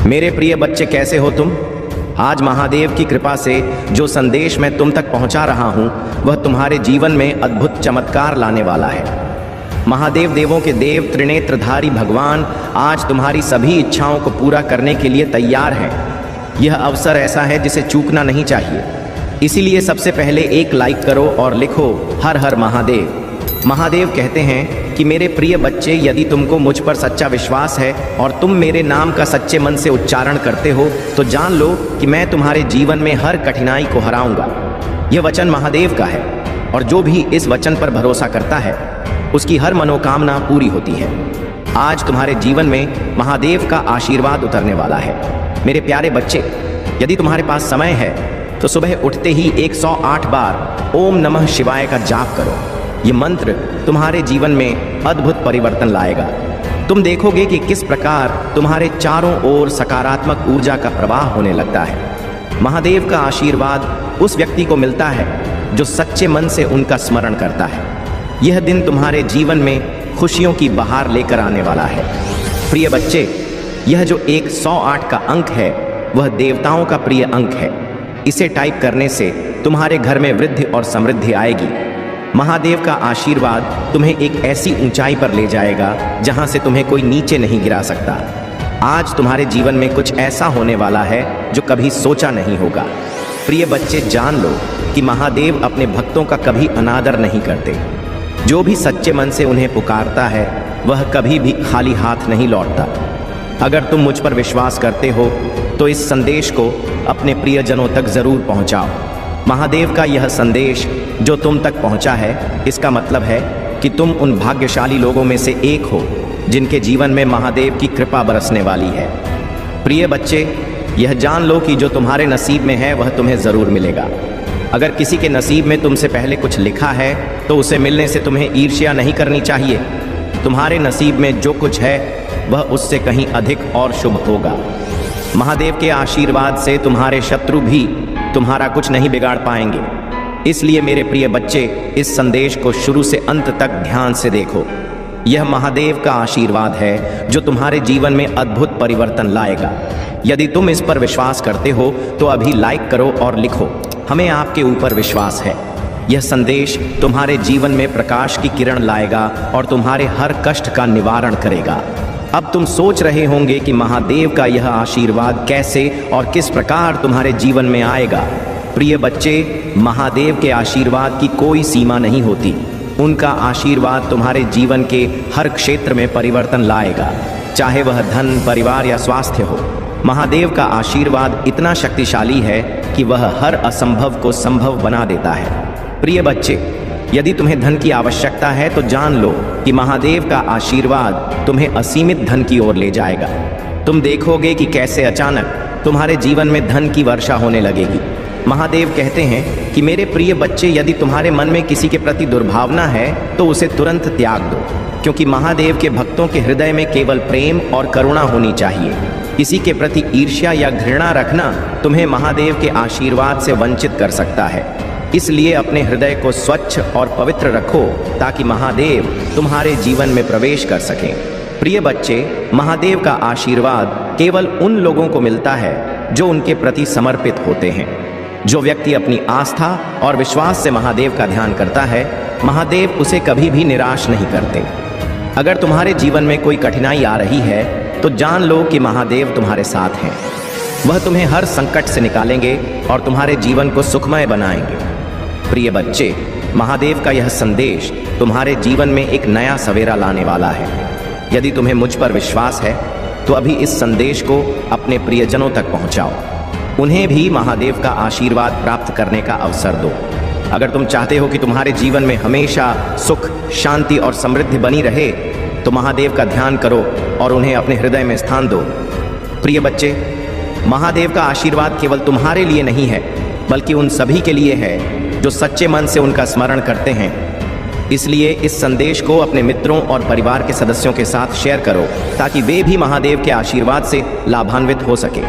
मेरे प्रिय बच्चे, कैसे हो तुम? आज महादेव की कृपा से जो संदेश मैं तुम तक पहुंचा रहा हूं वह तुम्हारे जीवन में अद्भुत चमत्कार लाने वाला है। महादेव देवों के देव त्रिनेत्रधारी भगवान आज तुम्हारी सभी इच्छाओं को पूरा करने के लिए तैयार हैं। यह अवसर ऐसा है जिसे चूकना नहीं चाहिए। इसीलिए सबसे पहले एक लाइक करो और लिखो हर हर महादेव। महादेव कहते हैं कि मेरे प्रिय बच्चे, यदि तुमको मुझ पर सच्चा विश्वास है और तुम मेरे नाम का सच्चे मन से उच्चारण करते हो तो जान लो कि मैं तुम्हारे जीवन में हर कठिनाई को हराऊंगा। यह वचन महादेव का है और जो भी इस वचन पर भरोसा करता है उसकी हर मनोकामना पूरी होती है। आज तुम्हारे जीवन में महादेव का आशीर्वाद उतरने वाला है। मेरे प्यारे बच्चे, यदि तुम्हारे पास समय है तो सुबह उठते ही 108 बार ओम नमः शिवाय का जाप करो। ये मंत्र तुम्हारे जीवन में अद्भुत परिवर्तन लाएगा। तुम देखोगे कि किस प्रकार तुम्हारे चारों ओर सकारात्मक ऊर्जा का प्रवाह होने लगता है। महादेव का आशीर्वाद उस व्यक्ति को मिलता है जो सच्चे मन से उनका स्मरण करता है। यह दिन तुम्हारे जीवन में खुशियों की बहार लेकर आने वाला है। प्रिय बच्चे, यह जो 108 का अंक है वह देवताओं का प्रिय अंक है। इसे टाइप करने से तुम्हारे घर में वृद्धि और समृद्धि आएगी। महादेव का आशीर्वाद तुम्हें एक ऐसी ऊंचाई पर ले जाएगा जहां से तुम्हें कोई नीचे नहीं गिरा सकता। आज तुम्हारे जीवन में कुछ ऐसा होने वाला है जो कभी सोचा नहीं होगा। प्रिय बच्चे, जान लो कि महादेव अपने भक्तों का कभी अनादर नहीं करते। जो भी सच्चे मन से उन्हें पुकारता है वह कभी भी खाली हाथ नहीं लौटता। अगर तुम मुझ पर विश्वास करते हो तो इस संदेश को अपने प्रियजनों तक जरूर पहुंचाओ। महादेव का यह संदेश जो तुम तक पहुंचा है, इसका मतलब है कि तुम उन भाग्यशाली लोगों में से एक हो जिनके जीवन में महादेव की कृपा बरसने वाली है। प्रिय बच्चे, यह जान लो कि जो तुम्हारे नसीब में है वह तुम्हें ज़रूर मिलेगा। अगर किसी के नसीब में तुमसे पहले कुछ लिखा है तो उसे मिलने से तुम्हें ईर्ष्या नहीं करनी चाहिए। तुम्हारे नसीब में जो कुछ है वह उससे कहीं अधिक और शुभ होगा। महादेव के आशीर्वाद से तुम्हारे शत्रु भी तुम्हारा कुछ नहीं बिगाड़ पाएंगे। इसलिए मेरे प्रिय बच्चे, इस संदेश को शुरू से अंत तक ध्यान से देखो। यह महादेव का आशीर्वाद है जो तुम्हारे जीवन में अद्भुत परिवर्तन लाएगा। यदि तुम इस पर विश्वास करते हो तो अभी लाइक करो और लिखो हमें आपके ऊपर विश्वास है। यह संदेश तुम्हारे जीवन में प्रकाश की किरण लाएगा और तुम्हारे हर कष्ट का निवारण करेगा। अब तुम सोच रहे होंगे कि महादेव का यह आशीर्वाद कैसे और किस प्रकार तुम्हारे जीवन में आएगा। प्रिय बच्चे, महादेव के आशीर्वाद की कोई सीमा नहीं होती। उनका आशीर्वाद तुम्हारे जीवन के हर क्षेत्र में परिवर्तन लाएगा, चाहे वह धन, परिवार या स्वास्थ्य हो। महादेव का आशीर्वाद इतना शक्तिशाली है कि वह हर असंभव को संभव बना देता है। प्रिय बच्चे, यदि तुम्हें धन की आवश्यकता है तो जान लो कि महादेव का आशीर्वाद तुम्हें असीमित धन की ओर ले जाएगा। तुम देखोगे कि कैसे अचानक तुम्हारे जीवन में धन की वर्षा होने लगेगी। महादेव कहते हैं कि मेरे प्रिय बच्चे, यदि तुम्हारे मन में किसी के प्रति दुर्भावना है तो उसे तुरंत त्याग दो, क्योंकि महादेव के भक्तों के हृदय में केवल प्रेम और करुणा होनी चाहिए। किसी के प्रति ईर्ष्या या घृणा रखना तुम्हें महादेव के आशीर्वाद से वंचित कर सकता है। इसलिए अपने हृदय को स्वच्छ और पवित्र रखो ताकि महादेव तुम्हारे जीवन में प्रवेश कर सकें। प्रिय बच्चे, महादेव का आशीर्वाद केवल उन लोगों को मिलता है जो उनके प्रति समर्पित होते हैं। जो व्यक्ति अपनी आस्था और विश्वास से महादेव का ध्यान करता है, महादेव उसे कभी भी निराश नहीं करते। अगर तुम्हारे जीवन में कोई कठिनाई आ रही है तो जान लो कि महादेव तुम्हारे साथ हैं। वह तुम्हें हर संकट से निकालेंगे और तुम्हारे जीवन को सुखमय बनाएंगे। प्रिय बच्चे, महादेव का यह संदेश तुम्हारे जीवन में एक नया सवेरा लाने वाला है। यदि तुम्हें मुझ पर विश्वास है तो अभी इस संदेश को अपने प्रियजनों तक पहुंचाओ। उन्हें भी महादेव का आशीर्वाद प्राप्त करने का अवसर दो। अगर तुम चाहते हो कि तुम्हारे जीवन में हमेशा सुख, शांति और समृद्धि बनी रहे तो महादेव का ध्यान करो और उन्हें अपने हृदय में स्थान दो। प्रिय बच्चे, महादेव का आशीर्वाद केवल तुम्हारे लिए नहीं है बल्कि उन सभी के लिए है जो सच्चे मन से उनका स्मरण करते हैं। इसलिए इस संदेश को अपने मित्रों और परिवार के सदस्यों के साथ शेयर करो ताकि वे भी महादेव के आशीर्वाद से लाभान्वित हो सके।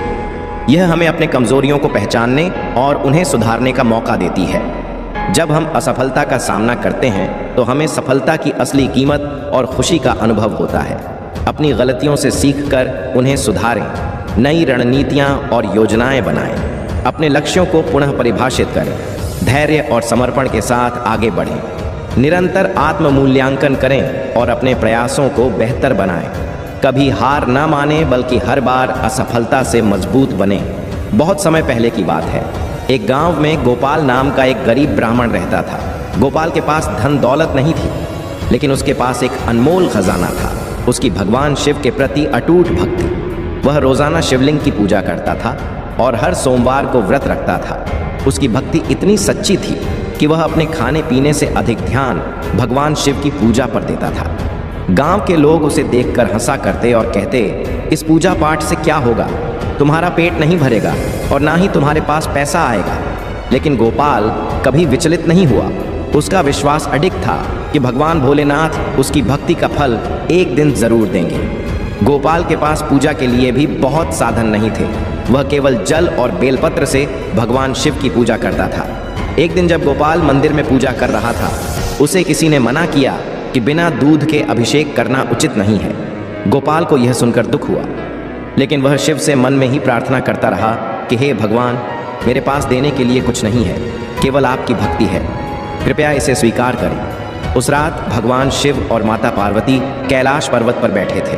यह हमें अपने कमजोरियों को पहचानने और उन्हें सुधारने का मौका देती है। जब हम असफलता का सामना करते हैं तो हमें सफलता की असली कीमत और खुशी का अनुभव होता है। अपनी गलतियों से सीखकर उन्हें सुधारें नई रणनीतियां और योजनाएं बनाएं, अपने लक्ष्यों को पुनः परिभाषित करें, धैर्य और समर्पण के साथ आगे बढ़ें, निरंतर आत्म मूल्यांकन करें और अपने प्रयासों को बेहतर बनाएं। कभी हार न माने बल्कि हर बार असफलता से मजबूत बने। बहुत समय पहले की बात है, एक गांव में गोपाल नाम का एक गरीब ब्राह्मण रहता था। गोपाल के पास धन दौलत नहीं थी, लेकिन उसके पास एक अनमोल खजाना था, उसकी भगवान शिव के प्रति अटूट भक्ति। वह रोजाना शिवलिंग की पूजा करता था और हर सोमवार को व्रत रखता था। उसकी भक्ति इतनी सच्ची थी कि वह अपने खाने पीने से अधिक ध्यान भगवान शिव की पूजा पर देता था। गांव के लोग उसे देखकर हंसा करते और कहते, इस पूजा पाठ से क्या होगा, तुम्हारा पेट नहीं भरेगा और ना ही तुम्हारे पास पैसा आएगा। लेकिन गोपाल कभी विचलित नहीं हुआ। उसका विश्वास अडिग था कि भगवान भोलेनाथ उसकी भक्ति का फल एक दिन जरूर देंगे। गोपाल के पास पूजा के लिए भी बहुत साधन नहीं थे। वह केवल जल और बेलपत्र से भगवान शिव की पूजा करता था। एक दिन जब गोपाल मंदिर में पूजा कर रहा था, उसे किसी ने मना किया कि बिना दूध के अभिषेक करना उचित नहीं है। गोपाल को यह सुनकर दुख हुआ, लेकिन वह शिव से मन में ही प्रार्थना करता रहा कि हे भगवान, मेरे पास देने के लिए कुछ नहीं है, केवल आपकी भक्ति है, कृपया इसे स्वीकार करें। उस रात भगवान शिव और माता पार्वती कैलाश पर्वत पर बैठे थे।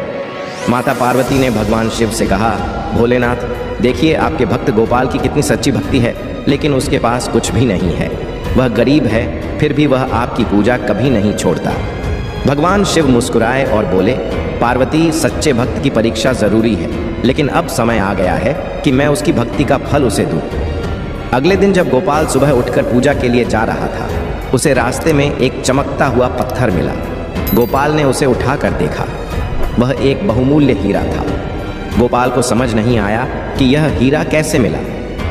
माता पार्वती ने भगवान शिव से कहा, भोलेनाथ, देखिए आपके भक्त गोपाल की कितनी सच्ची भक्ति है, लेकिन उसके पास कुछ भी नहीं है। वह गरीब है, फिर भी वह आपकी पूजा कभी नहीं छोड़ता। भगवान शिव मुस्कुराए और बोले, पार्वती, सच्चे भक्त की परीक्षा जरूरी है, लेकिन अब समय आ गया है कि मैं उसकी भक्ति का फल उसे दूं। अगले दिन जब गोपाल सुबह उठकर पूजा के लिए जा रहा था, उसे रास्ते में एक चमकता हुआ पत्थर मिला। गोपाल ने उसे उठाकर देखा। वह एक बहुमूल्य हीरा था। गोपाल को समझ नहीं आया कि यह हीरा कैसे मिला,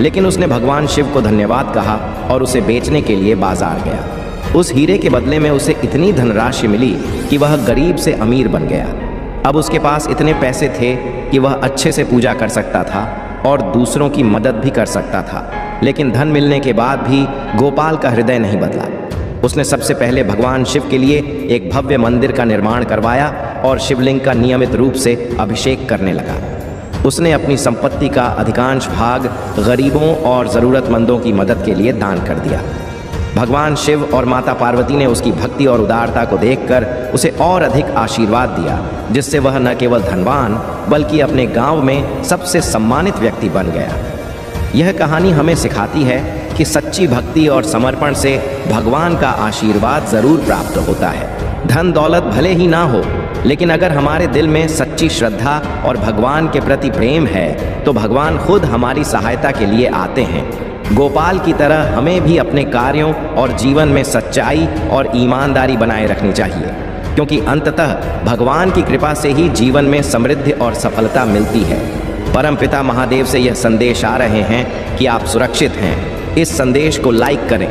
लेकिन उसने भगवान शिव को धन्यवाद कहा और उसे बेचने के लिए बाजार गया। उस हीरे के बदले में उसे इतनी धनराशि मिली कि वह गरीब से अमीर बन गया। अब उसके पास इतने पैसे थे कि वह अच्छे से पूजा कर सकता था और दूसरों की मदद भी कर सकता था। लेकिन धन मिलने के बाद भी गोपाल का हृदय नहीं बदला। उसने सबसे पहले भगवान शिव के लिए एक भव्य मंदिर का निर्माण करवाया और शिवलिंग का नियमित रूप से अभिषेक करने लगा। उसने अपनी संपत्ति का अधिकांश भाग गरीबों और ज़रूरतमंदों की मदद के लिए दान कर दिया। भगवान शिव और माता पार्वती ने उसकी भक्ति और उदारता को देखकर उसे और अधिक आशीर्वाद दिया, जिससे वह न केवल धनवान बल्कि अपने गांव में सबसे सम्मानित व्यक्ति बन गया। यह कहानी हमें सिखाती है कि सच्ची भक्ति और समर्पण से भगवान का आशीर्वाद जरूर प्राप्त होता है। धन दौलत भले ही ना हो, लेकिन अगर हमारे दिल में सच्ची श्रद्धा और भगवान के प्रति प्रेम है तो भगवान खुद हमारी सहायता के लिए आते हैं। गोपाल की तरह हमें भी अपने कार्यों और जीवन में सच्चाई और ईमानदारी बनाए रखनी चाहिए, क्योंकि अंततः भगवान की कृपा से ही जीवन में समृद्धि और सफलता मिलती है। परमपिता महादेव से यह संदेश आ रहे हैं कि आप सुरक्षित हैं। इस संदेश को लाइक करें,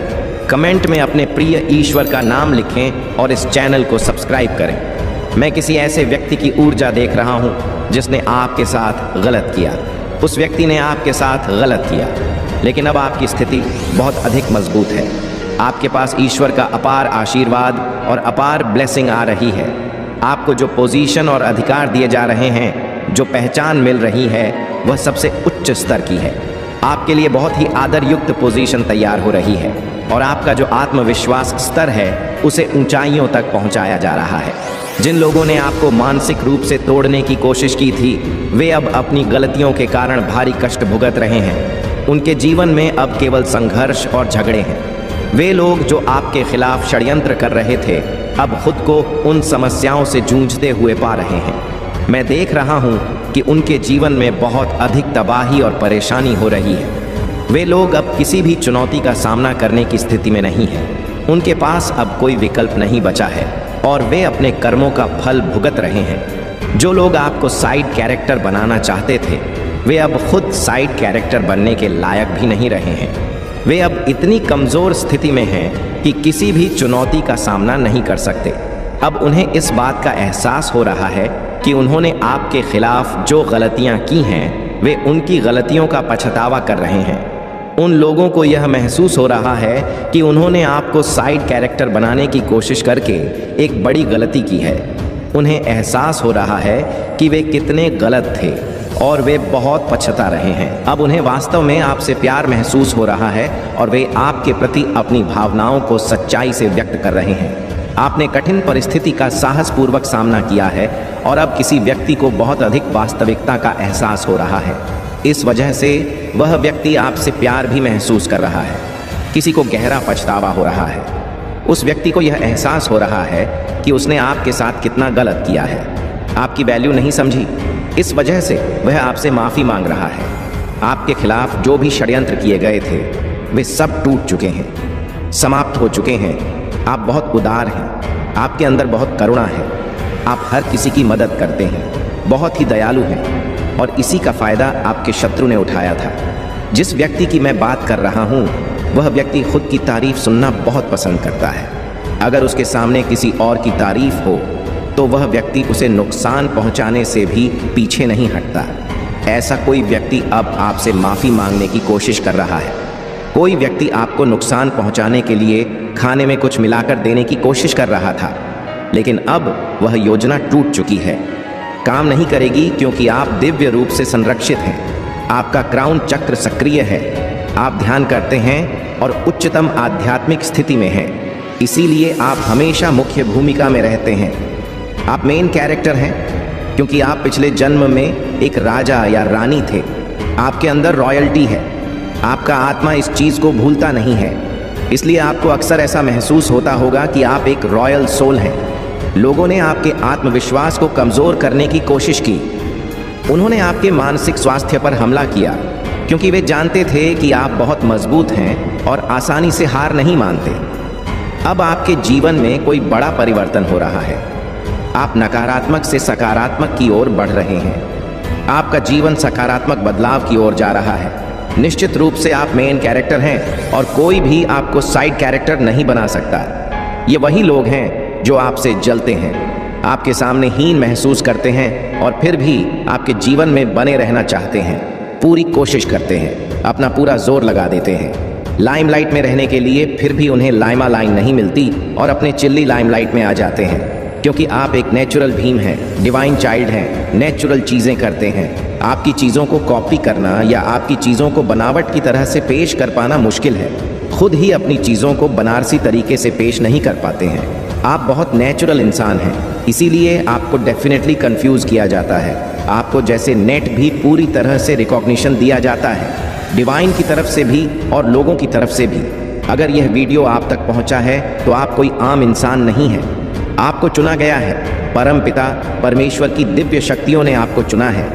कमेंट में अपने प्रिय ईश्वर का नाम लिखें और इस चैनल को सब्सक्राइब करें। मैं किसी ऐसे व्यक्ति की ऊर्जा देख रहा हूं जिसने आपके साथ गलत किया। उस व्यक्ति ने आपके साथ गलत किया, लेकिन अब आपकी स्थिति बहुत अधिक मजबूत है। आपके पास ईश्वर का अपार आशीर्वाद और अपार ब्लेसिंग आ रही है। आपको जो पोजीशन और अधिकार दिए जा रहे हैं, जो पहचान मिल रही है, वह सबसे उच्च स्तर की है। आपके लिए बहुत ही आदरयुक्त पोजीशन तैयार हो रही है और आपका जो आत्मविश्वास स्तर है उसे ऊंचाइयों तक पहुंचाया जा रहा है। जिन लोगों ने आपको मानसिक रूप से तोड़ने की कोशिश की थी, वे अब अपनी गलतियों के कारण भारी कष्ट भुगत रहे हैं। उनके जीवन में अब केवल संघर्ष और झगड़े हैं। वे लोग जो आपके खिलाफ षड्यंत्र कर रहे थे, अब खुद को उन समस्याओं से जूझते हुए पा रहे हैं। मैं देख रहा हूं कि उनके जीवन में बहुत अधिक तबाही और परेशानी हो रही है। वे लोग अब किसी भी चुनौती का सामना करने की स्थिति में नहीं हैं। उनके पास अब कोई विकल्प नहीं बचा है और वे अपने कर्मों का फल भुगत रहे हैं। जो लोग आपको साइड कैरेक्टर बनाना चाहते थे, वे अब खुद साइड कैरेक्टर बनने के लायक भी नहीं रहे हैं। वे अब इतनी कमज़ोर स्थिति में हैं कि किसी भी चुनौती का सामना नहीं कर सकते। अब उन्हें इस बात का एहसास हो रहा है कि उन्होंने आपके खिलाफ जो गलतियां की हैं, वे उनकी गलतियों का पछतावा कर रहे हैं। उन लोगों को यह महसूस हो रहा है कि उन्होंने आपको साइड कैरेक्टर बनाने की कोशिश करके एक बड़ी गलती की है। उन्हें एहसास हो रहा है कि वे कितने गलत थे और वे बहुत पछता रहे हैं। अब उन्हें वास्तव में आपसे प्यार महसूस हो रहा है और वे आपके प्रति अपनी भावनाओं को सच्चाई से व्यक्त कर रहे हैं। आपने कठिन परिस्थिति का साहसपूर्वक सामना किया है और अब किसी व्यक्ति को बहुत अधिक वास्तविकता का एहसास हो रहा है। इस वजह से वह व्यक्ति आपसे प्यार भी महसूस कर रहा है। किसी को गहरा पछतावा हो रहा है। उस व्यक्ति को यह एहसास हो रहा है कि उसने आपके साथ कितना गलत किया है, आपकी वैल्यू नहीं समझी। इस वजह से वह आपसे माफ़ी मांग रहा है। आपके खिलाफ जो भी षड्यंत्र किए गए थे वे सब टूट चुके हैं, समाप्त हो चुके हैं। आप बहुत उदार हैं, आपके अंदर बहुत करुणा है, आप हर किसी की मदद करते हैं, बहुत ही दयालु हैं और इसी का फ़ायदा आपके शत्रु ने उठाया था। जिस व्यक्ति की मैं बात कर रहा हूँ वह व्यक्ति खुद की तारीफ सुनना बहुत पसंद करता है। अगर उसके सामने किसी और की तारीफ हो तो वह व्यक्ति उसे नुकसान पहुंचाने से भी पीछे नहीं हटता। ऐसा कोई व्यक्ति अब आपसे माफ़ी मांगने की कोशिश कर रहा है। कोई व्यक्ति आपको नुकसान पहुंचाने के लिए खाने में कुछ मिलाकर देने की कोशिश कर रहा था, लेकिन अब वह योजना टूट चुकी है, काम नहीं करेगी क्योंकि आप दिव्य रूप से संरक्षित हैं। आपका क्राउन चक्र सक्रिय है, आप ध्यान करते हैं और उच्चतम आध्यात्मिक स्थिति में हैं। इसीलिए आप हमेशा मुख्य भूमिका में रहते हैं। आप मेन कैरेक्टर हैं क्योंकि आप पिछले जन्म में एक राजा या रानी थे। आपके अंदर रॉयल्टी है। आपका आत्मा इस चीज़ को भूलता नहीं है, इसलिए आपको अक्सर ऐसा महसूस होता होगा कि आप एक रॉयल सोल हैं। लोगों ने आपके आत्मविश्वास को कमज़ोर करने की कोशिश की। उन्होंने आपके मानसिक स्वास्थ्य पर हमला किया क्योंकि वे जानते थे कि आप बहुत मजबूत हैं और आसानी से हार नहीं मानते। अब आपके जीवन में कोई बड़ा परिवर्तन हो रहा है। आप नकारात्मक से सकारात्मक की ओर बढ़ रहे हैं। आपका जीवन सकारात्मक बदलाव की ओर जा रहा है। निश्चित रूप से आप मेन कैरेक्टर हैं और कोई भी आपको साइड कैरेक्टर नहीं बना सकता। ये वही लोग हैं जो आपसे जलते हैं, आपके सामने हीन महसूस करते हैं और फिर भी आपके जीवन में बने रहना चाहते हैं, पूरी कोशिश करते हैं, अपना पूरा जोर लगा देते हैं लाइमलाइट में रहने के लिए, फिर भी उन्हें लाइमा लाइन नहीं मिलती और अपने चिल्ली लाइमलाइट में आ जाते हैं क्योंकि आप एक नेचुरल भीम हैं, डिवाइन चाइल्ड हैं, नेचुरल चीज़ें करते हैं। आपकी चीज़ों को कॉपी करना या आपकी चीज़ों को बनावट की तरह से पेश कर पाना मुश्किल है। खुद ही अपनी चीज़ों को बनारसी तरीके से पेश नहीं कर पाते हैं। आप बहुत नेचुरल इंसान हैं, इसीलिए आपको डेफिनेटली कंफ्यूज किया जाता है। आपको जैसे नेट भी पूरी तरह से रिकॉग्निशन दिया जाता है, डिवाइन की तरफ से भी और लोगों की तरफ से भी। अगर यह वीडियो आप तक पहुंचा है तो आप कोई आम इंसान नहीं है। आपको चुना गया है, परम पिता परमेश्वर की दिव्य शक्तियों ने आपको चुना है,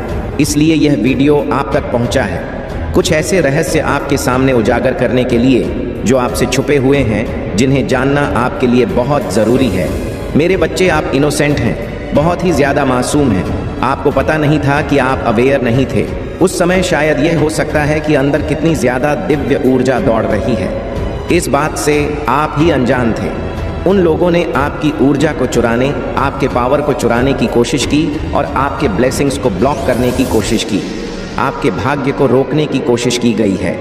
इसलिए यह वीडियो आप तक पहुंचा है। कुछ ऐसे रहस्य आपके सामने उजागर करने के लिए जो आपसे छुपे हुए हैं, जिन्हें जानना आपके लिए बहुत ज़रूरी है। मेरे बच्चे, आप इनोसेंट हैं, बहुत ही ज़्यादा मासूम हैं। आपको पता नहीं था कि आप अवेयर नहीं थे। उस समय शायद यह हो सकता है कि अंदर कितनी ज़्यादा दिव्य ऊर्जा दौड़ रही है, इस बात से आप ही अनजान थे। उन लोगों ने आपकी ऊर्जा को चुराने, आपके पावर को चुराने की कोशिश की और आपके ब्लेसिंग्स को ब्लॉक करने की कोशिश की। आपके भाग्य को रोकने की कोशिश की गई है।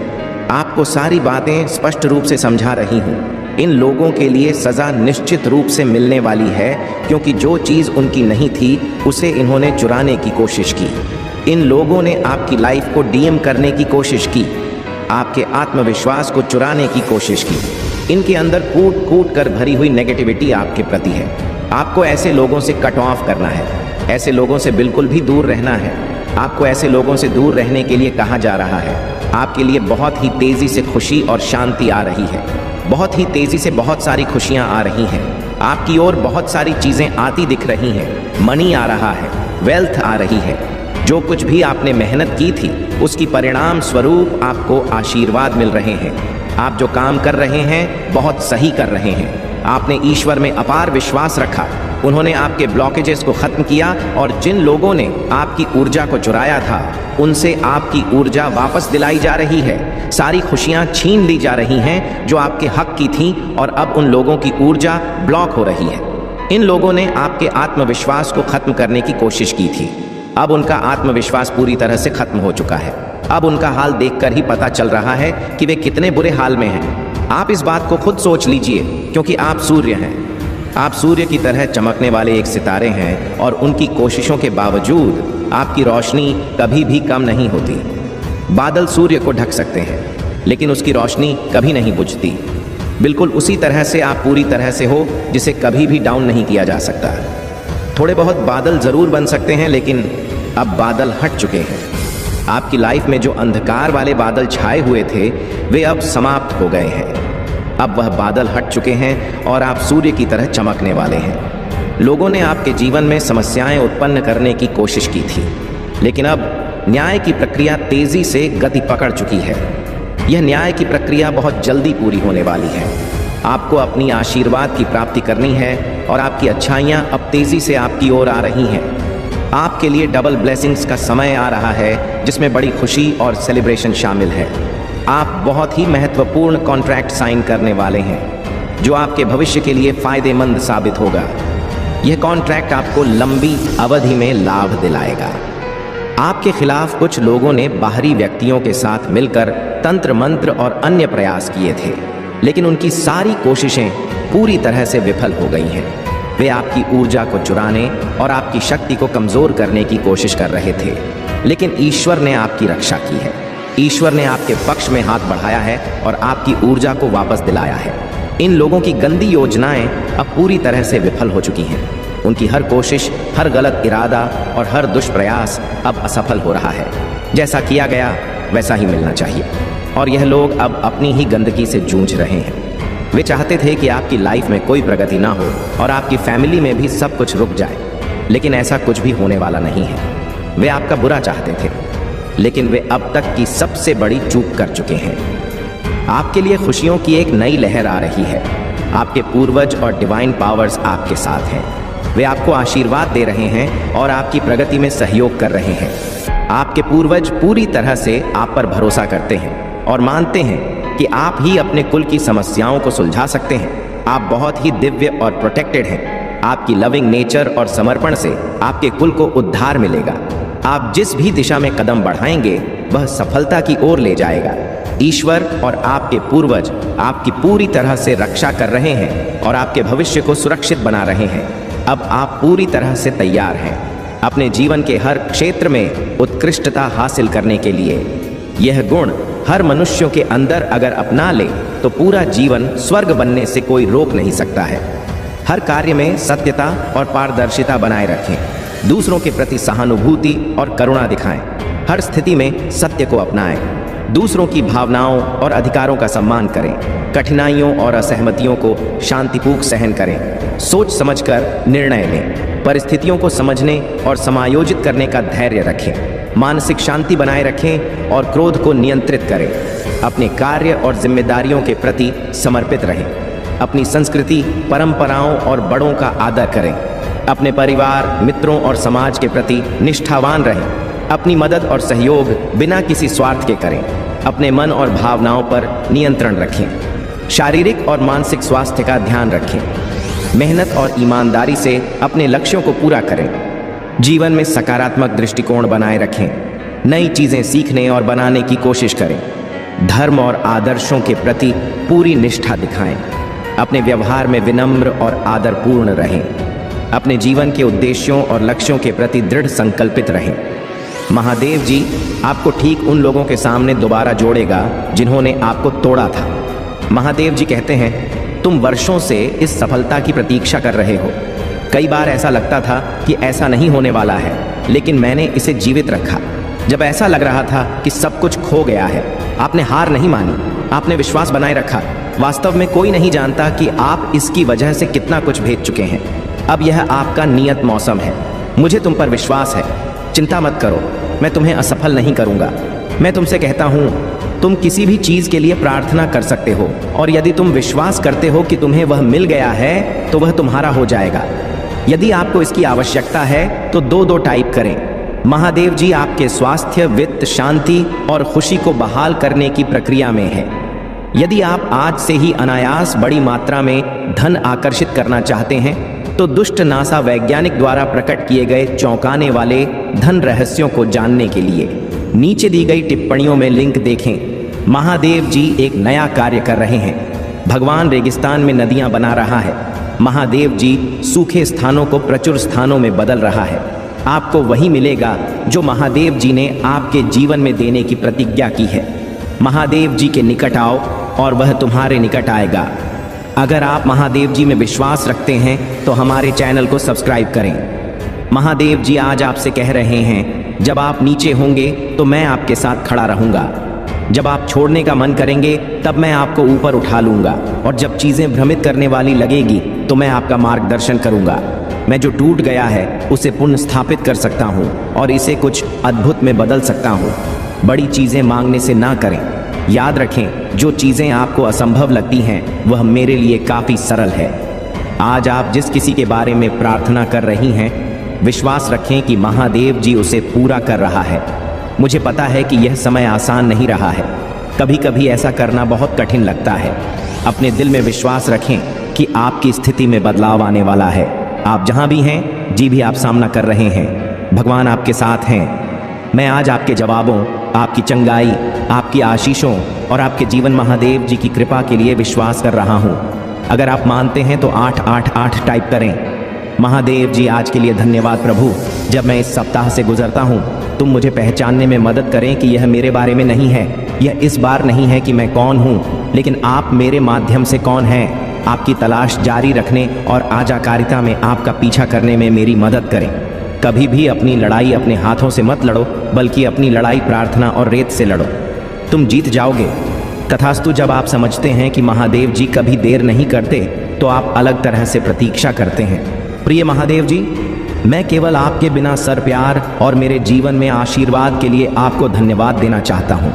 आपको सारी बातें स्पष्ट रूप से समझा रही हूँ। इन लोगों के लिए सज़ा निश्चित रूप से मिलने वाली है क्योंकि जो चीज़ उनकी नहीं थी उसे इन्होंने चुराने की कोशिश की। इन लोगों ने आपकी लाइफ को डीएम करने की कोशिश की, आपके आत्मविश्वास को चुराने की कोशिश की। इनके अंदर कूट कूट कर भरी हुई नेगेटिविटी आपके प्रति है। आपको ऐसे लोगों से कट ऑफ करना है, ऐसे लोगों से बिल्कुल भी दूर रहना है। आपको ऐसे लोगों से दूर रहने के लिए कहा जा रहा है। आपके लिए बहुत ही तेज़ी से खुशी और शांति आ रही है। बहुत ही तेज़ी से बहुत सारी खुशियाँ आ रही हैं। आपकी ओर बहुत सारी चीज़ें आती दिख रही हैं। मनी आ रहा है, वेल्थ आ रही है। जो कुछ भी आपने मेहनत की थी उसकी परिणाम स्वरूप आपको आशीर्वाद मिल रहे हैं। आप जो काम कर रहे हैं बहुत सही कर रहे हैं। आपने ईश्वर में अपार विश्वास रखा, उन्होंने आपके ब्लॉकेजेस को ख़त्म किया और जिन लोगों ने आपकी ऊर्जा को चुराया था उनसे आपकी ऊर्जा वापस दिलाई जा रही है। सारी खुशियां छीन ली जा रही हैं जो आपके हक की थीं और अब उन लोगों की ऊर्जा ब्लॉक हो रही है। इन लोगों ने आपके आत्मविश्वास को ख़त्म करने की कोशिश की थी। अब उनका आत्मविश्वास पूरी तरह से ख़त्म हो चुका है। अब उनका हाल देखकर ही पता चल रहा है कि वे कितने बुरे हाल में हैं। आप इस बात को खुद सोच लीजिए क्योंकि आप सूर्य हैं। आप सूर्य की तरह चमकने वाले एक सितारे हैं और उनकी कोशिशों के बावजूद आपकी रोशनी कभी भी कम नहीं होती। बादल सूर्य को ढक सकते हैं, लेकिन उसकी रोशनी कभी नहीं बुझती। बिल्कुल उसी तरह से आप पूरी तरह से हो जिसे कभी भी डाउन नहीं किया जा सकता। थोड़े बहुत बादल ज़रूर बन सकते हैं, लेकिन अब बादल हट चुके हैं। आपकी लाइफ में जो अंधकार वाले बादल छाए हुए थे वे अब समाप्त हो गए हैं। अब वह बादल हट चुके हैं और आप सूर्य की तरह चमकने वाले हैं। लोगों ने आपके जीवन में समस्याएं उत्पन्न करने की कोशिश की थी, लेकिन अब न्याय की प्रक्रिया तेजी से गति पकड़ चुकी है। यह न्याय की प्रक्रिया बहुत जल्दी पूरी होने वाली है। आपको अपनी आशीर्वाद की प्राप्ति करनी है और आपकी अच्छाइयाँ अब तेजी से आपकी ओर आ रही हैं। आपके लिए डबल ब्लेसिंग्स का समय आ रहा है, जिसमें बड़ी खुशी और सेलिब्रेशन शामिल है। आप बहुत ही महत्वपूर्ण कॉन्ट्रैक्ट साइन करने वाले हैं, जो आपके भविष्य के लिए फायदेमंद साबित होगा। यह कॉन्ट्रैक्ट आपको लंबी अवधि में लाभ दिलाएगा। आपके खिलाफ कुछ लोगों ने बाहरी व्यक्तियों के साथ मिलकर तंत्र मंत्र और अन्य प्रयास किए थे, लेकिन उनकी सारी कोशिशें पूरी तरह से विफल हो गई हैं। वे आपकी ऊर्जा को चुराने और आपकी शक्ति को कमज़ोर करने की कोशिश कर रहे थे, लेकिन ईश्वर ने आपकी रक्षा की है। ईश्वर ने आपके पक्ष में हाथ बढ़ाया है और आपकी ऊर्जा को वापस दिलाया है। इन लोगों की गंदी योजनाएं अब पूरी तरह से विफल हो चुकी हैं। उनकी हर कोशिश, हर गलत इरादा और हर दुष्प्रयास अब असफल हो रहा है। जैसा किया गया वैसा ही मिलना चाहिए, और यह लोग अब अपनी ही गंदगी से जूझ रहे हैं। वे चाहते थे कि आपकी लाइफ में कोई प्रगति ना हो और आपकी फैमिली में भी सब कुछ रुक जाए, लेकिन ऐसा कुछ भी होने वाला नहीं है। वे आपका बुरा चाहते थे, लेकिन वे अब तक की सबसे बड़ी चूक कर चुके हैं। आपके लिए खुशियों की एक नई लहर आ रही है। आपके पूर्वज और डिवाइन पावर्स आपके साथ हैं। वे आपको आशीर्वाद दे रहे हैं और आपकी प्रगति में सहयोग कर रहे हैं। आपके पूर्वज पूरी तरह से आप पर भरोसा करते हैं और मानते हैं कि आप ही अपने कुल की समस्याओं को सुलझा सकते हैं। आप बहुत ही दिव्य और प्रोटेक्टेड हैं। आपकी लविंग नेचर और समर्पण से आपके कुल को उद्धार मिलेगा। आप जिस भी दिशा में कदम बढ़ाएंगे वह सफलता की ओर ले जाएगा। ईश्वर और आपके पूर्वज आपकी पूरी तरह से रक्षा कर रहे हैं और आपके भविष्य को सुरक्षित बना रहे हैं। अब आप पूरी तरह से तैयार हैं अपने जीवन के हर क्षेत्र में उत्कृष्टता हासिल करने के लिए। यह गुण हर मनुष्यों के अंदर अगर अपना ले तो पूरा जीवन स्वर्ग बनने से कोई रोक नहीं सकता है। हर कार्य में सत्यता और पारदर्शिता बनाए रखें। दूसरों के प्रति सहानुभूति और करुणा दिखाएं। हर स्थिति में सत्य को अपनाएं। दूसरों की भावनाओं और अधिकारों का सम्मान करें। कठिनाइयों और असहमतियों को शांतिपूर्वक सहन करें। सोच समझकर निर्णय लें। परिस्थितियों को समझने और समायोजित करने का धैर्य रखें। मानसिक शांति बनाए रखें और क्रोध को नियंत्रित करें। अपने कार्य और जिम्मेदारियों के प्रति समर्पित रहें। अपनी संस्कृति, परंपराओं और बड़ों का आदर करें। अपने परिवार, मित्रों और समाज के प्रति निष्ठावान रहें। अपनी मदद और सहयोग बिना किसी स्वार्थ के करें। अपने मन और भावनाओं पर नियंत्रण रखें। शारीरिक और मानसिक स्वास्थ्य का ध्यान रखें। मेहनत और ईमानदारी से अपने लक्ष्यों को पूरा करें। जीवन में सकारात्मक दृष्टिकोण बनाए रखें। नई चीज़ें सीखने और बनाने की कोशिश करें। धर्म और आदर्शों के प्रति पूरी निष्ठा दिखाएं। अपने व्यवहार में विनम्र और आदरपूर्ण रहें। अपने जीवन के उद्देश्यों और लक्ष्यों के प्रति दृढ़ संकल्पित रहें। महादेव जी आपको ठीक उन लोगों के सामने दोबारा जोड़ेगा जिन्होंने आपको तोड़ा था। महादेव जी कहते हैं, तुम वर्षों से इस सफलता की प्रतीक्षा कर रहे हो। कई बार ऐसा लगता था कि ऐसा नहीं होने वाला है, लेकिन मैंने इसे जीवित रखा। जब ऐसा लग रहा था कि सब कुछ खो गया है, आपने हार नहीं मानी, आपने विश्वास बनाए रखा। वास्तव में कोई नहीं जानता कि आप इसकी वजह से कितना कुछ भेज चुके हैं। अब यह आपका नियत मौसम है। मुझे तुम पर विश्वास है। चिंता मत करो, मैं तुम्हें असफल नहीं करूंगा। मैं तुमसे कहता हूं, तुम किसी भी चीज़ के लिए प्रार्थना कर सकते हो, और यदि तुम विश्वास करते हो कि तुम्हें वह मिल गया है तो वह तुम्हारा हो जाएगा। यदि आपको इसकी आवश्यकता है तो 2-2 टाइप करें। महादेव जी आपके स्वास्थ्य, वित्त, शांति और खुशी को बहाल करने की प्रक्रिया में है। यदि आप आज से ही अनायास बड़ी मात्रा में धन आकर्षित करना चाहते हैं तो दुष्ट नासा वैज्ञानिक द्वारा प्रकट किए गए चौंकाने वाले धन रहस्यों को जानने के लिए नीचे दी गई टिप्पणियों में लिंक देखें। महादेव जी एक नया कार्य कर रहे हैं। भगवान रेगिस्तान में नदियां बना रहा है। महादेव जी सूखे स्थानों को प्रचुर स्थानों में बदल रहा है। आपको वही मिलेगा जो महादेव जी ने आपके जीवन में देने की प्रतिज्ञा की है। महादेव जी के निकट आओ और वह तुम्हारे निकट आएगा। अगर आप महादेव जी में विश्वास रखते हैं तो हमारे चैनल को सब्सक्राइब करें। महादेव जी आज आपसे कह रहे हैं, जब आप नीचे होंगे तो मैं आपके साथ खड़ा रहूंगा। जब आप छोड़ने का मन करेंगे तब मैं आपको ऊपर उठा लूंगा, और जब चीज़ें भ्रमित करने वाली लगेगी तो मैं आपका मार्गदर्शन करूंगा। मैं जो टूट गया है उसे पुनः स्थापित कर सकता हूं और इसे कुछ अद्भुत में बदल सकता हूं। बड़ी चीज़ें मांगने से ना करें। याद रखें, जो चीज़ें आपको असंभव लगती हैं वह मेरे लिए काफ़ी सरल है। आज आप जिस किसी के बारे में प्रार्थना कर रही हैं, विश्वास रखें कि महादेव जी उसे पूरा कर रहा है। मुझे पता है कि यह समय आसान नहीं रहा है। कभी कभी ऐसा करना बहुत कठिन लगता है। अपने दिल में विश्वास रखें कि आपकी स्थिति में बदलाव आने वाला है। आप जहां भी हैं, जी भी आप सामना कर रहे हैं, भगवान आपके साथ हैं। मैं आज आपके जवाबों, आपकी चंगाई, आपकी आशीषों और आपके जीवन महादेव जी की कृपा के लिए विश्वास कर रहा हूं। अगर आप मानते हैं तो 888 टाइप करें। महादेव जी, आज के लिए धन्यवाद प्रभु। जब मैं इस सप्ताह से गुजरता हूँ, तुम मुझे पहचानने में मदद करें कि यह मेरे बारे में नहीं है। यह इस बार नहीं है कि मैं कौन हूँ, लेकिन आप मेरे माध्यम से कौन हैं। आपकी तलाश जारी रखने और आज्ञाकारिता में आपका पीछा करने में मेरी मदद करें। कभी भी अपनी लड़ाई अपने हाथों से मत लड़ो, बल्कि अपनी लड़ाई प्रार्थना और रेत से लड़ो। तुम जीत जाओगे। तथास्तु, जब आप समझते हैं कि महादेव जी कभी देर नहीं करते, तो आप अलग तरह से प्रतीक्षा करते हैं। प्रिय महादेव जी, मैं केवल आपके बिना सर प्यार और मेरे जीवन में आशीर्वाद के लिए आपको धन्यवाद देना चाहता हूँ।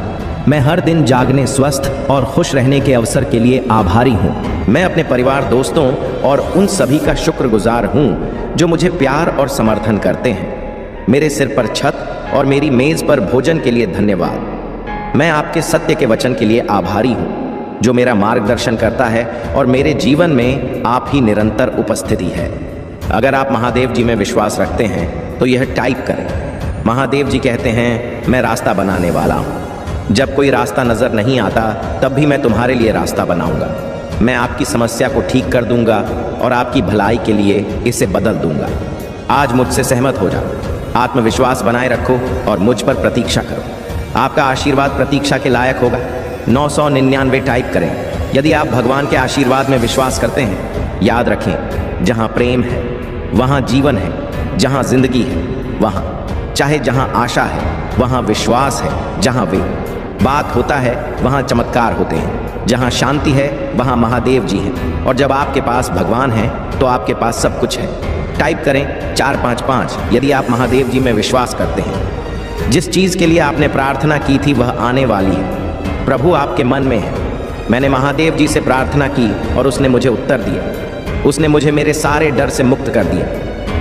मैं हर दिन जागने, स्वस्थ और खुश रहने के अवसर के लिए आभारी हूँ। मैं अपने परिवार, दोस्तों और उन सभी का शुक्रगुजार हूँ जो मुझे प्यार और समर्थन करते हैं। मेरे सिर पर छत और मेरी मेज पर भोजन के लिए धन्यवाद। मैं आपके सत्य के वचन के लिए आभारी हूँ जो मेरा मार्गदर्शन करता है, और मेरे जीवन में आप ही निरंतर उपस्थिति है। अगर आप महादेव जी में विश्वास रखते हैं तो यह टाइप करें। महादेव जी कहते हैं, मैं रास्ता बनाने वाला हूँ। जब कोई रास्ता नज़र नहीं आता तब भी मैं तुम्हारे लिए रास्ता बनाऊंगा। मैं आपकी समस्या को ठीक कर दूंगा और आपकी भलाई के लिए इसे बदल दूंगा। आज मुझसे सहमत हो जाओ। आत्मविश्वास बनाए रखो और मुझ पर प्रतीक्षा करो। आपका आशीर्वाद प्रतीक्षा के लायक होगा। 999 टाइप करें यदि आप भगवान के आशीर्वाद में विश्वास करते हैं। याद रखें, जहाँ प्रेम है वहाँ जीवन है। जहाँ जिंदगी है वहाँ, चाहे जहाँ आशा है वहाँ विश्वास है। जहाँ वे बात होता है वहाँ चमत्कार होते हैं। जहाँ शांति है वहाँ महादेव जी हैं। और जब आपके पास भगवान है तो आपके पास सब कुछ है। टाइप करें 455 यदि आप महादेव जी में विश्वास करते हैं। जिस चीज़ के लिए आपने प्रार्थना की थी वह आने वाली है। प्रभु आपके मन में है। मैंने महादेव जी से प्रार्थना की और उसने मुझे उत्तर दिया। उसने मुझे मेरे सारे डर से मुक्त कर दिया।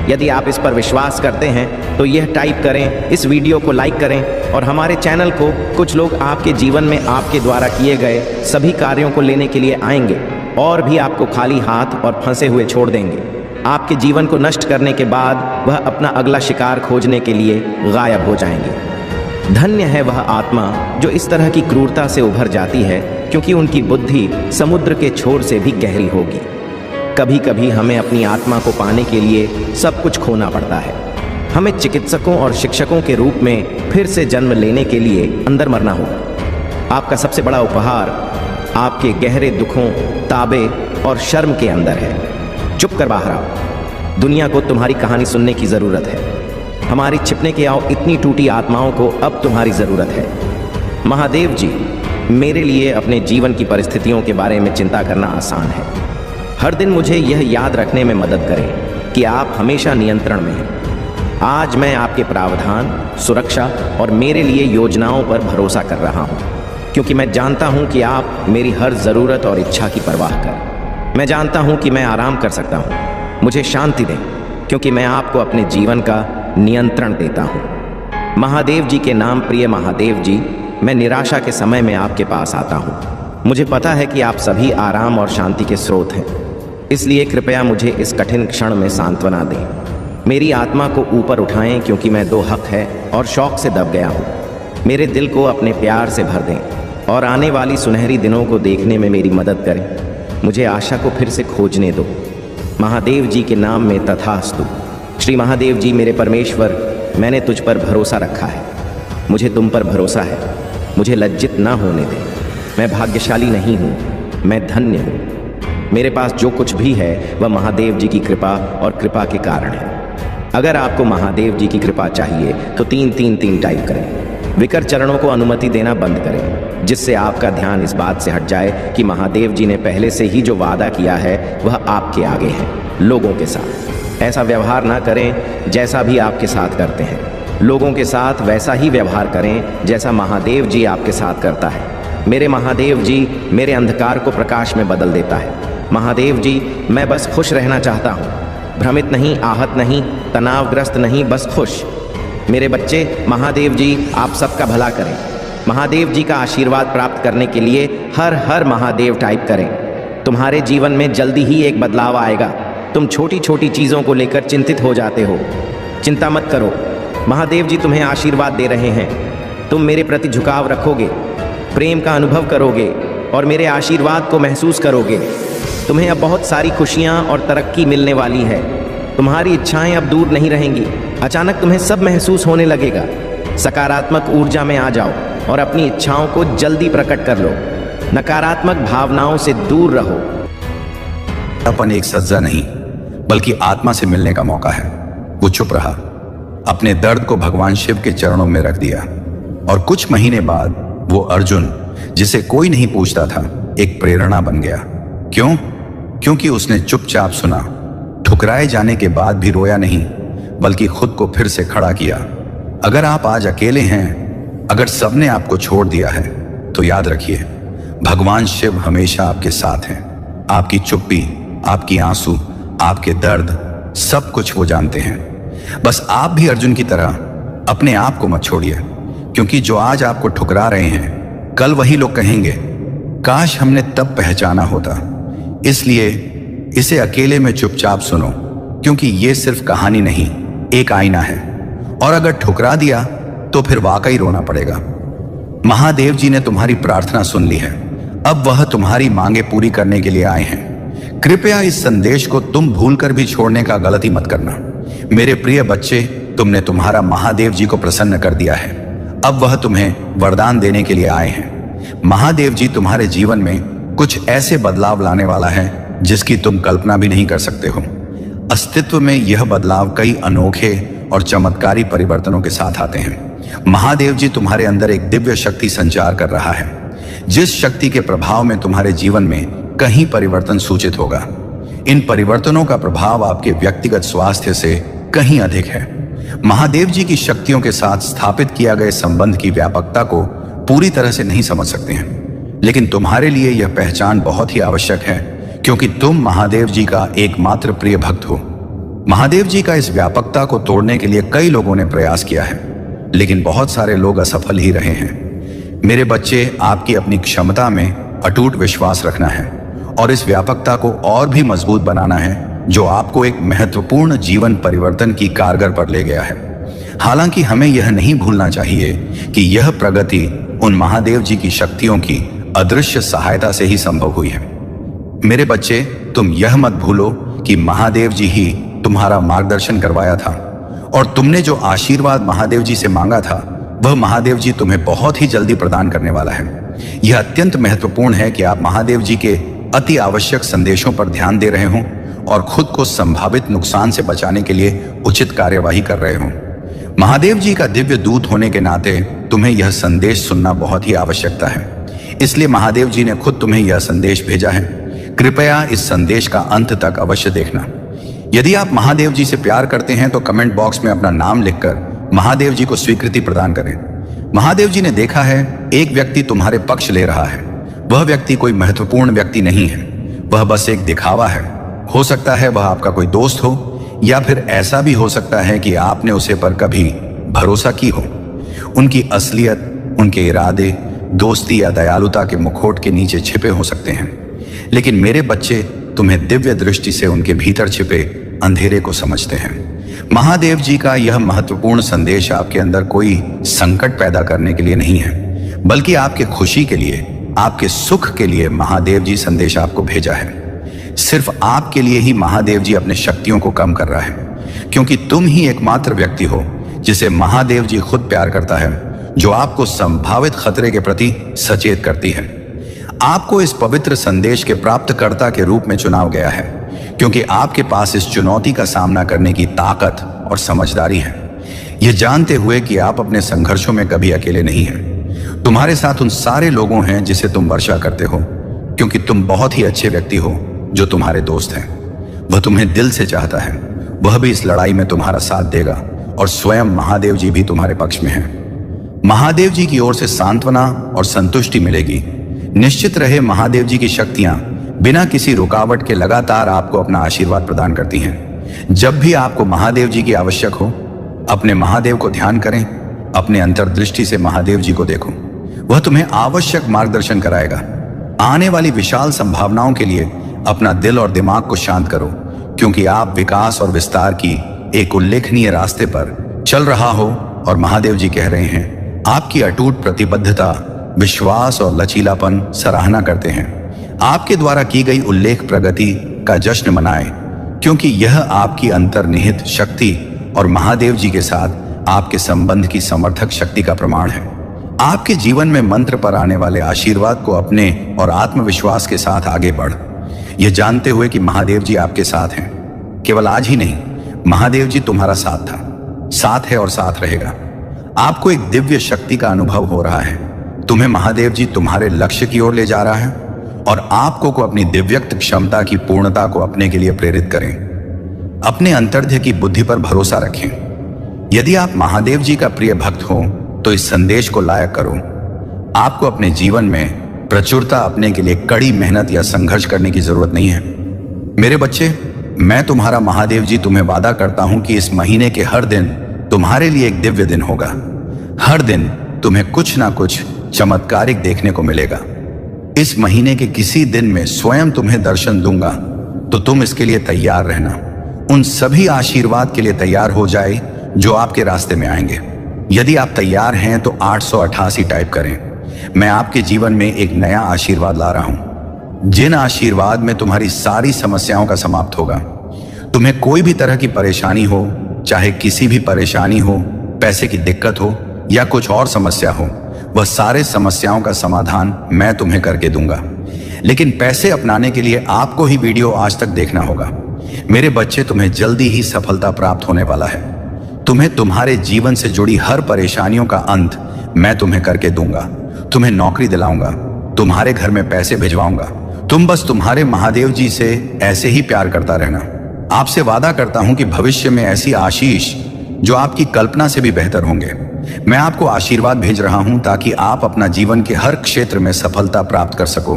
यदि आप इस पर विश्वास करते हैं तो यह टाइप करें, इस वीडियो को लाइक करें और हमारे चैनल को। कुछ लोग आपके जीवन में आपके द्वारा किए गए सभी कार्यों को लेने के लिए आएंगे और भी आपको खाली हाथ और फंसे हुए छोड़ देंगे। आपके जीवन को नष्ट करने के बाद वह अपना अगला शिकार खोजने के लिए गायब हो जाएंगे। धन्य है वह आत्मा जो इस तरह की क्रूरता से उभर जाती है, क्योंकि उनकी बुद्धि समुद्र के छोर से भी गहरी होगी। कभी कभी हमें अपनी आत्मा को पाने के लिए सब कुछ खोना पड़ता है। हमें चिकित्सकों और शिक्षकों के रूप में फिर से जन्म लेने के लिए अंदर मरना होगा। आपका सबसे बड़ा उपहार आपके गहरे दुखों, ताबे और शर्म के अंदर है। चुप कर बाहर आओ। दुनिया को तुम्हारी कहानी सुनने की ज़रूरत है। हमारी छिपने के आओ इतनी टूटी आत्माओं को अब तुम्हारी ज़रूरत है। महादेव जी, मेरे लिए अपने जीवन की परिस्थितियों के बारे में चिंता करना आसान है। हर दिन मुझे यह याद रखने में मदद करें कि आप हमेशा नियंत्रण में हैं। आज मैं आपके प्रावधान, सुरक्षा और मेरे लिए योजनाओं पर भरोसा कर रहा हूँ, क्योंकि मैं जानता हूँ कि आप मेरी हर ज़रूरत और इच्छा की परवाह करें। मैं जानता हूँ कि मैं आराम कर सकता हूँ। मुझे शांति दें, क्योंकि मैं आपको अपने जीवन का नियंत्रण देता हूँ। महादेव जी के नाम, प्रिय महादेव जी, मैं निराशा के समय में आपके पास आता हूँ। मुझे पता है कि आप सभी आराम और शांति के स्रोत हैं, इसलिए कृपया मुझे इस कठिन क्षण में सांत्वना दें। मेरी आत्मा को ऊपर उठाएं, क्योंकि मैं दो हक है और शौक से दब गया हूँ। मेरे दिल को अपने प्यार से भर दें और आने वाली सुनहरी दिनों को देखने में मेरी मदद करें। मुझे आशा को फिर से खोजने दो। महादेव जी के नाम में तथास्तु। श्री महादेव जी मेरे परमेश्वर, मैंने तुझ पर भरोसा रखा है, मुझे तुम पर भरोसा है, मुझे लज्जित ना होने दे। मैं भाग्यशाली नहीं हूँ, मैं धन्य हूँ। मेरे पास जो कुछ भी है वह महादेव जी की कृपा और कृपा के कारण है। अगर आपको महादेव जी की कृपा चाहिए तो 333 टाइप करें। विकर चरणों को अनुमति देना बंद करें, जिससे आपका ध्यान इस बात से हट जाए कि महादेव जी ने पहले से ही जो वादा किया है वह आपके आगे है। लोगों के साथ ऐसा व्यवहार ना करें जैसा भी आपके साथ करते हैं। लोगों के साथ वैसा ही व्यवहार करें जैसा महादेव जी आपके साथ करता है। मेरे महादेव जी मेरे अंधकार को प्रकाश में बदल देता है। महादेव जी, मैं बस खुश रहना चाहता हूँ, भ्रमित नहीं, आहत नहीं, तनावग्रस्त नहीं, बस खुश। मेरे बच्चे, महादेव जी आप सबका भला करें। महादेव जी का आशीर्वाद प्राप्त करने के लिए हर हर महादेव टाइप करें। तुम्हारे जीवन में जल्दी ही एक बदलाव आएगा। तुम छोटी छोटी चीज़ों को लेकर चिंतित हो जाते हो, चिंता मत करो। महादेव जी तुम्हें आशीर्वाद दे रहे हैं। तुम मेरे प्रति झुकाव रखोगे, प्रेम का अनुभव करोगे और मेरे आशीर्वाद को महसूस करोगे। तुम्हें अब बहुत सारी खुशियाँ और तरक्की मिलने वाली है। तुम्हारी इच्छाएं अब दूर नहीं रहेंगी। अचानक तुम्हें सब महसूस होने लगेगा। सकारात्मक ऊर्जा में आ जाओ और अपनी इच्छाओं को जल्दी प्रकट कर लो। नकारात्मक भावनाओं से दूर रहो। अपन एक सज्जा नहीं बल्कि आत्मा से मिलने का मौका है। वो चुप रहा, अपने दर्द को भगवान शिव के चरणों में रख दिया और कुछ महीने बाद वो अर्जुन, जिसे कोई नहीं पूछता था, एक प्रेरणा बन गया। क्यों? क्योंकि उसने चुपचाप सुना, ठुकराए जाने के बाद भी रोया नहीं, बल्कि खुद को फिर से खड़ा किया। अगर आप आज अकेले हैं, अगर सबने आपको छोड़ दिया है, तो याद रखिए, भगवान शिव हमेशा आपके साथ हैं। आपकी चुप्पी, आपकी आंसू, आपके दर्द, सब कुछ वो जानते हैं। बस आप भी अर्जुन की तरह अपने आप को मत छोड़िए, क्योंकि जो आज आपको ठुकरा रहे हैं, कल वही लोग कहेंगे, काश हमने तब पहचाना होता। इसलिए इसे अकेले में चुपचाप सुनो, क्योंकि ये सिर्फ कहानी नहीं, एक आईना है। और अगर ठुकरा दिया तो फिर वाकई रोना पड़ेगा। महादेव जी ने तुम्हारी प्रार्थना सुन ली है। अब वह तुम्हारी मांगे पूरी करने के लिए आए हैं। कृपया इस संदेश को तुम भूलकर भी छोड़ने का गलती मत करना। मेरे प्रिय बच्चे, तुमने तुम्हारा महादेव जी को प्रसन्न कर दिया है। अब वह तुम्हें वरदान देने के लिए आए हैं। महादेव जी तुम्हारे जीवन में कुछ ऐसे बदलाव लाने वाला है जिसकी तुम कल्पना भी नहीं कर सकते हो। अस्तित्व में यह बदलाव कई अनोखे और चमत्कारी परिवर्तनों के साथ आते हैं। महादेव जी तुम्हारे अंदर एक दिव्य शक्ति संचार कर रहा है, जिस शक्ति के प्रभाव में तुम्हारे जीवन में कहीं परिवर्तन सूचित होगा। इन परिवर्तनों का प्रभाव आपके व्यक्तिगत स्वास्थ्य से कहीं अधिक है। महादेव जी की शक्तियों के साथ स्थापित किया गए संबंध की व्यापकता को पूरी तरह से नहीं समझ सकते हैं, लेकिन तुम्हारे लिए यह पहचान बहुत ही आवश्यक है, क्योंकि तुम महादेव जी का एकमात्र प्रिय भक्त हो। महादेव जी का इस व्यापकता को तोड़ने के लिए कई लोगों ने प्रयास किया है, लेकिन बहुत सारे लोग असफल ही रहे हैं। मेरे बच्चे, आपकी अपनी क्षमता में अटूट विश्वास रखना है और इस व्यापकता को और भी मजबूत बनाना है, जो आपको एक महत्वपूर्ण जीवन परिवर्तन की कारगर पर ले गया है। हालांकि हमें यह नहीं भूलना चाहिए कि यह प्रगति उन महादेव जी की शक्तियों की अदृश्य सहायता से ही संभव हुई है। मेरे बच्चे, तुम यह मत भूलो कि महादेव जी ही तुम्हारा मार्गदर्शन करवाया था और तुमने जो आशीर्वाद महादेव जी से मांगा था, वह महादेव जी तुम्हें बहुत ही जल्दी प्रदान करने वाला है। यह अत्यंत महत्वपूर्ण है कि आप महादेव जी के अति आवश्यक संदेशों पर ध्यान दे रहे हों और खुद को संभावित नुकसान से बचाने के लिए उचित कार्यवाही कर रहे हों। महादेव जी का दिव्य दूत होने के नाते तुम्हें यह संदेश सुनना बहुत ही आवश्यकता है। इसलिए महादेव जी ने खुद तुम्हें यह संदेश भेजा है। कृपया इस संदेश का अंत तक अवश्य देखना। यदि आप महादेव जी से प्यार करते हैं तो कमेंट बॉक्स में अपना नाम लिखकर महादेव जी को स्वीकृति प्रदान करें। महादेव जी ने देखा है, एक व्यक्ति तुम्हारे पक्ष ले रहा है। वह व्यक्ति कोई महत्वपूर्ण व्यक्ति नहीं है, वह बस एक दिखावा है। हो सकता है वह आपका कोई दोस्त हो, या फिर ऐसा भी हो सकता है कि आपने उसे पर कभी भरोसा की हो। उनकी असलियत, उनके इरादे, दोस्ती या दयालुता के मुखौट के नीचे छिपे हो सकते हैं, लेकिन मेरे बच्चे, तुम्हें दिव्य दृष्टि से उनके भीतर छिपे अंधेरे को समझते हैं। महादेव जी का यह महत्वपूर्ण संदेश आपके अंदर कोई संकट पैदा करने के लिए नहीं है, बल्कि आपके खुशी के लिए, आपके सुख के लिए महादेव जी संदेश आपको भेजा है। सिर्फ आपके लिए ही महादेव जी अपने शक्तियों को कम कर रहा है। क्योंकि तुम ही एकमात्र व्यक्ति हो जिसे महादेव जी खुद प्यार करता है, जो आपको संभावित खतरे के प्रति सचेत करती है। आपको इस पवित्र संदेश के प्राप्तकर्ता के रूप में चुनाव गया है, क्योंकि आपके पास इस चुनौती का सामना करने की ताकत और समझदारी है, ये जानते हुए कि आप अपने संघर्षों में कभी अकेले नहीं हैं। तुम्हारे साथ उन सारे लोगों हैं जिसे तुम वर्षा करते हो, क्योंकि तुम बहुत ही अच्छे व्यक्ति हो जो तुम्हारे दोस्त हैं। वह तुम्हें दिल से चाहता है, वह भी इस लड़ाई में तुम्हारा साथ देगा और स्वयं महादेव जी भी तुम्हारे पक्ष में हैं। महादेव जी की ओर से सांत्वना और संतुष्टि मिलेगी। निश्चित रहे, महादेव जी की शक्तियां बिना किसी रुकावट के लगातार आपको अपना आशीर्वाद प्रदान करती हैं। जब भी आपको महादेव जी की आवश्यक हो, अपने महादेव को ध्यान करें, अपने अंतर्दृष्टि से महादेव जी को देखो, वह तुम्हें आवश्यक मार्गदर्शन कराएगा। आने वाली विशाल संभावनाओं के लिए अपना दिल और दिमाग को शांत करो, क्योंकि आप विकास और विस्तार की एक उल्लेखनीय रास्ते पर चल रहा हो और महादेव जी कह रहे हैं, आपकी अटूट प्रतिबद्धता, विश्वास और लचीलापन सराहना करते हैं। आपके द्वारा की गई उल्लेख प्रगति का जश्न मनाएं, क्योंकि यह आपकी अंतर्निहित शक्ति और महादेव जी के साथ आपके संबंध की समर्थक शक्ति का प्रमाण है। आपके जीवन में मंत्र पर आने वाले आशीर्वाद को अपने और आत्मविश्वास के साथ आगे बढ़, यह जानते हुए कि महादेव जी आपके साथ हैं। केवल आज ही नहीं, महादेव जी तुम्हारा साथ है और साथ रहेगा। आपको एक दिव्य शक्ति का अनुभव हो रहा है। तुम्हें महादेव जी तुम्हारे लक्ष्य की ओर ले जा रहा है और आपको अपनी दिव्यक्त क्षमता की पूर्णता को अपने के लिए प्रेरित करें। अपने अंतर्ध्य की बुद्धि पर भरोसा रखें। यदि आप महादेव जी का प्रिय भक्त हो तो इस संदेश को लायक करो। आपको अपने जीवन में प्रचुरता अपने के लिए कड़ी मेहनत या संघर्ष करने की जरूरत नहीं है। मेरे बच्चे, मैं तुम्हारा महादेव जी तुम्हें वादा करता हूं कि इस महीने के हर दिन तुम्हारे लिए एक दिव्य दिन होगा। हर दिन तुम्हें कुछ ना कुछ चमत्कारिक देखने को मिलेगा। इस महीने के किसी दिन में स्वयं तुम्हें दर्शन दूंगा, तो तुम इसके लिए तैयार रहना। उन सभी आशीर्वाद के लिए तैयार हो जाए जो आपके रास्ते में आएंगे। यदि आप तैयार हैं तो 888 टाइप करें। मैं आपके जीवन में एक नया आशीर्वाद ला रहा हूं, जिन आशीर्वाद में तुम्हारी सारी समस्याओं का समाप्त होगा। तुम्हें कोई भी तरह की परेशानी हो, चाहे किसी भी परेशानी हो, पैसे की दिक्कत हो या कुछ और समस्या हो, वह सारे समस्याओं का समाधान मैं तुम्हें करके दूंगा। लेकिन पैसे अपनाने के लिए आपको ही वीडियो आज तक देखना होगा। मेरे बच्चे, तुम्हें जल्दी ही सफलता प्राप्त होने वाला है। तुम्हें तुम्हारे जीवन से जुड़ी हर परेशानियों का अंत मैं तुम्हें करके दूंगा। तुम्हें नौकरी दिलाऊंगा, तुम्हारे घर में पैसे भिजवाऊंगा। तुम बस तुम्हारे महादेव जी से ऐसे ही प्यार करता रहना। आपसे वादा करता हूं कि भविष्य में ऐसी आशीष जो आपकी कल्पना से भी बेहतर होंगे। मैं आपको आशीर्वाद भेज रहा हूं ताकि आप अपना जीवन के हर क्षेत्र में सफलता प्राप्त कर सको।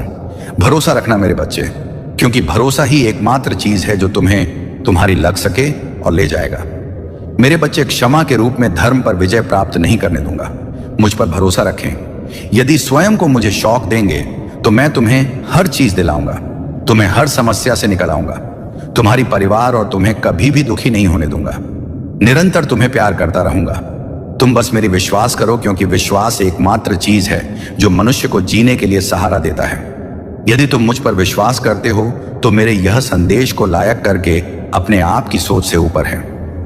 भरोसा रखना मेरे बच्चे, क्योंकि भरोसा ही एकमात्र चीज है जो तुम्हें तुम्हारी लग सके और ले जाएगा। मेरे बच्चे, क्षमा के रूप में धर्म पर विजय प्राप्त नहीं करने दूंगा। मुझ पर भरोसा रखें। यदि स्वयं को मुझे शौक देंगे तो मैं तुम्हें हर चीज दिलाऊंगा, तुम्हें हर समस्या से निकल आऊंगा, तुम्हारी परिवार और तुम्हें कभी भी दुखी नहीं होने दूंगा। निरंतर तुम्हें प्यार करता रहूंगा। तुम बस मेरी विश्वास करो, क्योंकि विश्वास एकमात्र चीज है जो मनुष्य को जीने के लिए सहारा देता है। यदि तुम मुझ पर विश्वास करते हो तो मेरे यह संदेश को लायक करके अपने आप की सोच से ऊपर है।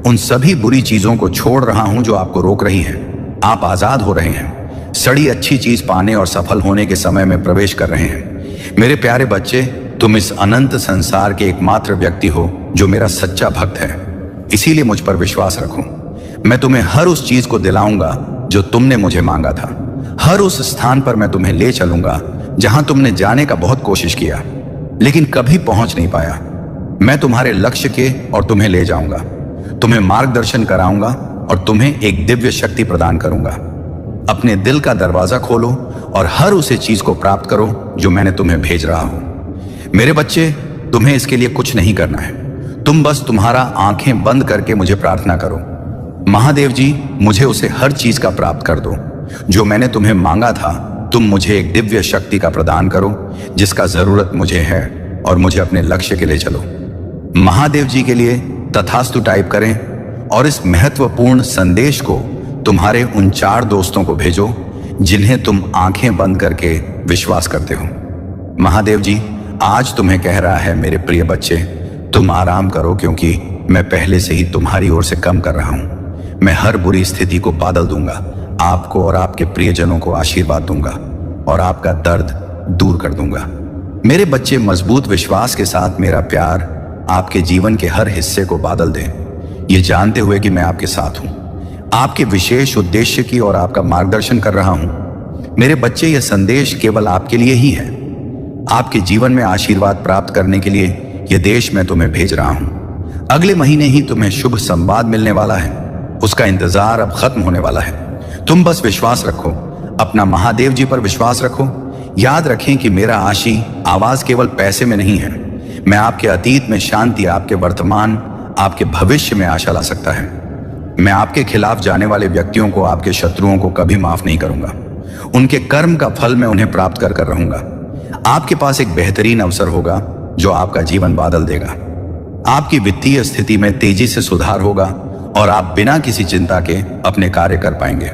उन सभी बुरी चीजों को छोड़ रहा हूं जो आपको रोक रही हैं। आप आजाद हो रहे हैं। सड़ी अच्छी चीज पाने और सफल होने के समय में प्रवेश कर रहे हैं। मेरे प्यारे बच्चे, तुम इस अनंत संसार के एकमात्र व्यक्ति हो जो मेरा सच्चा भक्त है। इसीलिए मुझ पर विश्वास रखो। मैं तुम्हें हर उस चीज को दिलाऊंगा जो तुमने मुझे मांगा था। हर उस स्थान पर मैं तुम्हें ले चलूंगा जहां तुमने जाने का बहुत कोशिश किया लेकिन कभी पहुंच नहीं पाया। मैं तुम्हारे लक्ष्य के और तुम्हें ले जाऊंगा, तुम्हें मार्गदर्शन कराऊंगा और तुम्हें एक दिव्य शक्ति प्रदान करूंगा। अपने दिल का दरवाजा खोलो और हर उसे चीज को प्राप्त करो जो मैंने तुम्हें भेज रहा हूं। मेरे बच्चे, तुम्हें इसके लिए कुछ नहीं करना है। तुम बस तुम्हारा आंखें बंद करके मुझे प्रार्थना करो, महादेव जी मुझे उसे हर चीज का प्राप्त कर दो जो मैंने तुम्हें मांगा था। तुम मुझे एक दिव्य शक्ति का प्रदान करो जिसका जरूरत मुझे है और मुझे अपने लक्ष्य के लिए चलो। महादेव जी के लिए तथास्तु टाइप करें और इस महत्वपूर्ण संदेश को तुम्हारे उन 4 दोस्तों को भेजो जिन्हें तुम आंखें बंद करके विश्वास करते हो। महादेव जी आज तुम्हें कह रहा है, मेरे प्रिय बच्चे, तुम आराम करो, क्योंकि मैं पहले से ही तुम्हारी ओर से कम कर रहा हूं। मैं हर बुरी स्थिति को बादल दूंगा, आपको और आपके प्रियजनों को आशीर्वाद दूंगा और आपका दर्द दूर कर दूंगा। मेरे बच्चे, मजबूत विश्वास के साथ मेरा प्यार आपके जीवन के हर हिस्से को बादल दे, ये जानते हुए कि मैं आपके साथ हूं, आपके विशेष उद्देश्य की और आपका मार्गदर्शन कर रहा हूं। मेरे बच्चे, यह संदेश केवल आपके लिए ही है। आपके जीवन में आशीर्वाद प्राप्त करने के लिए यह देश मैं तुम्हें भेज रहा हूं। अगले महीने ही तुम्हें शुभ संवाद मिलने वाला है, उसका इंतजार अब खत्म होने वाला है। तुम बस विश्वास रखो, अपना महादेव जी पर विश्वास रखो। याद रखें कि मेरा आवाज केवल पैसे में नहीं है। मैं आपके अतीत में शांति, आपके वर्तमान, आपके भविष्य में आशा ला सकता है। मैं आपके खिलाफ जाने वाले व्यक्तियों को, आपके शत्रुओं को कभी माफ नहीं करूंगा। उनके कर्म का फल मैं उन्हें प्राप्त कर रहूंगा। आपके पास एक बेहतरीन अवसर होगा जो आपका जीवन बादल देगा। आपकी वित्तीय स्थिति में तेजी से सुधार होगा और आप बिना किसी चिंता के अपने कार्य कर पाएंगे।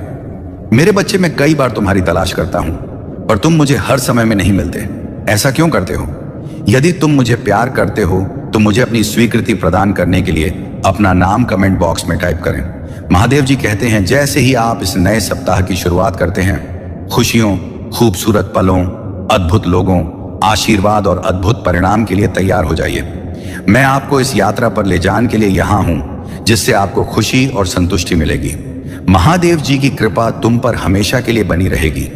मेरे बच्चे, मैं कई बार तुम्हारी तलाश करता हूं, पर तुम मुझे हर समय में नहीं मिलते। ऐसा क्यों करते हो? यदि तुम मुझे प्यार करते हो तो मुझे अपनी स्वीकृति प्रदान करने के लिए अपना नाम कमेंट बॉक्स में टाइप करें। महादेव जी कहते हैं, जैसे ही आप इस नए सप्ताह की शुरुआत करते हैं, खुशियों, खूबसूरत पलों, अद्भुत लोगों, आशीर्वाद और अद्भुत परिणाम के लिए तैयार हो जाइए। मैं आपको इस यात्रा पर ले जाने के लिए यहां हूं, जिससे आपको खुशी और संतुष्टि मिलेगी। महादेव जी की कृपा तुम पर हमेशा के लिए बनी रहेगी।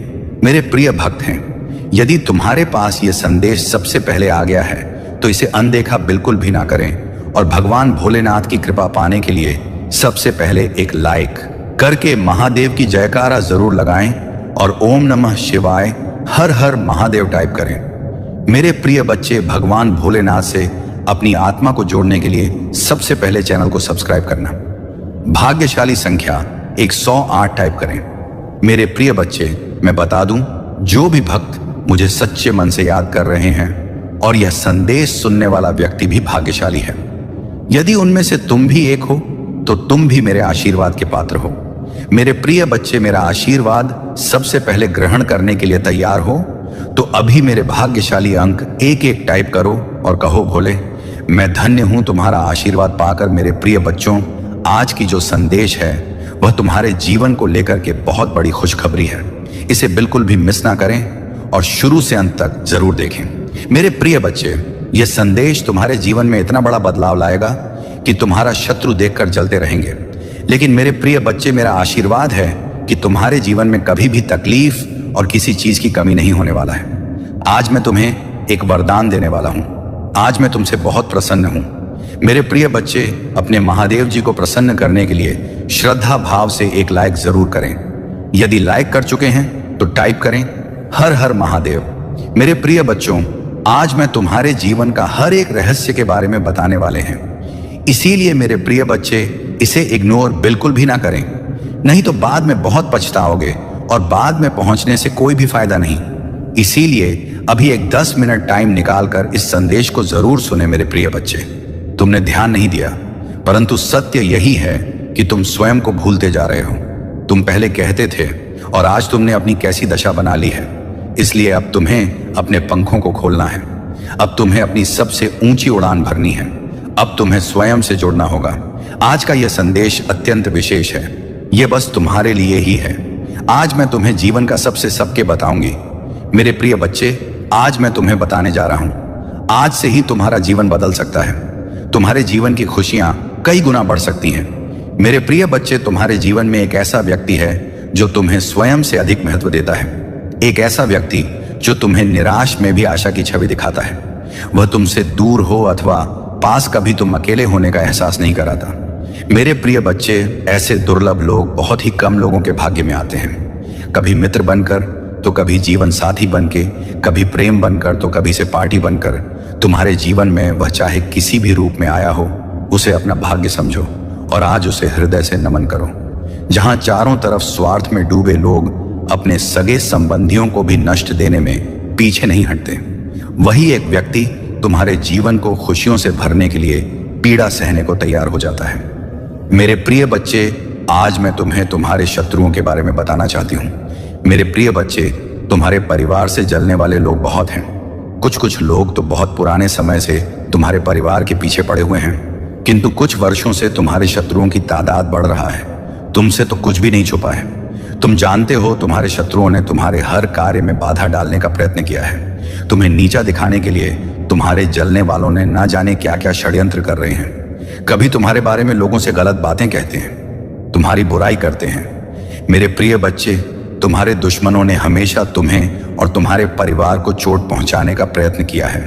मेरे प्रिय भक्त हैं, यदि तुम्हारे पास यह संदेश सबसे पहले आ गया है तो इसे अनदेखा बिल्कुल भी ना करें और भगवान भोलेनाथ की कृपा पाने के लिए सबसे पहले एक लाइक करके महादेव की जयकारा जरूर लगाएं और ओम नमः शिवाय, हर हर महादेव टाइप करें। मेरे प्रिय बच्चे, भगवान भोलेनाथ से अपनी आत्मा को जोड़ने के लिए सबसे पहले चैनल को सब्सक्राइब करना। भाग्यशाली संख्या 108 टाइप करें। मेरे प्रिय बच्चे, मैं बता दूं, जो भी भक्त मुझे सच्चे मन से याद कर रहे हैं और यह संदेश सुनने वाला व्यक्ति भी भाग्यशाली है। यदि उनमें से तुम भी एक हो तो तुम भी मेरे आशीर्वाद के पात्र हो। मेरे प्रिय बच्चे, मेरा आशीर्वाद सबसे पहले ग्रहण करने के लिए तैयार हो तो अभी मेरे भाग्यशाली अंक एक एक टाइप करो और कहो, भोले मैं धन्य हूं तुम्हारा आशीर्वाद पाकर। मेरे प्रिय बच्चों, आज की जो संदेश है वह तुम्हारे जीवन को लेकर के बहुत बड़ी खुशखबरी है। इसे बिल्कुल भी मिस ना करें और शुरू से अंत तक जरूर देखें। मेरे प्रिय बच्चे, यह संदेश तुम्हारे जीवन में इतना बड़ा बदलाव लाएगा कि तुम्हारा शत्रु देखकर जलते रहेंगे। लेकिन मेरे प्रिय बच्चे, मेरा आशीर्वाद है कि तुम्हारे जीवन में कभी भी तकलीफ और किसी चीज की कमी नहीं होने वाला है। आज मैं तुम्हें एक वरदान देने वाला हूं। आज मैं तुमसे बहुत प्रसन्न हूं। मेरे प्रिय बच्चे, अपने महादेव जी को प्रसन्न करने के लिए श्रद्धा भाव से एक लाइक जरूर करें। यदि लाइक कर चुके हैं तो टाइप करें, हर हर महादेव। मेरे प्रिय बच्चों, आज मैं तुम्हारे जीवन का हर एक रहस्य के बारे में बताने वाले हैं। इसीलिए मेरे प्रिय बच्चे, इसे इग्नोर बिल्कुल भी ना करें, नहीं तो बाद में बहुत पछताओगे और बाद में पहुंचने से कोई भी फायदा नहीं। इसीलिए अभी एक 10 मिनट टाइम निकालकर इस संदेश को जरूर सुने। मेरे प्रिय बच्चे, तुमने ध्यान नहीं दिया, परंतु सत्य यही है कि तुम स्वयं को भूलते जा रहे हो। तुम पहले कहते थे और आज तुमने अपनी कैसी दशा बना ली है। इसलिए अब तुम्हें अपने पंखों को खोलना है। अब तुम्हें अपनी सबसे ऊंची उड़ान भरनी है। अब तुम्हें स्वयं से जुड़ना होगा। आज का यह संदेश अत्यंत विशेष है। यह बस तुम्हारे लिए ही है। आज मैं तुम्हें जीवन का सबसे सबके बताऊंगी। मेरे प्रिय बच्चे, आज मैं तुम्हें बताने जा रहा हूं। आज से ही तुम्हारा जीवन बदल सकता है। तुम्हारे जीवन की खुशियां कई गुना बढ़ सकती हैं। मेरे प्रिय बच्चे, तुम्हारे जीवन में एक ऐसा व्यक्ति है जो तुम्हें स्वयं से अधिक महत्व देता है। एक ऐसा व्यक्ति जो तुम्हें निराश में भी आशा की छवि दिखाता है। वह तुमसे दूर हो अथवा पास, कभी तुम अकेले होने का एहसास नहीं कराता। मेरे प्रिय बच्चे, ऐसे दुर्लभ लोग बहुत ही कम लोगों के भाग्य में आते हैं। कभी मित्र बनकर तो कभी जीवन साथी बनके, कभी प्रेम बनकर तो कभी से पार्टी बनकर। तुम्हारे जीवन में वह चाहे किसी भी रूप में आया हो, उसे अपना भाग्य समझो और आज उसे हृदय से नमन करो। जहां चारों तरफ स्वार्थ में डूबे लोग अपने सगे संबंधियों को भी नष्ट देने में पीछे नहीं हटते, वही एक व्यक्ति तुम्हारे जीवन को खुशियों से भरने के लिए पीड़ा सहने को तैयार हो जाता है। मेरे प्रिय बच्चे, आज मैं तुम्हें तुम्हारे शत्रुओं के बारे में बताना चाहती हूँ। मेरे प्रिय बच्चे, तुम्हारे परिवार से जलने वाले लोग बहुत हैं। कुछ लोग तो बहुत पुराने समय से तुम्हारे परिवार के पीछे पड़े हुए हैं। किंतु कुछ वर्षों से तुम्हारे शत्रुओं की तादाद बढ़ रहा है। तुमसे तो कुछ भी नहीं छुपा है। तुम जानते हो तुम्हारे शत्रुओं ने तुम्हारे हर कार्य में बाधा डालने का प्रयत्न किया है। तुम्हें नीचा दिखाने के लिए तुम्हारे जलने वालों ने ना जाने क्या क्या षड्यंत्र कर रहे हैं। कभी तुम्हारे बारे में लोगों से गलत बातें कहते हैं, तुम्हारी बुराई करते हैं। मेरे प्रिय बच्चे, तुम्हारे दुश्मनों ने हमेशा तुम्हें और तुम्हारे परिवार को चोट पहुंचाने का प्रयत्न किया है।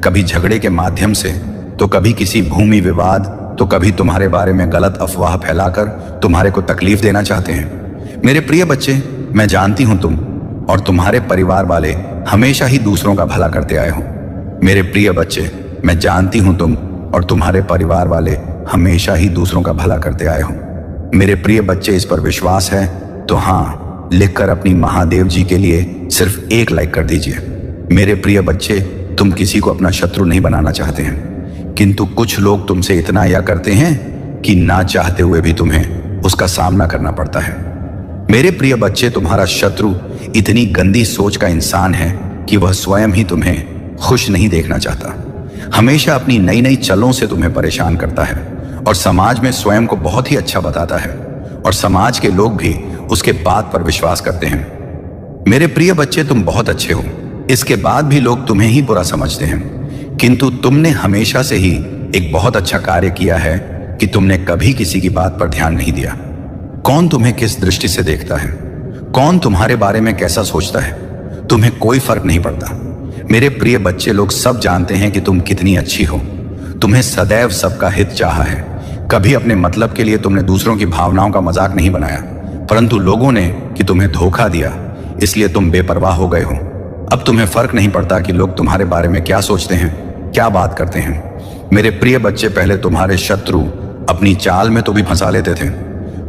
कभी झगड़े के माध्यम से, तो कभी किसी भूमि विवाद, तो कभी तुम्हारे बारे में गलत अफवाह फैलाकर तुम्हारे को तकलीफ देना चाहते हैं। मेरे प्रिय बच्चे, मैं जानती हूं तुम और तुम्हारे परिवार वाले हमेशा ही दूसरों का भला करते आए हो। मेरे प्रिय बच्चे, मैं जानती हूं तुम और तुम्हारे परिवार वाले हमेशा ही दूसरों का भला करते आए हो। मेरे प्रिय बच्चे, इस पर विश्वास है तो हाँ लिखकर अपनी महादेव जी के लिए सिर्फ एक लाइक कर दीजिए। मेरे प्रिय बच्चे, तुम किसी को अपना शत्रु नहीं बनाना चाहते हैं, किंतु कुछ लोग तुमसे इतना यह करते हैं कि ना चाहते हुए भी तुम्हें उसका सामना करना पड़ता है। मेरे प्रिय बच्चे, तुम्हारा शत्रु इतनी गंदी सोच का इंसान है कि वह स्वयं ही तुम्हें खुश नहीं देखना चाहता। हमेशा अपनी नई नई चलों से तुम्हें परेशान करता है और समाज में स्वयं को बहुत ही अच्छा बताता है और समाज के लोग भी उसके बात पर विश्वास करते हैं। मेरे प्रिय बच्चे, तुम बहुत अच्छे हो, इसके बाद भी लोग तुम्हें ही बुरा समझते हैं, किंतु तुमने हमेशा से ही एक बहुत अच्छा कार्य किया है कि तुमने कभी किसी की बात पर ध्यान नहीं दिया। कौन तुम्हें किस दृष्टि से देखता है, कौन तुम्हारे बारे में कैसा सोचता है, तुम्हें कोई फर्क नहीं पड़ता। मेरे प्रिय बच्चे, लोग सब जानते हैं कि तुम कितनी अच्छी हो। तुम्हें सदैव सबका हित चाहा है। कभी अपने मतलब के लिए तुमने दूसरों की भावनाओं का मजाक नहीं बनाया, परंतु लोगों ने कि तुम्हें धोखा दिया, इसलिए तुम बेपरवाह हो गए हो। अब तुम्हें फर्क नहीं पड़ता कि लोग तुम्हारे बारे में क्या सोचते हैं, क्या बात करते हैं। मेरे प्रिय बच्चे, पहले तुम्हारे शत्रु अपनी चाल में तो भी फंसा लेते थे।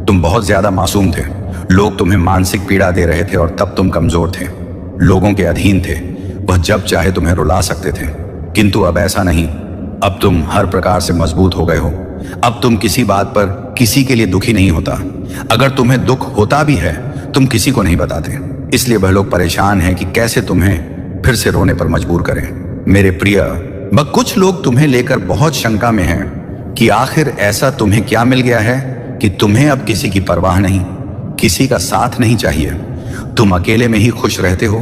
तुम बहुत ज्यादा मासूम थे। लोग तुम्हें मानसिक पीड़ा दे रहे थे और तब तुम कमजोर थे, लोगों के अधीन थे। वह जब चाहे तुम्हें रुला सकते थे, किंतु अब ऐसा नहीं। अब तुम हर प्रकार से मजबूत हो गए हो। अब तुम किसी बात पर किसी के लिए दुखी नहीं होता। अगर तुम्हें दुख होता भी है, तुम किसी को नहीं बताते, इसलिए वह लोग परेशान हैं कि कैसे तुम्हें फिर से रोने पर मजबूर करें। मेरे प्रिय, कुछ लोग तुम्हें लेकर बहुत शंका में हैं कि आखिर ऐसा तुम्हें क्या मिल गया है कि तुम्हें अब किसी की परवाह नहीं, किसी का साथ नहीं चाहिए। तुम अकेले में ही खुश रहते हो,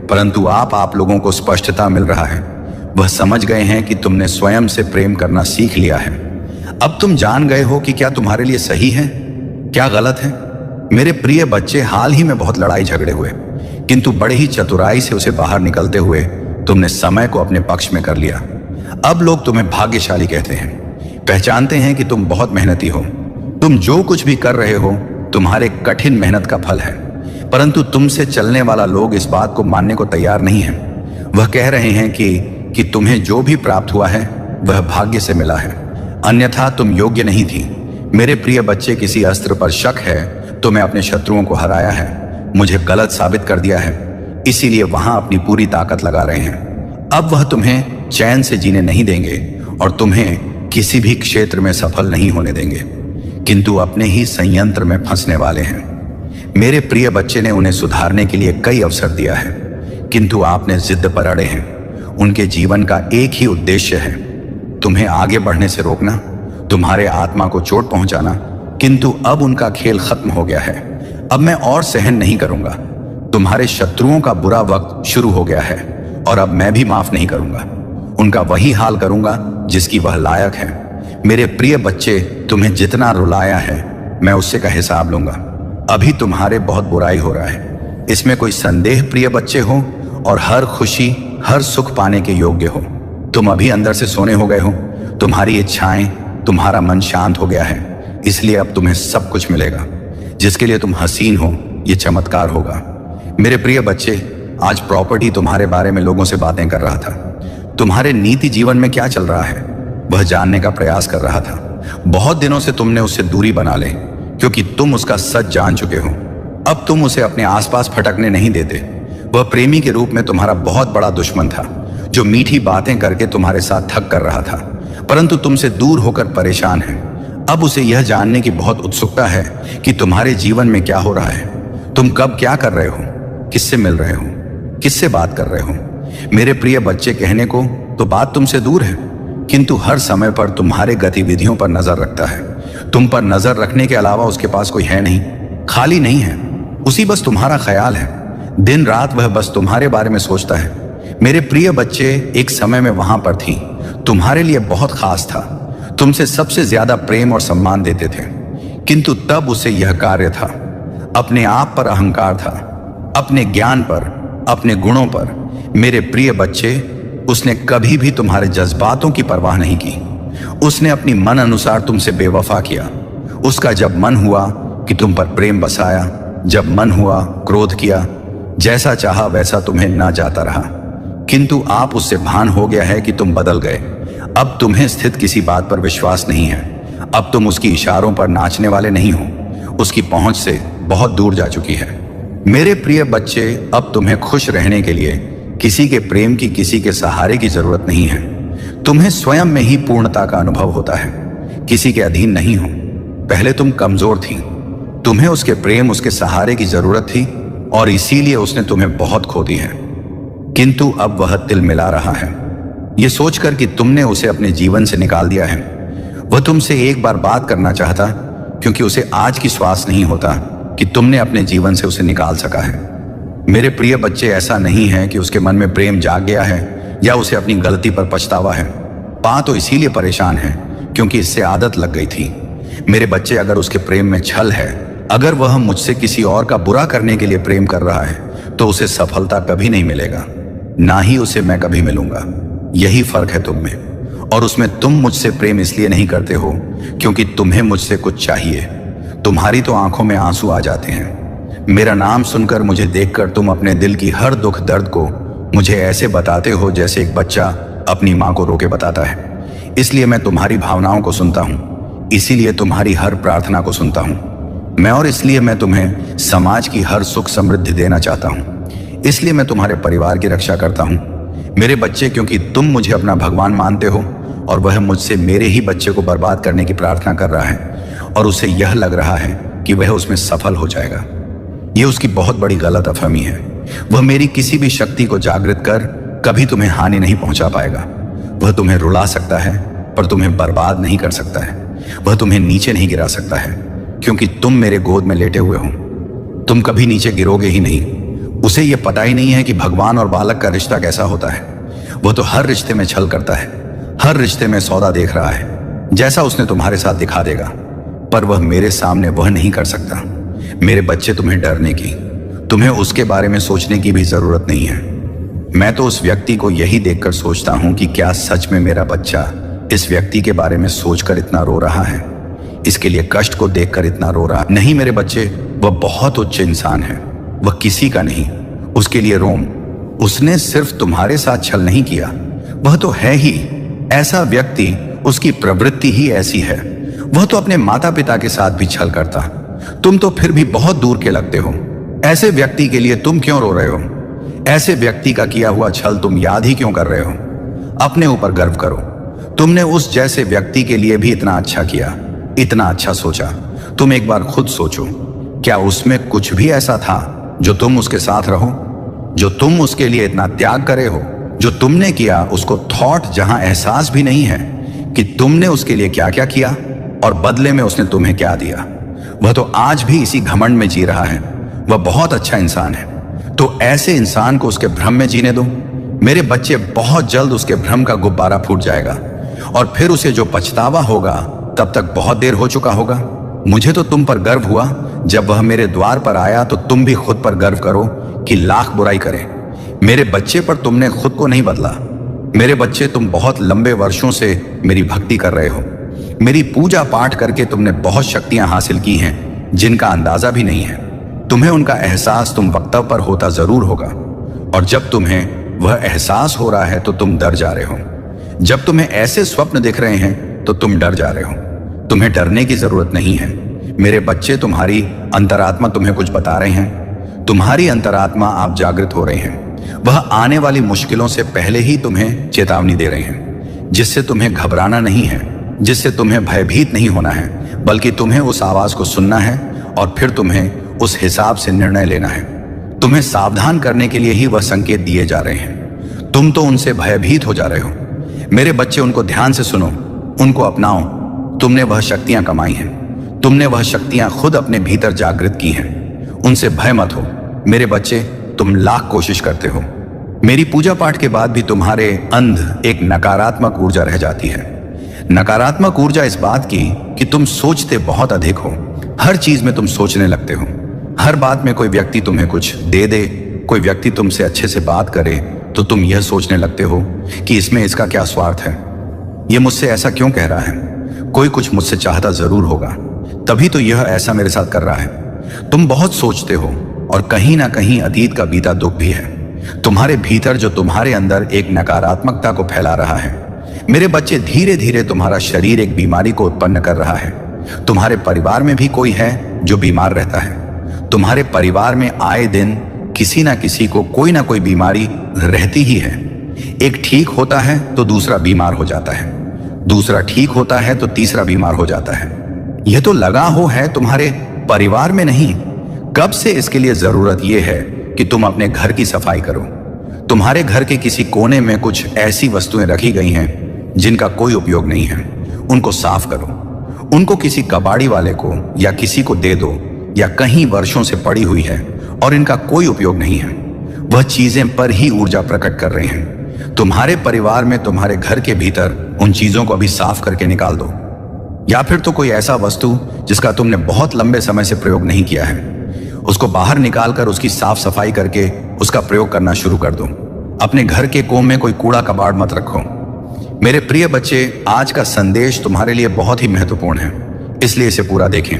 परंतु आप लोगों को स्पष्टता मिल रहा है। वह समझ गए हैं कि तुमने स्वयं से प्रेम करना सीख लिया है। अब तुम जान गए हो कि क्या तुम्हारे लिए सही है, क्या गलत है। मेरे प्रिय बच्चे, हाल ही में बहुत लड़ाई झगड़े हुए, किंतु बड़े ही चतुराई से उसे बाहर निकलते हुए तुमने समय को अपने पक्ष में कर लिया। अब लोग तुम्हें भाग्यशाली कहते हैं, पहचानते हैं कि तुम बहुत मेहनती हो। तुम जो कुछ भी कर रहे हो तुम्हारे कठिन मेहनत का फल है, परंतु तुमसे चलने वाला लोग इस बात को मानने को तैयार नहीं है। वह कह रहे हैं कि तुम्हें जो भी प्राप्त हुआ है वह भाग्य से मिला है, अन्यथा तुम योग्य नहीं थी। मेरे प्रिय बच्चे, किसी अस्त्र पर शक है तो मैं अपने शत्रुओं को हराया है, मुझे गलत साबित कर दिया है, इसीलिए वहां अपनी पूरी ताकत लगा रहे हैं। अब वह तुम्हें चैन से जीने नहीं देंगे और तुम्हें किसी भी क्षेत्र में सफल नहीं होने देंगे, किंतु अपने ही संयंत्र में फंसने वाले हैं। मेरे प्रिय बच्चे ने उन्हें सुधारने के लिए कई अवसर दिया है, किंतु आपने जिद पर अड़े हैं। उनके जीवन का एक ही उद्देश्य है, तुम्हें आगे बढ़ने से रोकना, तुम्हारे आत्मा को चोट पहुंचाना, किंतु अब उनका खेल खत्म हो गया है। अब मैं और सहन नहीं करूंगा। तुम्हारे शत्रुओं का बुरा वक्त शुरू हो गया है और अब मैं भी माफ नहीं करूंगा। उनका वही हाल करूंगा जिसकी वह लायक है। मेरे प्रिय बच्चे, तुम्हें जितना रुलाया है मैं उससे का हिसाब लूंगा। अभी तुम्हारे बहुत बुराई हो रहा है, इसमें कोई संदेह प्रिय बच्चे हो, और हर खुशी हर सुख पाने के योग्य हो। तुम अभी अंदर से सोने हो गए हो, तुम्हारी इच्छाएं, तुम्हारा मन शांत हो गया है, इसलिए अब तुम्हें सब कुछ मिलेगा। जिसके लिए तुम हसीन हो, ये चमत्कार होगा। मेरे प्रिय बच्चे, आज प्रॉपर्टी तुम्हारे बारे में लोगों से बातें कर रहा था। तुम्हारे नीति जीवन में क्या चल रहा है वह जानने का प्रयास कर रहा था। बहुत दिनों से तुमने उससे दूरी बना ले, क्योंकि तुम उसका सच जान चुके हो। अब तुम उसे अपने आसपास फटकने नहीं देते। वह प्रेमी के रूप में तुम्हारा बहुत बड़ा दुश्मन था, जो मीठी बातें करके तुम्हारे साथ ठग कर रहा था, परंतु तुमसे दूर होकर परेशान है। अब उसे यह जानने की बहुत उत्सुकता है कि तुम्हारे जीवन में क्या हो रहा है, तुम कब क्या कर रहे हो, किससे मिल रहे हो, किससे बात कर रहे हो। मेरे प्रिय बच्चे, कहने को तो बात तुमसे दूर है, किंतु हर समय पर तुम्हारे गतिविधियों पर नजर रखता है। तुम पर नजर रखने के अलावा उसके पास कोई है नहीं, खाली नहीं है, उसी बस तुम्हारा ख्याल है। दिन रात वह बस तुम्हारे बारे में सोचता है। मेरे प्रिय बच्चे, एक समय में वहां पर थी, तुम्हारे लिए बहुत खास था, तुमसे सबसे ज्यादा प्रेम और सम्मान देते थे, किंतु तब उसे यह कार्य था, अपने आप पर अहंकार था, अपने ज्ञान पर, अपने गुणों पर। मेरे प्रिय बच्चे, उसने कभी भी तुम्हारे जज्बातों की परवाह नहीं की। उसने अपनी मन अनुसार तुमसे बेवफा किया। उसका जब मन हुआ कि तुम पर प्रेम बसाया, जब मन हुआ क्रोध किया, जैसा चाहा वैसा तुम्हें ना जाता रहा। किंतु आप उससे भान हो गया है कि तुम बदल गए। अब तुम्हें स्थित किसी बात पर विश्वास नहीं है। अब तुम उसकी इशारों पर नाचने वाले नहीं हो, उसकी पहुंच से बहुत दूर जा चुकी है। मेरे प्रिय बच्चे, अब तुम्हें खुश रहने के लिए किसी के प्रेम की, किसी के सहारे की जरूरत नहीं है। तुम्हें स्वयं में ही पूर्णता का अनुभव होता है, किसी के अधीन नहीं हो। पहले तुम कमजोर थी, तुम्हें उसके प्रेम, उसके सहारे की जरूरत थी और इसीलिए उसने तुम्हें बहुत खो दी है। किंतु अब वह तिल मिला रहा है, यह सोचकर कि तुमने उसे अपने जीवन से निकाल दिया है। वह तुमसे एक बार बात करना चाहता, क्योंकि उसे आज की श्वास नहीं होता कि तुमने अपने जीवन से उसे निकाल सका है। मेरे प्रिय बच्चे, ऐसा नहीं है कि उसके मन में प्रेम जाग गया है या उसे अपनी गलती पर पछतावा है। पा तो इसीलिए परेशान है क्योंकि इससे आदत लग गई थी। मेरे बच्चे, अगर उसके प्रेम में छल है, अगर वह मुझसे किसी और का बुरा करने के लिए प्रेम कर रहा है, तो उसे सफलता कभी नहीं मिलेगा, ना ही उसे मैं कभी मिलूंगा। यही फर्क है तुम में और उसमें। तुम मुझसे प्रेम इसलिए नहीं करते हो क्योंकि तुम्हें मुझसे कुछ चाहिए। तुम्हारी तो आंखों में आंसू आ जाते हैं। मेरा नाम सुनकर, मुझे देखकर तुम अपने दिल की हर दुख दर्द को मुझे ऐसे बताते हो जैसे एक बच्चा अपनी माँ को रोके बताता है। इसलिए मैं तुम्हारी भावनाओं को सुनता हूँ, इसीलिए तुम्हारी हर प्रार्थना को सुनता हूँ मैं, और इसलिए मैं तुम्हें समाज की हर सुख समृद्धि देना चाहता हूँ। इसलिए मैं तुम्हारे परिवार की रक्षा करता हूँ मेरे बच्चे, क्योंकि तुम मुझे अपना भगवान मानते हो और वह मुझसे मेरे ही बच्चे को बर्बाद करने की प्रार्थना कर रहा है और उसे यह लग रहा है कि वह उसमें सफल हो जाएगा। यह उसकी बहुत बड़ी गलतफहमी है। वह मेरी किसी भी शक्ति को जागृत कर कभी तुम्हें हानि नहीं पहुंचा पाएगा। वह तुम्हें रुला सकता है पर तुम्हें बर्बाद नहीं कर सकता है। वह तुम्हें नीचे नहीं गिरा सकता है क्योंकि तुम मेरे गोद में लेटे हुए हो। तुम कभी नीचे गिरोगे ही नहीं। उसे यह पता ही नहीं है कि भगवान और बालक का रिश्ता कैसा होता है। वह तो हर रिश्ते में छल करता है, हर रिश्ते में सौदा देख रहा है, जैसा उसने तुम्हारे साथ दिखा देगा, पर वह मेरे सामने वह नहीं कर सकता। मेरे बच्चे, तुम्हें डरने की, तुम्हें उसके बारे में सोचने की भी जरूरत नहीं है। मैं तो उस व्यक्ति को यही देखकर सोचता हूं कि क्या सच में मेरा बच्चा इस व्यक्ति के बारे में सोचकर इतना रो रहा है, इसके लिए कष्ट को देखकर इतना रो रहा है। नहीं मेरे बच्चे, वह बहुत उच्च इंसान है, वह किसी का नहीं। उसके लिए रोम। उसने सिर्फ तुम्हारे साथ छल नहीं किया, वह तो है ही ऐसा व्यक्ति, उसकी प्रवृत्ति ही ऐसी है। वह तो अपने माता पिता के साथ भी छल करता। तुम तो फिर भी बहुत दूर के लगते हो। ऐसे व्यक्ति के लिए तुम क्यों रो रहे हो? ऐसे व्यक्ति का किया हुआ छल तुम याद ही क्यों कर रहे हो? अपने ऊपर गर्व करो। तुमने उस जैसे व्यक्ति के लिए भी इतना अच्छा किया, इतना अच्छा सोचा। तुम एक बार खुद सोचो, क्या उसमें कुछ भी ऐसा था जो तुम उसके साथ रहो, जो तुम उसके लिए इतना त्याग करे हो? जो तुमने किया उसको थॉट, जहां एहसास भी नहीं है कि तुमने उसके लिए क्या क्या किया और बदले में उसने तुम्हें क्या दिया। वह तो आज भी इसी घमंड में जी रहा है। वह बहुत अच्छा इंसान है, तो ऐसे इंसान को उसके भ्रम में जीने दो। मेरे बच्चे, बहुत जल्द उसके भ्रम का गुब्बारा फूट जाएगा और फिर उसे जो पछतावा होगा तब तक बहुत देर हो चुका होगा। मुझे तो तुम पर गर्व हुआ जब वह मेरे द्वार पर आया, तो तुम भी खुद पर गर्व करो कि लाख बुराई करे। मेरे बच्चे, पर तुमने खुद को नहीं बदला। मेरे बच्चे, तुम बहुत लंबे वर्षों से मेरी भक्ति कर रहे हो। मेरी पूजा पाठ करके तुमने बहुत शक्तियां हासिल की हैं जिनका अंदाजा भी नहीं है। तुम्हें उनका एहसास तुम वक्तव्य पर होता जरूर होगा, और जब तुम्हें वह एहसास हो रहा है तो तुम डर जा रहे हो। जब तुम्हें ऐसे स्वप्न दिख रहे हैं तो तुम डर जा रहे हो। तुम्हें डरने की जरूरत नहीं है मेरे बच्चे। तुम्हारी अंतरात्मा तुम्हें कुछ बता रहे हैं। तुम्हारी अंतरात्मा, आप जागृत हो रहे हैं। वह आने वाली मुश्किलों से पहले ही तुम्हें चेतावनी दे रहे हैं, जिससे तुम्हें घबराना नहीं है, जिससे तुम्हें भयभीत नहीं होना है, बल्कि तुम्हें उस आवाज को सुनना है और फिर तुम्हें उस हिसाब से निर्णय लेना है। तुम्हें सावधान करने के लिए ही वह संकेत दिए जा रहे हैं। तुम तो उनसे भयभीत हो जा रहे हो। मेरे बच्चे, उनको ध्यान से सुनो, उनको अपनाओ। तुमने वह शक्तियां कमाई हैं, तुमने वह शक्तियां खुद अपने भीतर जागृत की हैं। उनसे भय मत हो मेरे बच्चे। तुम लाख कोशिश करते हो, मेरी पूजा पाठ के बाद भी तुम्हारे अंध एक नकारात्मक ऊर्जा रह जाती है। नकारात्मक ऊर्जा इस बात की कि तुम सोचते बहुत अधिक हो। हर चीज में तुम सोचने लगते हो। हर बात में कोई व्यक्ति तुम्हें कुछ दे दे, कोई व्यक्ति तुमसे अच्छे से बात करे तो तुम यह सोचने लगते हो कि इसमें इसका क्या स्वार्थ है, ये मुझसे ऐसा क्यों कह रहा है, कोई कुछ मुझसे चाहता जरूर होगा, तभी तो यह ऐसा मेरे साथ कर रहा है। तुम बहुत सोचते हो और कहीं ना कहीं अतीत का बीता दुख भी है तुम्हारे भीतर, जो तुम्हारे अंदर एक नकारात्मकता को फैला रहा है। मेरे बच्चे, धीरे धीरे तुम्हारा शरीर एक बीमारी को उत्पन्न कर रहा है। तुम्हारे परिवार में भी कोई है जो बीमार रहता है। तुम्हारे परिवार में आए दिन किसी ना किसी को कोई ना कोई बीमारी रहती ही है। एक ठीक होता है तो दूसरा बीमार हो जाता है, दूसरा ठीक होता है तो तीसरा बीमार हो जाता है। यह तो लगा हो है तुम्हारे परिवार में नहीं। कब से इसके लिए जरूरत यह है कि तुम अपने घर की सफाई करो। तुम्हारे घर के किसी कोने में कुछ ऐसी वस्तुएं रखी गई हैं जिनका कोई उपयोग नहीं है, उनको साफ करो। उनको किसी कबाड़ी वाले को या किसी को दे दो, या कहीं वर्षों से पड़ी हुई है और इनका कोई उपयोग नहीं है। वह चीजें पर ही ऊर्जा प्रकट कर रहे हैं। तुम्हारे परिवार में, तुम्हारे घर के भीतर उन चीजों को अभी साफ करके निकाल दो। या फिर तो कोई ऐसा वस्तु जिसका तुमने बहुत लंबे समय से प्रयोग नहीं किया है, उसको बाहर निकालकर उसकी साफ सफाई करके उसका प्रयोग करना शुरू कर दो। अपने घर के कोने में कोई कूड़ा कबाड़ मत रखो। मेरे प्रिय बच्चे, आज का संदेश तुम्हारे लिए बहुत ही महत्वपूर्ण है, इसलिए इसे पूरा देखें।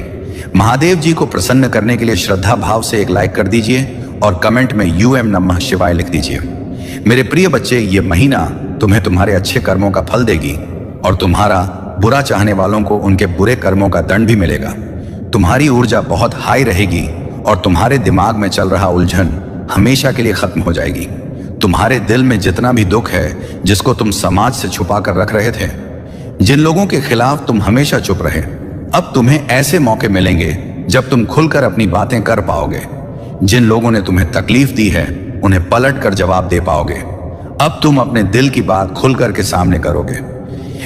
महादेव जी को प्रसन्न करने के लिए श्रद्धा भाव से एक लाइक कर दीजिए और कमेंट में यूएम नमः शिवाय लिख दीजिए। मेरे प्रिय बच्चे, ये महीना तुम्हें तुम्हारे अच्छे कर्मों का फल देगी और तुम्हारा बुरा चाहने वालों को उनके बुरे कर्मों का दंड भी मिलेगा। तुम्हारी ऊर्जा बहुत हाई रहेगी और तुम्हारे दिमाग में चल रहा उलझन हमेशा के लिए खत्म हो जाएगी। तुम्हारे दिल में जितना भी दुख है, जिसको तुम समाज से छुपा कर रख रहे थे, जिन लोगों के खिलाफ तुम हमेशा चुप रहे, अब तुम्हें ऐसे मौके मिलेंगे जब तुम खुलकर अपनी बातें कर पाओगे। जिन लोगों ने तुम्हें तकलीफ दी है, उन्हें पलट कर जवाब दे पाओगे। अब तुम अपने दिल की बात खुल कर के सामने करोगे।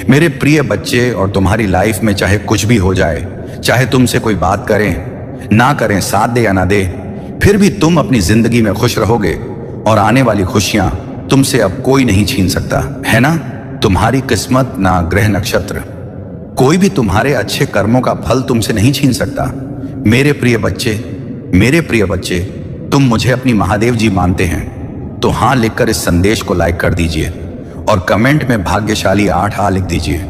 मेरे प्रिय बच्चे, और तुम्हारी लाइफ में चाहे कुछ भी हो जाए, चाहे तुमसे कोई बात करें ना करें, साथ दे या ना दे, फिर भी तुम अपनी जिंदगी में खुश रहोगे और आने वाली खुशियां तुमसे अब कोई नहीं छीन सकता, है ना। तुम्हारी किस्मत, ना ग्रह नक्षत्र, कोई भी तुम्हारे अच्छे कर्मों का फल तुमसे नहीं छीन सकता। मेरे प्रिय बच्चे, मेरे प्रिय बच्चे, तुम मुझे अपनी महादेव जी मानते हैं तो हाँ लिखकर इस संदेश को लाइक कर दीजिए और कमेंट में भाग्यशाली 8 लिख दीजिए।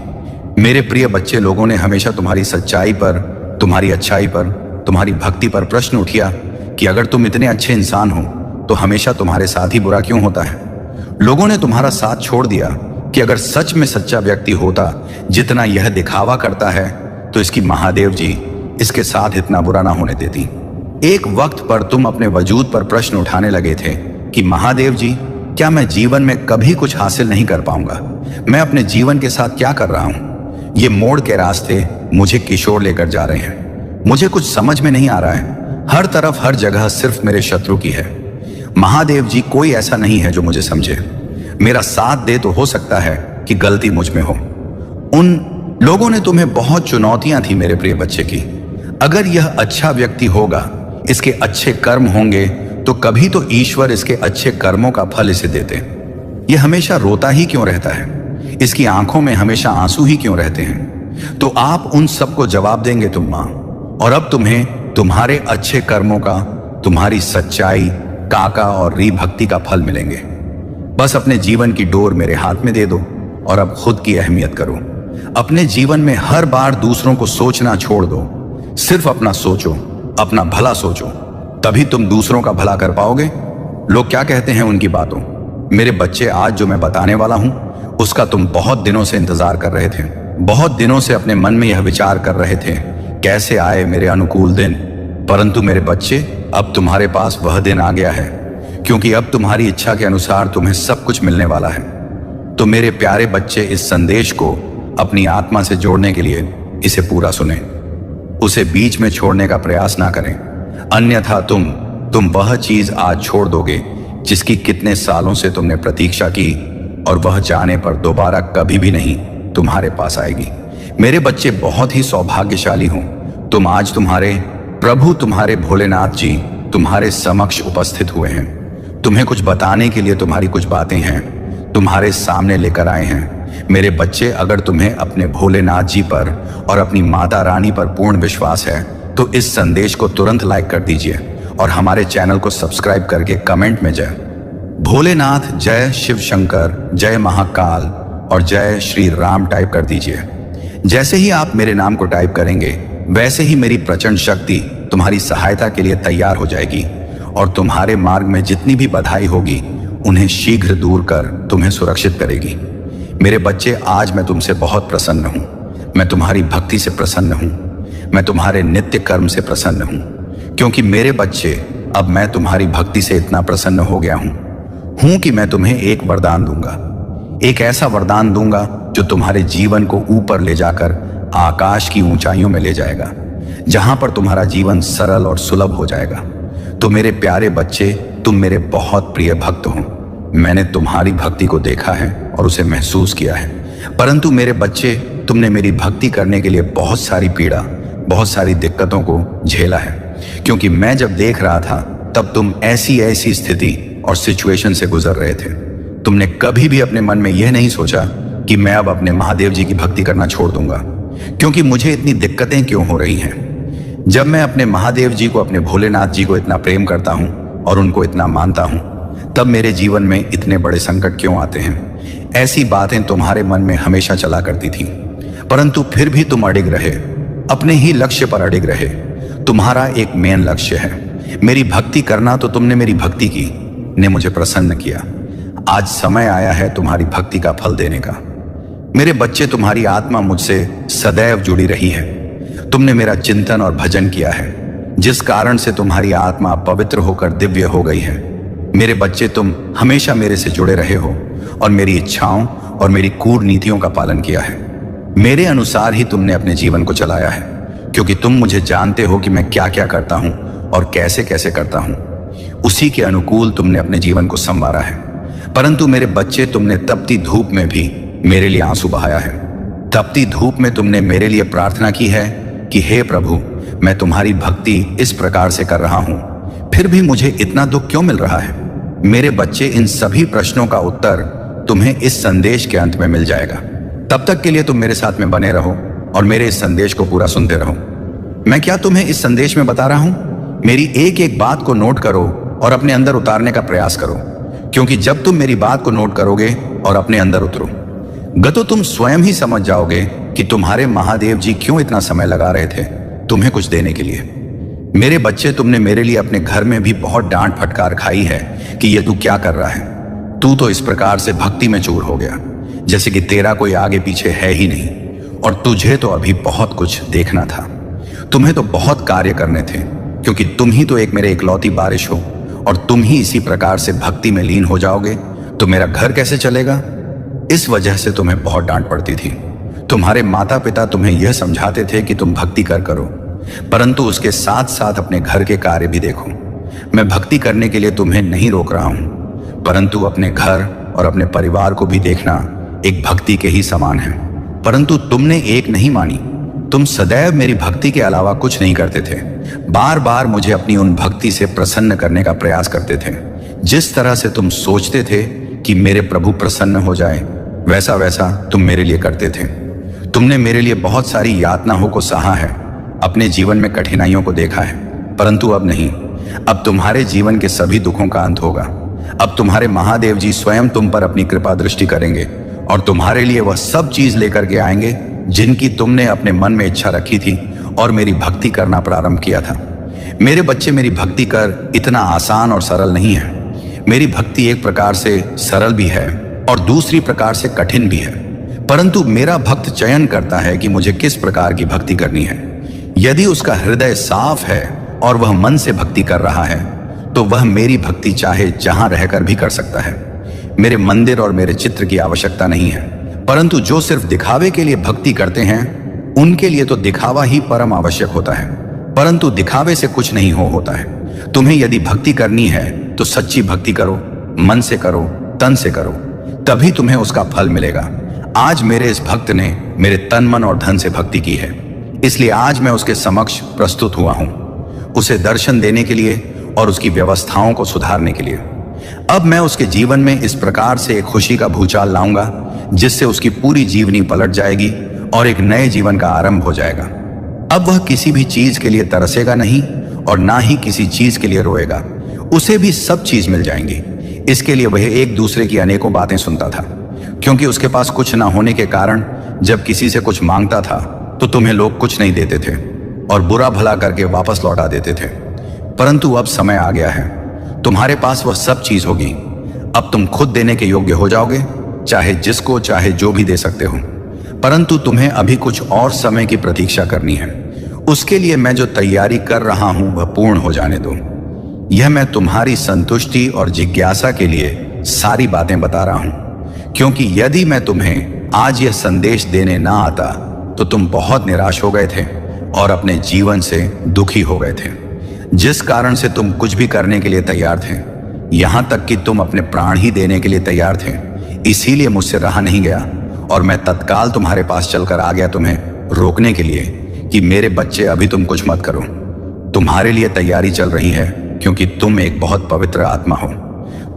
मेरे प्रिय बच्चे, लोगों ने हमेशा तुम्हारी सच्चाई पर, तुम्हारी अच्छाई पर, तुम्हारी भक्ति पर प्रश्न उठिया कि अगर तुम इतने अच्छे इंसान हो तो हमेशा तुम्हारे साथ ही बुरा क्यों होता है। लोगों ने तुम्हारा साथ छोड़ दिया कि अगर सच में सच्चा व्यक्ति होता जितना यह दिखावा करता है तो इसकी महादेव जी इसके साथ इतना बुरा ना होने देती। एक वक्त पर तुम अपने वजूद पर प्रश्न उठाने लगे थे कि महादेव जी, क्या मैं जीवन में कभी कुछ हासिल नहीं कर पाऊंगा? मैं अपने जीवन के साथ क्या कर रहा हूं? ये मोड़ के रास्ते मुझे किशोर लेकर जा रहे हैं। मुझे कुछ समझ में नहीं आ रहा है। हर तरफ, हर जगह सिर्फ मेरे शत्रु की है। महादेव जी, कोई ऐसा नहीं है जो मुझे समझे। मेरा साथ दे तो हो सकता है कि गलती मुझ में हो। उन लोगों ने तुम्हें बहुत चुनौतियां थी मेरे प्रिय बच्चे की। अगर यह अच्छा व्यक्ति होगा, इसके अच्छे कर्म होंगे, तो कभी तो ईश्वर इसके अच्छे कर्मों का फल इसे देते। यह हमेशा रोता ही क्यों रहता है? इसकी आंखों में हमेशा आंसू ही क्यों रहते हैं? तो आप उन सबको जवाब देंगे तुम मां, और अब तुम्हें तुम्हारे अच्छे कर्मों का, तुम्हारी सच्चाई, काका और री भक्ति का फल मिलेंगे। बस अपने जीवन की डोर मेरे हाथ में दे दो और अब खुद की अहमियत करो। अपने जीवन में हर बार दूसरों को सोचना छोड़ दो। सिर्फ अपना सोचो, अपना भला सोचो, तभी तुम दूसरों का भला कर पाओगे। लोग क्या कहते हैं उनकी बातों। मेरे बच्चे, आज जो मैं बताने वाला हूं उसका तुम बहुत दिनों से इंतजार कर रहे थे। बहुत दिनों से अपने मन में यह विचार कर रहे थे, कैसे आए मेरे अनुकूल दिन। परंतु मेरे बच्चे, अब तुम्हारे पास वह दिन आ गया है, क्योंकि अब तुम्हारी इच्छा के अनुसार तुम्हें सब कुछ मिलने वाला है। तो मेरे प्यारे बच्चे, इस संदेश को अपनी आत्मा से जोड़ने के लिए इसे पूरा सुने, उसे बीच में छोड़ने का प्रयास ना करें, अन्यथा तुम वह चीज आज छोड़ दोगे जिसकी कितने सालों से तुमने प्रतीक्षा की और वह जाने पर दोबारा कभी भी नहीं तुम्हारे पास आएगी। मेरे बच्चे बहुत ही सौभाग्यशाली हो। तुम आज तुम्हारे प्रभु तुम्हारे भोलेनाथ जी तुम्हारे समक्ष उपस्थित हुए हैं। तुम्हें कुछ बताने के लिए तुम्हारी कुछ बातें हैं, तुम्हारे सामने लेकर आए हैं। मेरे बच्चे, अगर तुम्हें अपने भोलेनाथ जी पर और अपनी माता रानी पर पूर्ण विश्वास है तो इस संदेश को तुरंत लाइक कर दीजिए और हमारे चैनल को सब्सक्राइब करके कमेंट में जय भोलेनाथ, जय शिव शंकर, जय महाकाल और जय श्री राम टाइप कर दीजिए। जैसे ही आप मेरे नाम को टाइप करेंगे वैसे ही मेरी प्रचंड शक्ति तुम्हारी सहायता के लिए तैयार हो जाएगी और तुम्हारे मार्ग में जितनी भी बाधाएं होगी उन्हें शीघ्र दूर कर तुम्हें सुरक्षित करेगी। मेरे बच्चे, आज मैं तुमसे बहुत प्रसन्न हूं। मैं तुम्हारी भक्ति से प्रसन्न हूं। मैं तुम्हारे नित्य कर्म से प्रसन्न हूं, क्योंकि मेरे बच्चे, अब मैं तुम्हारी भक्ति से इतना प्रसन्न हो गया हूं कि मैं तुम्हें एक वरदान दूंगा। एक ऐसा वरदान दूंगा जो तुम्हारे जीवन को ऊपर ले जाकर आकाश की ऊंचाइयों में ले जाएगा, जहां पर तुम्हारा जीवन सरल और सुलभ हो जाएगा। तो मेरे प्यारे बच्चे, तुम मेरे बहुत प्रिय भक्त हो। मैंने तुम्हारी भक्ति को देखा है और उसे महसूस किया है। परंतु मेरे बच्चे, तुमने मेरी भक्ति करने के लिए बहुत सारी पीड़ा, बहुत सारी दिक्कतों को झेला है, क्योंकि मैं जब देख रहा था तब तुम ऐसी ऐसी स्थिति और सिचुएशन से गुजर रहे थे। तुमने कभी भी अपने मन में यह नहीं सोचा कि मैं अब अपने महादेव जी की भक्ति करना छोड़ दूंगा, क्योंकि मुझे इतनी दिक्कतें क्यों हो रही हैं। जब मैं अपने महादेव जी को, अपने भोलेनाथ जी को इतना प्रेम करता हूं और उनको इतना मानता हूं, तब मेरे जीवन में इतने बड़े संकट क्यों आते हैं। ऐसी बातें तुम्हारे मन में हमेशा चला करती थी, परंतु फिर भी तुम अडिग रहे, अपने ही लक्ष्य पर अडिग रहे। तुम्हारा एक मेन लक्ष्य है मेरी भक्ति करना, तो तुमने मेरी भक्ति की, ने मुझे प्रसन्न किया। आज समय आया है तुम्हारी भक्ति का फल देने का। मेरे बच्चे, तुम्हारी आत्मा मुझसे सदैव जुड़ी रही है। तुमने मेरा चिंतन और भजन किया है, जिस कारण से तुम्हारी आत्मा पवित्र होकर दिव्य हो गई है। मेरे बच्चे, तुम हमेशा मेरे से जुड़े रहे हो और मेरी इच्छाओं और मेरी कूटनीतियों का पालन किया है। मेरे अनुसार ही तुमने अपने जीवन को चलाया है, क्योंकि तुम मुझे जानते हो कि मैं क्या क्या करता हूं और कैसे कैसे करता हूं। उसी के अनुकूल तुमने अपने जीवन को संवारा है। परंतु मेरे बच्चे, तुमने तपती धूप में भी मेरे लिए आंसू बहाया है। तपती धूप में तुमने मेरे लिए प्रार्थना की है कि हे प्रभु, मैं तुम्हारी भक्ति इस प्रकार से कर रहा हूं, फिर भी मुझे इतना दुख क्यों मिल रहा है। मेरे बच्चे, इन सभी प्रश्नों का उत्तर तुम्हें इस संदेश के अंत में मिल जाएगा। तब तक के लिए तुम मेरे साथ में बने रहो और मेरे इस संदेश को पूरा सुनते रहो। मैं क्या तुम्हें इस संदेश में बता रहा हूं, मेरी एक एक बात को नोट करो और अपने अंदर उतारने का प्रयास करो, क्योंकि जब तुम मेरी बात को नोट करोगे और अपने अंदर उतरो तो तुम स्वयं ही समझ जाओगे कि तुम्हारे महादेव जी क्यों इतना समय लगा रहे थे तुम्हें कुछ देने के लिए। मेरे बच्चे, तुमने मेरे लिए अपने घर में भी बहुत डांट फटकार खाई है कि ये तू क्या कर रहा है। तू तो इस प्रकार से भक्ति में चूर हो गया जैसे कि तेरा कोई आगे पीछे है ही नहीं, और तुझे तो अभी बहुत कुछ देखना था। तुम्हें तो बहुत कार्य करने थे, क्योंकि तुम ही तो एक मेरे इकलौती बारिश हो, और तुम ही इसी प्रकार से भक्ति में लीन हो जाओगे तो मेरा घर कैसे चलेगा। इस वजह से तुम्हें बहुत डांट पड़ती थी। तुम्हारे माता पिता तुम्हें यह समझाते थे कि तुम भक्ति करो, परंतु उसके साथ साथ अपने घर के कार्य भी देखो। मैं भक्ति करने के लिए तुम्हें नहीं रोक रहा हूं, परंतु अपने घर और अपने परिवार को भी देखना एक भक्ति के ही समान है। परंतु तुमने एक नहीं मानी। तुम सदैव मेरी भक्ति के अलावा कुछ नहीं करते थे। बार बार मुझे अपनी उन भक्ति से प्रसन्न करने का प्रयास करते थे। जिस तरह से तुम सोचते थे कि मेरे प्रभु प्रसन्न हो जाए, वैसा वैसा तुम मेरे लिए करते थे। तुमने मेरे लिए बहुत सारी यातनाओं को सहा है, अपने जीवन में कठिनाइयों को देखा है, परंतु अब नहीं। अब तुम्हारे जीवन के सभी दुखों का अंत होगा। अब तुम्हारे महादेव जी स्वयं तुम पर अपनी कृपा दृष्टि करेंगे और तुम्हारे लिए वह सब चीज लेकर के आएंगे जिनकी तुमने अपने मन में इच्छा रखी थी और मेरी भक्ति करना प्रारंभ किया था। मेरे बच्चे, मेरी भक्ति कर इतना आसान और सरल नहीं है। मेरी भक्ति एक प्रकार से सरल भी है और दूसरी प्रकार से कठिन भी है, परंतु मेरा भक्त चयन करता है कि मुझे किस प्रकार की भक्ति करनी है। यदि उसका हृदय साफ है और वह मन से भक्ति कर रहा है तो वह मेरी भक्ति चाहे जहां रहकर भी कर सकता है। मेरे मंदिर और मेरे चित्र की आवश्यकता नहीं है, परंतु जो सिर्फ दिखावे के लिए भक्ति करते हैं उनके लिए तो दिखावा ही परम आवश्यक होता है, परंतु दिखावे से कुछ नहीं होता है। तुम्हें यदि भक्ति करनी है तो सच्ची भक्ति करो, मन से करो, तन से करो, तभी तुम्हें उसका फल मिलेगा। आज मेरे इस भक्त ने मेरे तन मन और धन से भक्ति की है, इसलिए आज मैं उसके समक्ष प्रस्तुत हुआ हूं, उसे दर्शन देने के लिए और उसकी व्यवस्थाओं को सुधारने के लिए। अब मैं उसके जीवन में इस प्रकार से एक खुशी का भूचाल लाऊंगा जिससे उसकी पूरी जीवनी पलट जाएगी और एक नए जीवन का आरंभ हो जाएगा। अब वह किसी भी चीज के लिए तरसेगा नहीं और ना ही किसी चीज के लिए रोएगा। उसे भी सब चीज मिल जाएंगी। इसके लिए वह एक दूसरे की अनेकों बातें सुनता था, क्योंकि उसके पास कुछ ना होने के कारण जब किसी से कुछ मांगता था तो तुम्हें लोग कुछ नहीं देते थे और बुरा भला करके वापस लौटा देते थे। परंतु अब समय आ गया है, तुम्हारे पास वह सब चीज होगी। अब तुम खुद देने के योग्य हो जाओगे, चाहे जिसको चाहे जो भी दे सकते हो। परंतु तुम्हें अभी कुछ और समय की प्रतीक्षा करनी है। उसके लिए मैं जो तैयारी कर रहा हूं वह पूर्ण हो जाने दो। यह मैं तुम्हारी संतुष्टि और जिज्ञासा के लिए सारी बातें बता रहा हूं, क्योंकि यदि मैं तुम्हें आज यह संदेश देने ना आता तो तुम बहुत निराश हो गए थे और अपने जीवन से दुखी हो गए थे, जिस कारण से तुम कुछ भी करने के लिए तैयार थे, यहां तक कि तुम अपने प्राण ही देने के लिए तैयार थे। इसीलिए मुझसे रहा नहीं गया और मैं तत्काल तुम्हारे पास चलकर आ गया तुम्हें रोकने के लिए कि मेरे बच्चे अभी तुम कुछ मत करो। तुम्हारे लिए तैयारी चल रही है, क्योंकि तुम एक बहुत पवित्र आत्मा हो।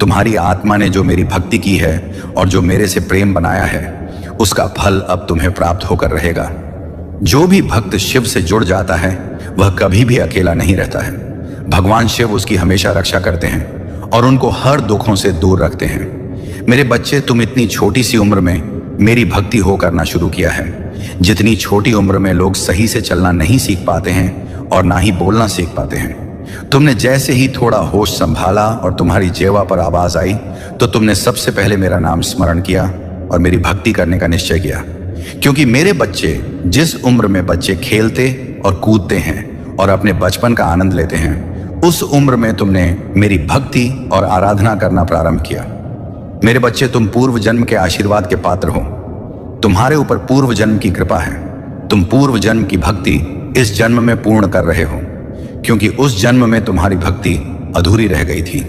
तुम्हारी आत्मा ने जो मेरी भक्ति की है और जो मेरे से प्रेम बनाया है, उसका फल अब तुम्हें प्राप्त होकर रहेगा। जो भी भक्त शिव से जुड़ जाता है वह कभी भी अकेला नहीं रहता है। भगवान शिव उसकी हमेशा रक्षा करते हैं और उनको हर दुखों से दूर रखते हैं। मेरे बच्चे, तुम इतनी छोटी सी उम्र में मेरी भक्ति हो करना शुरू किया है। जितनी छोटी उम्र में लोग सही से चलना नहीं सीख पाते हैं और ना ही बोलना सीख पाते हैं, तुमने जैसे ही थोड़ा होश संभाला और तुम्हारी जेवा पर आवाज आई तो तुमने सबसे पहले मेरा नाम स्मरण किया और मेरी भक्ति करने का निश्चय किया। क्योंकि मेरे बच्चे, जिस उम्र में बच्चे खेलते और कूदते हैं और अपने बचपन का आनंद लेते हैं, उस उम्र में तुमने मेरी भक्ति और आराधना करना प्रारंभ किया। मेरे बच्चे, तुम पूर्व जन्म के आशीर्वाद के पात्र हो। तुम्हारे ऊपर पूर्व जन्म की कृपा है। तुम पूर्व जन्म की भक्ति इस जन्म में पूर्ण कर रहे हो, क्योंकि उस जन्म में तुम्हारी भक्ति अधूरी रह गई थी।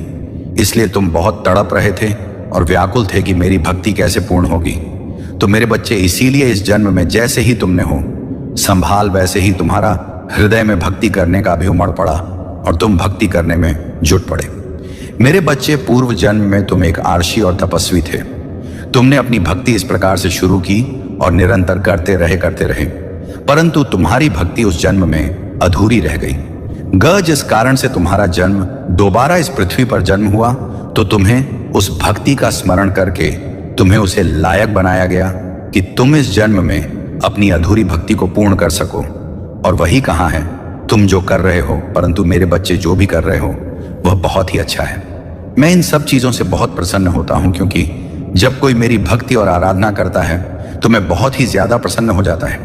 इसलिए तुम बहुत तड़प रहे थे और व्याकुल थे कि मेरी भक्ति कैसे पूर्ण होगी। तो मेरे बच्चे, इसीलिए इस जन्म में जैसे ही तुमने हो संभाल, वैसे ही तुम्हारा हृदय में भक्ति करने का भी उमड़ पड़ा और तुम भक्ति करने में जुट पड़े। मेरे बच्चे, पूर्व जन्म में तुम एक आर्षी और तपस्वी थे। तुमने अपनी भक्ति इस प्रकार से शुरू की और निरंतर करते रहे, परंतु तुम्हारी भक्ति उस जन्म में अधूरी रह गई। जिस कारण से तुम्हारा जन्म दोबारा इस पृथ्वी पर जन्म हुआ, तो तुम्हें उस भक्ति का स्मरण करके तुम्हें उसे लायक बनाया गया कि तुम इस जन्म में अपनी अधूरी भक्ति को पूर्ण कर सको। और वही कहाँ है, तुम जो कर रहे हो। परंतु मेरे बच्चे, जो भी कर रहे हो वह बहुत ही अच्छा है। मैं इन सब चीजों से बहुत प्रसन्न होता हूं, क्योंकि जब कोई मेरी भक्ति और आराधना करता है तो मैं बहुत ही ज्यादा प्रसन्न हो जाता है।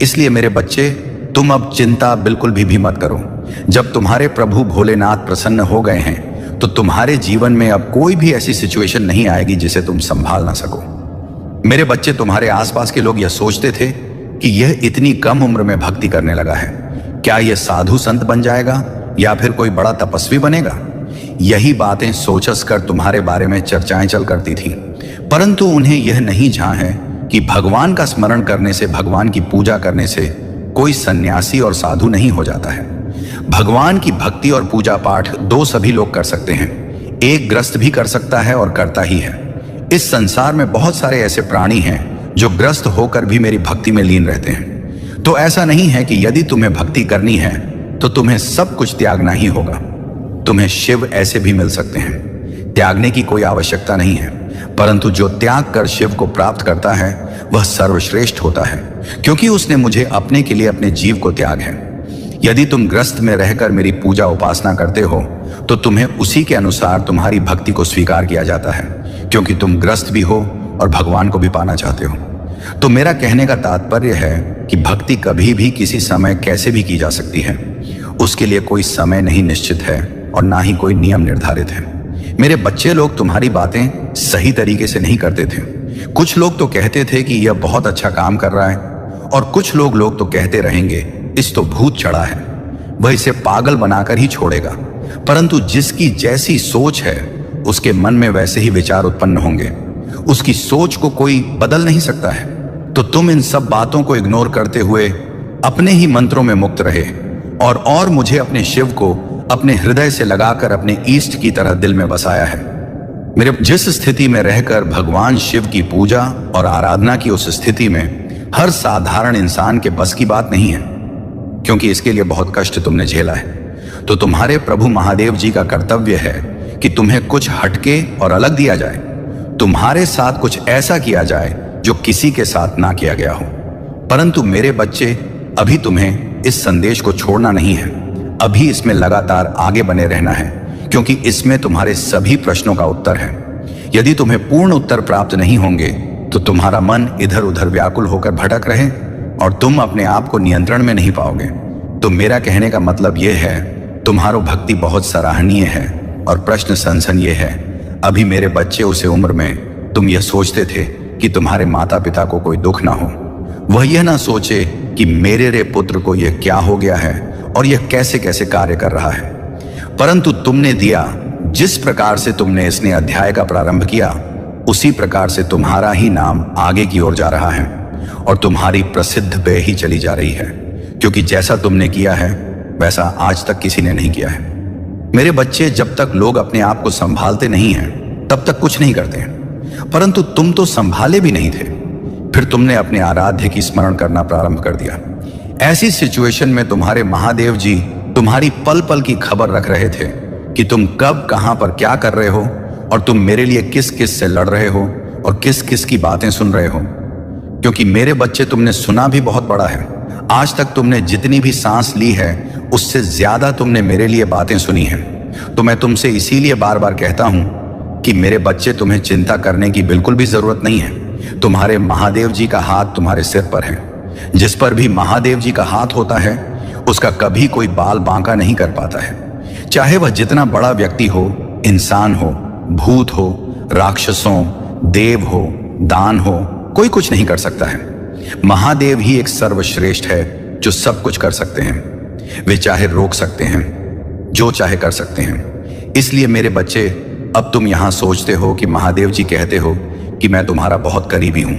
इसलिए मेरे बच्चे, तुम अब चिंता बिल्कुल भी मत करो। जब तुम्हारे प्रभु भोलेनाथ प्रसन्न हो गए हैं तो तुम्हारे जीवन में अब कोई भी ऐसी सिचुएशन नहीं आएगी जिसे तुम संभाल ना सको। मेरे बच्चे, तुम्हारे आसपास के लोग यह सोचते थे कि यह इतनी कम उम्र में भक्ति करने लगा है, क्या यह साधु संत बन जाएगा या फिर कोई बड़ा तपस्वी बनेगा। यही बातें सोचस कर तुम्हारे बारे में चर्चाएं चल करती थी, परंतु उन्हें यह नहीं झां है कि भगवान का स्मरण करने से, भगवान की पूजा करने से कोई सन्यासी और साधु नहीं हो जाता है। भगवान की भक्ति और पूजा पाठ दो सभी लोग कर सकते हैं। एक ग्रस्त भी कर सकता है और करता ही है। इस संसार में बहुत सारे ऐसे प्राणी हैं जो ग्रस्त होकर भी मेरी भक्ति में लीन रहते हैं। तो ऐसा नहीं है कि यदि तुम्हें भक्ति करनी है तो तुम्हें सब कुछ त्यागना ही होगा। तुम्हें शिव ऐसे भी मिल सकते हैं, त्यागने की कोई आवश्यकता नहीं है। परंतु जो त्याग कर शिव को प्राप्त करता है वह सर्वश्रेष्ठ होता है, क्योंकि उसने मुझे अपने के लिए अपने जीव को त्याग है। यदि तुम ग्रस्त में रहकर मेरी पूजा उपासना करते हो तो तुम्हें उसी के अनुसार तुम्हारी भक्ति को स्वीकार किया जाता है, क्योंकि तुम ग्रस्त भी हो और भगवान को भी पाना चाहते हो। तो मेरा कहने का तात्पर्य है कि भक्ति कभी भी किसी समय कैसे भी की जा सकती है। उसके लिए कोई समय नहीं निश्चित है और ना ही कोई नियम निर्धारित है। मेरे बच्चे लोग तुम्हारी बातें सही तरीके से नहीं करते थे। कुछ लोग तो कहते थे कि यह बहुत अच्छा काम कर रहा है, और कुछ लोग तो कहते रहेंगे इस तो भूत चढ़ा है, वह इसे पागल बनाकर ही छोड़ेगा। परंतु जिसकी जैसी सोच है उसके मन में वैसे ही विचार उत्पन्न होंगे। उसकी सोच को कोई बदल नहीं सकता है, तो तुम इन सब बातों को इग्नोर करते हुए अपने ही मंत्रों में मुक्त रहे और मुझे अपने शिव को अपने हृदय से लगाकर अपने ईष्ट की तरह दिल में बसाया है। मेरे जिस स्थिति में रहकर भगवान शिव की पूजा और आराधना की, उस स्थिति में हर साधारण इंसान के बस की बात नहीं है, क्योंकि इसके लिए बहुत कष्ट तुमने झेला है। तो तुम्हारे प्रभु महादेव जी का कर्तव्य है कि तुम्हें कुछ हटके और अलग दिया जाए, तुम्हारे साथ कुछ ऐसा किया जाए जो किसी के साथ ना किया गया हो। परंतु मेरे बच्चे, अभी तुम्हें इस संदेश को छोड़ना नहीं है, अभी इसमें लगातार आगे बने रहना है, क्योंकि इसमें तुम्हारे सभी प्रश्नों का उत्तर है। यदि तुम्हें पूर्ण उत्तर प्राप्त नहीं होंगे तो तुम्हारा मन इधर उधर व्याकुल होकर भटक रहे और तुम अपने आप को नियंत्रण में नहीं पाओगे। तो मेरा कहने का मतलब यह है, तुम्हारो भक्ति बहुत सराहनीय है और प्रश्न सनसन ये है, अभी मेरे बच्चे उस उम्र में तुम यह सोचते थे कि तुम्हारे माता पिता को कोई दुख ना हो, वह यह ना सोचे कि मेरे रे पुत्र को यह क्या हो गया है और यह कैसे कैसे कार्य कर रहा है। परंतु तुमने दिया, जिस प्रकार से तुमने इसने अध्याय का प्रारंभ किया, उसी प्रकार से तुम्हारा ही नाम आगे की ओर जा रहा है और तुम्हारी प्रसिद्ध पे ही चली जा रही है, क्योंकि जैसा तुमने किया है वैसा आज तक किसी ने नहीं किया है। मेरे बच्चे, जब तक लोग अपने आप को संभालते नहीं हैं तब तक कुछ नहीं करते हैं, परंतु तुम तो संभाले भी नहीं थे, फिर तुमने अपने आराध्य की स्मरण करना प्रारंभ कर दिया। ऐसी सिचुएशन में तुम्हारे महादेव जी तुम्हारी पल पल की खबर रख रहे थे कि तुम कब कहां पर क्या कर रहे हो और तुम मेरे लिए किस किस से लड़ रहे हो और किस किस की बातें सुन रहे हो। क्योंकि मेरे बच्चे, तुमने सुना भी बहुत बड़ा है। आज तक तुमने जितनी भी सांस ली है उससे ज्यादा तुमने मेरे लिए बातें सुनी हैं। तो मैं तुमसे इसीलिए बार बार कहता हूं कि मेरे बच्चे, तुम्हें चिंता करने की बिल्कुल भी जरूरत नहीं है। तुम्हारे महादेव जी का हाथ तुम्हारे सिर पर है। जिस पर भी महादेव जी का हाथ होता है उसका कभी कोई बाल बांका नहीं कर पाता है, चाहे वह जितना बड़ा व्यक्ति हो, इंसान हो, भूत हो, राक्षसों, देव हो, दान हो, कोई कुछ नहीं कर सकता है। महादेव ही एक सर्वश्रेष्ठ है जो सब कुछ कर सकते हैं। वे चाहे रोक सकते हैं, जो चाहे कर सकते हैं। इसलिए मेरे बच्चे, अब तुम यहां सोचते हो कि महादेव जी कहते हो कि मैं तुम्हारा बहुत करीबी हूं।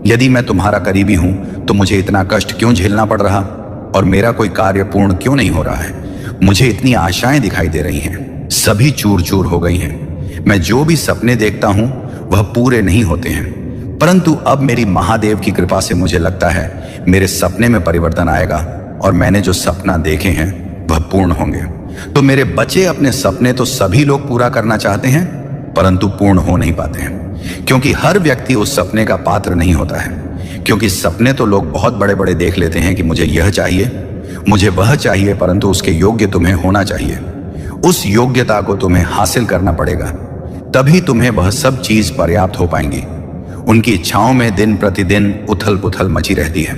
यदि मैं तुम्हारा करीबी हूं तो मुझे इतना कष्ट क्यों झेलना पड़ रहा और मेरा कोई कार्य पूर्ण क्यों नहीं हो रहा है? मुझे इतनी आशाएं दिखाई दे रही हैं, सभी चूर चूर हो गई हैं। मैं जो भी सपने देखता हूं वह पूरे नहीं होते हैं, परंतु अब मेरी महादेव की कृपा से मुझे लगता है मेरे सपने में परिवर्तन आएगा और मैंने जो सपना देखे हैं वह पूर्ण होंगे। तो मेरे बच्चे, अपने सपने तो सभी लोग पूरा करना चाहते हैं, परंतु पूर्ण हो नहीं पाते हैं, क्योंकि हर व्यक्ति उस सपने का पात्र नहीं होता है। क्योंकि सपने तो लोग बहुत बड़े बड़े देख लेते हैं कि मुझे यह चाहिए, मुझे वह चाहिए, परंतु उसके योग्य तुम्हें होना चाहिए। उस योग्यता को तुम्हें हासिल करना पड़ेगा, तभी तुम्हें वह सब चीज पर्याप्त हो पाएंगी। उनकी इच्छाओं में दिन प्रतिदिन उथल पुथल मची रहती है।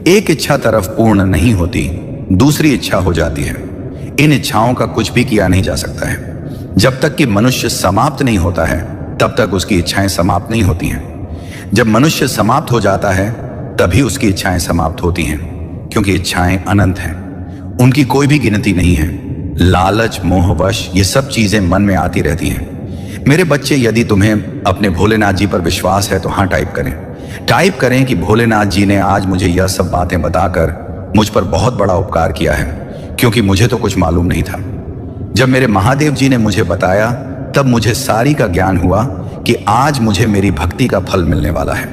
एक इच्छा तरफ पूर्ण नहीं होती, दूसरी इच्छा हो जाती है। इन इच्छाओं का कुछ भी किया नहीं जा सकता है। जब तक कि मनुष्य समाप्त नहीं होता है तब तक उसकी इच्छाएं समाप्त नहीं होती हैं। जब मनुष्य समाप्त हो जाता है तभी उसकी इच्छाएं समाप्त होती हैं, क्योंकि इच्छाएं अनंत हैं, उनकी कोई भी गिनती नहीं है। लालच, मोहवश, ये सब चीजें मन में आती रहती हैं। मेरे बच्चे, यदि तुम्हें अपने भोलेनाथ जी पर विश्वास है तो हाँ टाइप करें कि भोलेनाथ जी ने आज मुझे यह सब बातें बताकर मुझ पर बहुत बड़ा उपकार किया है, क्योंकि मुझे तो कुछ मालूम नहीं था। जब मेरे महादेव जी ने मुझे बताया तब मुझे सारी का ज्ञान हुआ कि आज मुझे मेरी भक्ति का फल मिलने वाला है।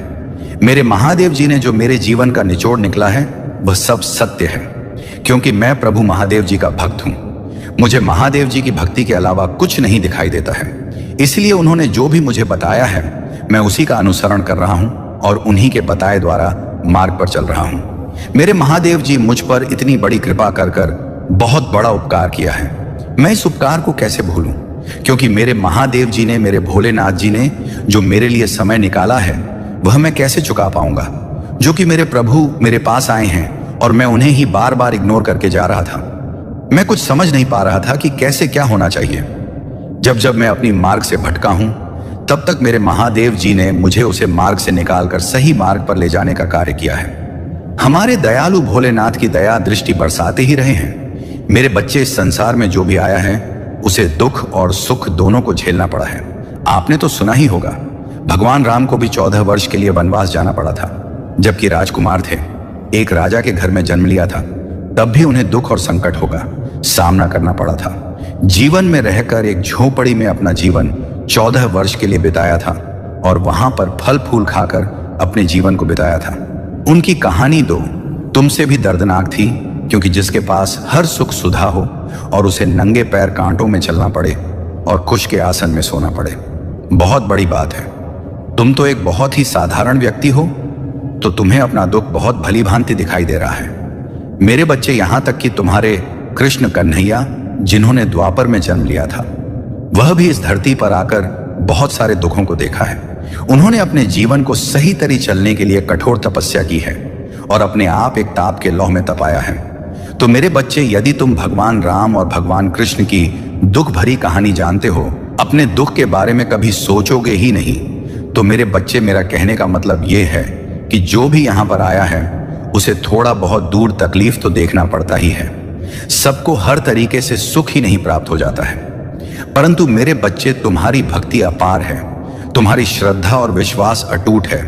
मेरे महादेव जी ने जो मेरे जीवन का निचोड़ निकला है वह सब सत्य है, क्योंकि मैं प्रभु महादेव जी का भक्त हूं। मुझे महादेव जी की भक्ति के अलावा कुछ नहीं दिखाई देता है, इसलिए उन्होंने जो भी मुझे बताया है मैं उसी का अनुसरण कर रहा हूं और उन्हीं के बताए द्वारा मार्ग पर चल रहा हूं। मेरे महादेव जी मुझ पर इतनी बड़ी कृपा कर बहुत बड़ा उपकार किया है। मैं इस उपकार को कैसे भूलूं, क्योंकि मेरे महादेव जी ने, मेरे भोलेनाथ जी ने जो मेरे लिए समय निकाला है वह मैं कैसे चुका पाऊंगा। जो कि मेरे प्रभु मेरे पास आए हैं और मैं उन्हें ही बार बार इग्नोर करके जा रहा था। मैं कुछ समझ नहीं पा रहा था कि कैसे क्या होना चाहिए। जब मैं अपनी मार्ग से भटका हूं तब तक मेरे महादेव जी ने मुझे उसे मार्ग से निकालकर सही मार्ग पर ले जाने का कार्य किया है। हमारे दयालु भोलेनाथ की दया दृष्टि बरसाते ही रहे हैं। मेरे बच्चे, इस संसार में जो भी आया है उसे दुख और सुख दोनों को झेलना पड़ा है। आपने तो सुना ही होगा, भगवान राम को भी 14 वर्ष के लिए वनवास जाना पड़ा था। जबकि राजकुमार थे, एक राजा के घर में जन्म लिया था, तब भी उन्हें दुख और संकट होगा सामना करना पड़ा था। जीवन में रहकर एक झोपड़ी में अपना जीवन 14 वर्ष के लिए बिताया था और वहां पर फल फूल खाकर अपने जीवन को बिताया था। उनकी कहानी तो तुमसे भी दर्दनाक थी, क्योंकि जिसके पास हर सुख सुधा हो और उसे नंगे पैर कांटों में चलना पड़े और कुश के आसन में सोना पड़े, बहुत बड़ी बात है। तुम तो एक बहुत ही साधारण व्यक्ति हो, तो तुम्हें अपना दुख बहुत भली भांति दिखाई दे रहा है। मेरे बच्चे, यहां तक कि तुम्हारे कृष्ण कन्हैया, जिन्होंने द्वापर में जन्म लिया था, वह भी इस धरती पर आकर बहुत सारे दुखों को देखा है। उन्होंने अपने जीवन को सही तरी चलने के लिए कठोर तपस्या की है और अपने आप एक ताप के लौह में तपाया है। तो मेरे बच्चे, यदि तुम भगवान राम और भगवान कृष्ण की दुख भरी कहानी जानते हो, अपने दुख के बारे में कभी सोचोगे ही नहीं, तो मेरे बच्चे, मेरा कहने का मतलब यह है कि जो भी यहां पर आया है उसे थोड़ा बहुत दूर तकलीफ तो देखना पड़ता ही है। सबको हर तरीके से सुख ही नहीं प्राप्त हो जाता है। परंतु मेरे बच्चे, तुम्हारी भक्ति अपार है, तुम्हारी श्रद्धा और विश्वास अटूट है।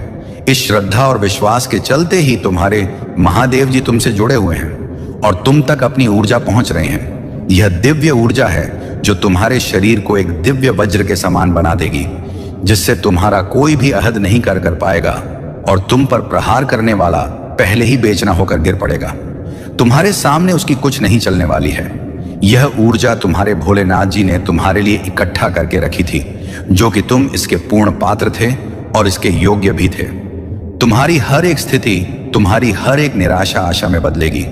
इस श्रद्धा और विश्वास के चलते ही तुम्हारे महादेव जी तुमसे जुड़े हुए हैं और तुम तक अपनी ऊर्जा पहुंच रहे हैं। यह दिव्य ऊर्जा है जो तुम्हारे शरीर को एक दिव्य वज्र के समान बना देगी, जिससे तुम्हारा कोई भी अहद नहीं कर पाएगा और तुम पर प्रहार करने वाला पहले ही बेचना होकर गिर पड़ेगा। तुम्हारे सामने उसकी कुछ नहीं चलने वाली है। यह ऊर्जा तुम्हारे भोलेनाथ जी ने तुम्हारे लिए इकट्ठा करके रखी थी, जो कि तुम इसके पूर्ण पात्र थे और इसके योग्य भी थे। तुम्हारी हर एक स्थिति, तुम्हारी हर एक निराशा आशा में बदलेगी।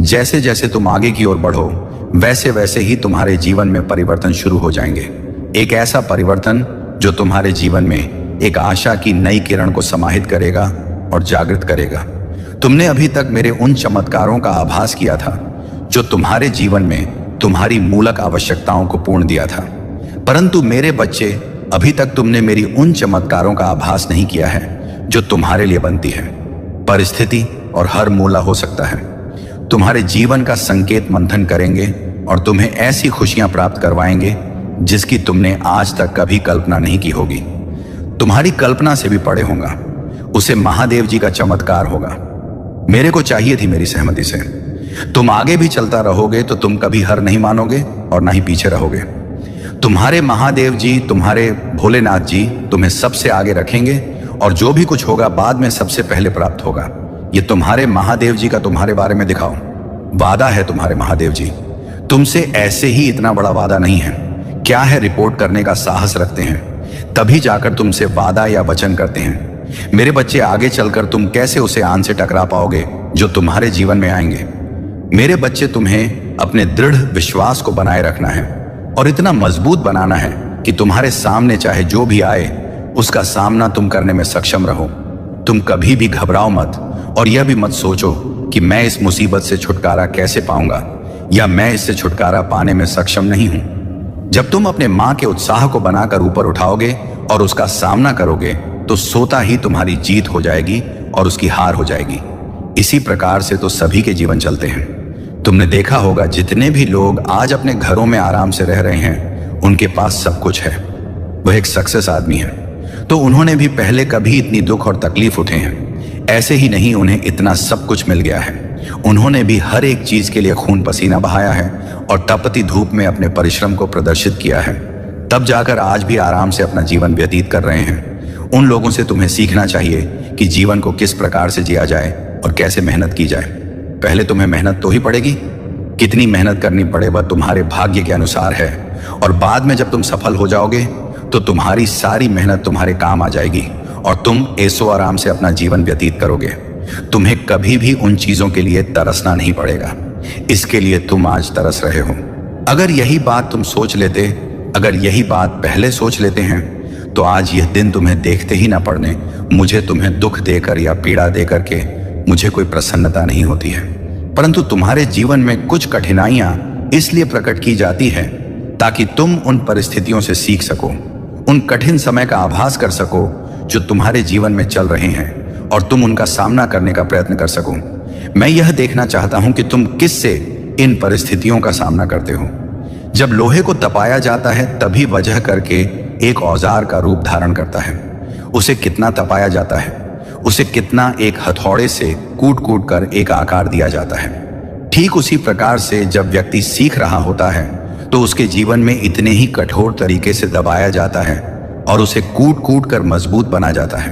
जैसे जैसे तुम आगे की ओर बढ़ो, वैसे वैसे ही तुम्हारे जीवन में परिवर्तन शुरू हो जाएंगे। एक ऐसा परिवर्तन जो तुम्हारे जीवन में एक आशा की नई किरण को समाहित करेगा और जागृत करेगा। तुमने अभी तक मेरे उन चमत्कारों का आभास किया था जो तुम्हारे जीवन में तुम्हारी मूलक आवश्यकताओं को पूर्ण दिया था। परंतु मेरे बच्चे, अभी तक तुमने मेरी उन चमत्कारों का आभास नहीं किया है जो तुम्हारे लिए बनती है। परिस्थिति और हर मूला हो सकता है तुम्हारे जीवन का संकेत मंथन करेंगे और तुम्हें ऐसी खुशियां प्राप्त करवाएंगे जिसकी तुमने आज तक कभी कल्पना नहीं की होगी। तुम्हारी कल्पना से भी परे होगा। उसे महादेव जी का चमत्कार होगा। मेरे को चाहिए थी मेरी सहमति से। तुम आगे भी चलता रहोगे तो तुम कभी हार नहीं मानोगे और ना ही पीछे रहोगे। तुम्हारे महादेव जी, तुम्हारे भोलेनाथ जी तुम्हें सबसे आगे रखेंगे और जो भी कुछ होगा बाद में सबसे पहले प्राप्त होगा। ये तुम्हारे महादेव जी का तुम्हारे बारे में दिखाओ। वादा है तुम्हारे महादेव जी, तुमसे ऐसे ही इतना बड़ा वादा नहीं है। क्या है, रिपोर्ट करने का साहस रखते हैं, तभी जाकर तुमसे वादा या वचन करते हैं। मेरे बच्चे, आगे चलकर तुम कैसे उसे आन से टकरा पाओगे जो तुम्हारे जीवन में आएंगे। मेरे बच्चे, तुम्हें अपने दृढ़ विश्वास को बनाए रखना है और इतना मजबूत बनाना है कि तुम्हारे सामने चाहे जो भी आए उसका सामना तुम करने में सक्षम रहो। तुम कभी भी घबराओ मत और यह भी मत सोचो कि मैं इस मुसीबत से छुटकारा कैसे पाऊंगा या मैं इससे छुटकारा पाने में सक्षम नहीं हूं। जब तुम अपने मां के उत्साह को बनाकर ऊपर उठाओगे और उसका सामना करोगे तो सोता ही तुम्हारी जीत हो जाएगी और उसकी हार हो जाएगी। इसी प्रकार से तो सभी के जीवन चलते हैं। तुमने देखा होगा, जितने भी लोग आज अपने घरों में आराम से रह रहे हैं उनके पास सब कुछ है, वह एक सक्सेस आदमी है, तो उन्होंने भी पहले कभी इतनी दुख और तकलीफ उठे हैं। ऐसे ही नहीं, उन्हें इतना सब कुछ मिल गया है। उन्होंने भी हर एक चीज के लिए खून पसीना बहाया है और तपती धूप में अपने परिश्रम को प्रदर्शित किया है, तब जाकर आज भी आराम से अपना जीवन व्यतीत कर रहे हैं। उन लोगों से तुम्हें सीखना चाहिए कि जीवन को किस प्रकार से जिया जाए और कैसे मेहनत की जाए। पहले तुम्हें मेहनत तो ही पड़ेगी। कितनी मेहनत करनी पड़े वह तुम्हारे भाग्य के अनुसार है और बाद में जब तुम सफल हो जाओगे तो तुम्हारी सारी मेहनत तुम्हारे काम आ जाएगी और तुम ऐसो आराम से अपना जीवन व्यतीत करोगे। तुम्हें कभी भी उन चीजों के लिए तरसना नहीं पड़ेगा। इसके लिए तुम आज तरस रहे हो। अगर यही बात तुम सोच लेते, अगर यही बात पहले सोच लेते हैं, तो आज यह दिन तुम्हें देखते ही ना पड़ने। मुझे तुम्हें दुख देकर या पीड़ा देकर के मुझे कोई प्रसन्नता नहीं होती है, परंतु तुम्हारे जीवन में कुछ कठिनाइयां इसलिए प्रकट की जाती है ताकि तुम उन परिस्थितियों से सीख सको, उन कठिन समय का आभास कर सको जो तुम्हारे जीवन में चल रहे हैं और तुम उनका सामना करने का प्रयत्न कर सको। मैं यह देखना चाहता हूं कि तुम किससे इन परिस्थितियों का सामना करते हो। जब लोहे को तपाया जाता है तभी वजह करके एक औजार का रूप धारण करता है। उसे कितना तपाया जाता है, उसे कितना एक हथौड़े से कूट कूट कर एक आकार दिया जाता है। ठीक उसी प्रकार से जब व्यक्ति सीख रहा होता है तो उसके जीवन में इतने ही कठोर तरीके से दबाया जाता है और उसे कूट कूट कर मजबूत बना जाता है,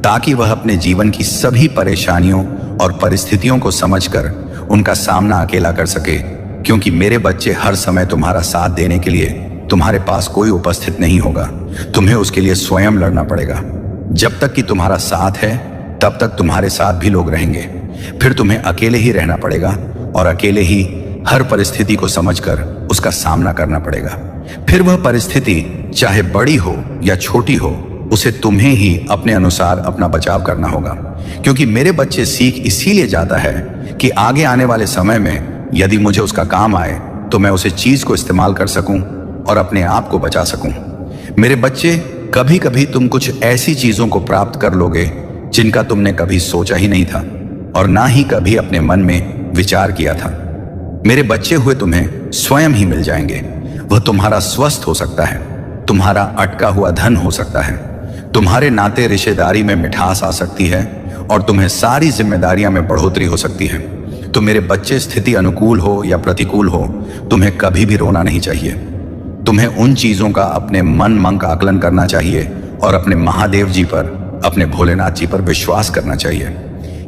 ताकि वह अपने जीवन की सभी परेशानियों और परिस्थितियों को समझकर उनका सामना अकेला कर सके। क्योंकि मेरे बच्चे, हर समय तुम्हारा साथ देने के लिए तुम्हारे पास कोई उपस्थित नहीं होगा। तुम्हें उसके लिए स्वयं लड़ना पड़ेगा। जब तक कि तुम्हारा साथ है तब तक तुम्हारे साथ भी लोग रहेंगे। फिर तुम्हें अकेले ही रहना पड़ेगा और अकेले ही हर परिस्थिति को समझकर उसका सामना करना पड़ेगा। फिर वह परिस्थिति चाहे बड़ी हो या छोटी हो, उसे तुम्हें ही अपने अनुसार अपना बचाव करना होगा। क्योंकि मेरे बच्चे सीख इसीलिए जाता है कि आगे आने वाले समय में यदि मुझे उसका काम आए तो मैं उसे चीज को इस्तेमाल कर सकूं और अपने आप को बचा सकूं। मेरे बच्चे, कभी कभी तुम कुछ ऐसी चीजों को प्राप्त कर लोगे जिनका तुमने कभी सोचा ही नहीं था और ना ही कभी अपने मन में विचार किया था। मेरे बच्चे हुए तुम्हें स्वयं ही मिल जाएंगे। वह तुम्हारा स्वस्थ हो सकता है, तुम्हारा अटका हुआ धन हो सकता है, तुम्हारे नाते रिश्तेदारी में मिठास आ सकती है और तुम्हें सारी जिम्मेदारियां में बढ़ोतरी हो सकती है। तो मेरे बच्चे, स्थिति अनुकूल हो या प्रतिकूल हो, तुम्हें कभी भी रोना नहीं चाहिए। तुम्हें उन चीजों का अपने मन का आकलन करना चाहिए और अपने महादेव जी पर, अपने भोलेनाथ जी पर विश्वास करना चाहिए।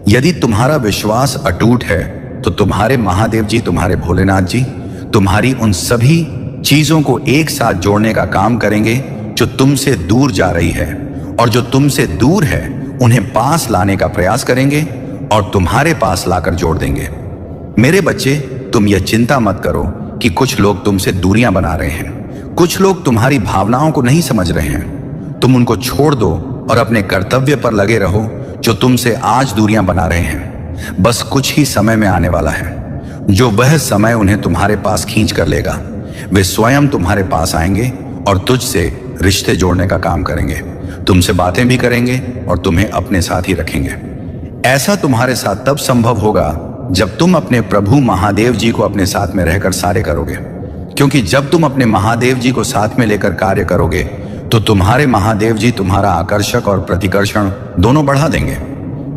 यदि तुम्हारा विश्वास अटूट है तो तुम्हारे महादेव जी, तुम्हारे भोलेनाथ जी तुम्हारी उन सभी चीजों को एक साथ जोड़ने का काम करेंगे जो तुमसे दूर जा रही है, और जो तुमसे दूर है उन्हें पास लाने का प्रयास करेंगे और तुम्हारे पास लाकर जोड़ देंगे। मेरे बच्चे, तुम यह चिंता मत करो कि कुछ लोग तुमसे दूरियां बना रहे हैं, कुछ लोग तुम्हारी भावनाओं को नहीं समझ रहे हैं। तुम उनको छोड़ दो और अपने कर्तव्य पर लगे रहो जो तुमसे आज दूरियां बना रहे हैं। बस कुछ ही समय में आने वाला है जो वह समय उन्हें तुम्हारे पास खींच कर लेगा। वे स्वयं तुम्हारे पास आएंगे और तुझसे रिश्ते जोड़ने का काम करेंगे, तुमसे बातें भी करेंगे और तुम्हें अपने साथ ही रखेंगे। ऐसा तुम्हारे साथ तब संभव होगा जब तुम अपने प्रभु महादेव जी को अपने साथ में रहकर कार्य करोगे। क्योंकि जब तुम अपने महादेव जी को साथ में लेकर कार्य करोगे तो तुम्हारे महादेव जी तुम्हारा आकर्षक और प्रतिकर्षण दोनों बढ़ा देंगे,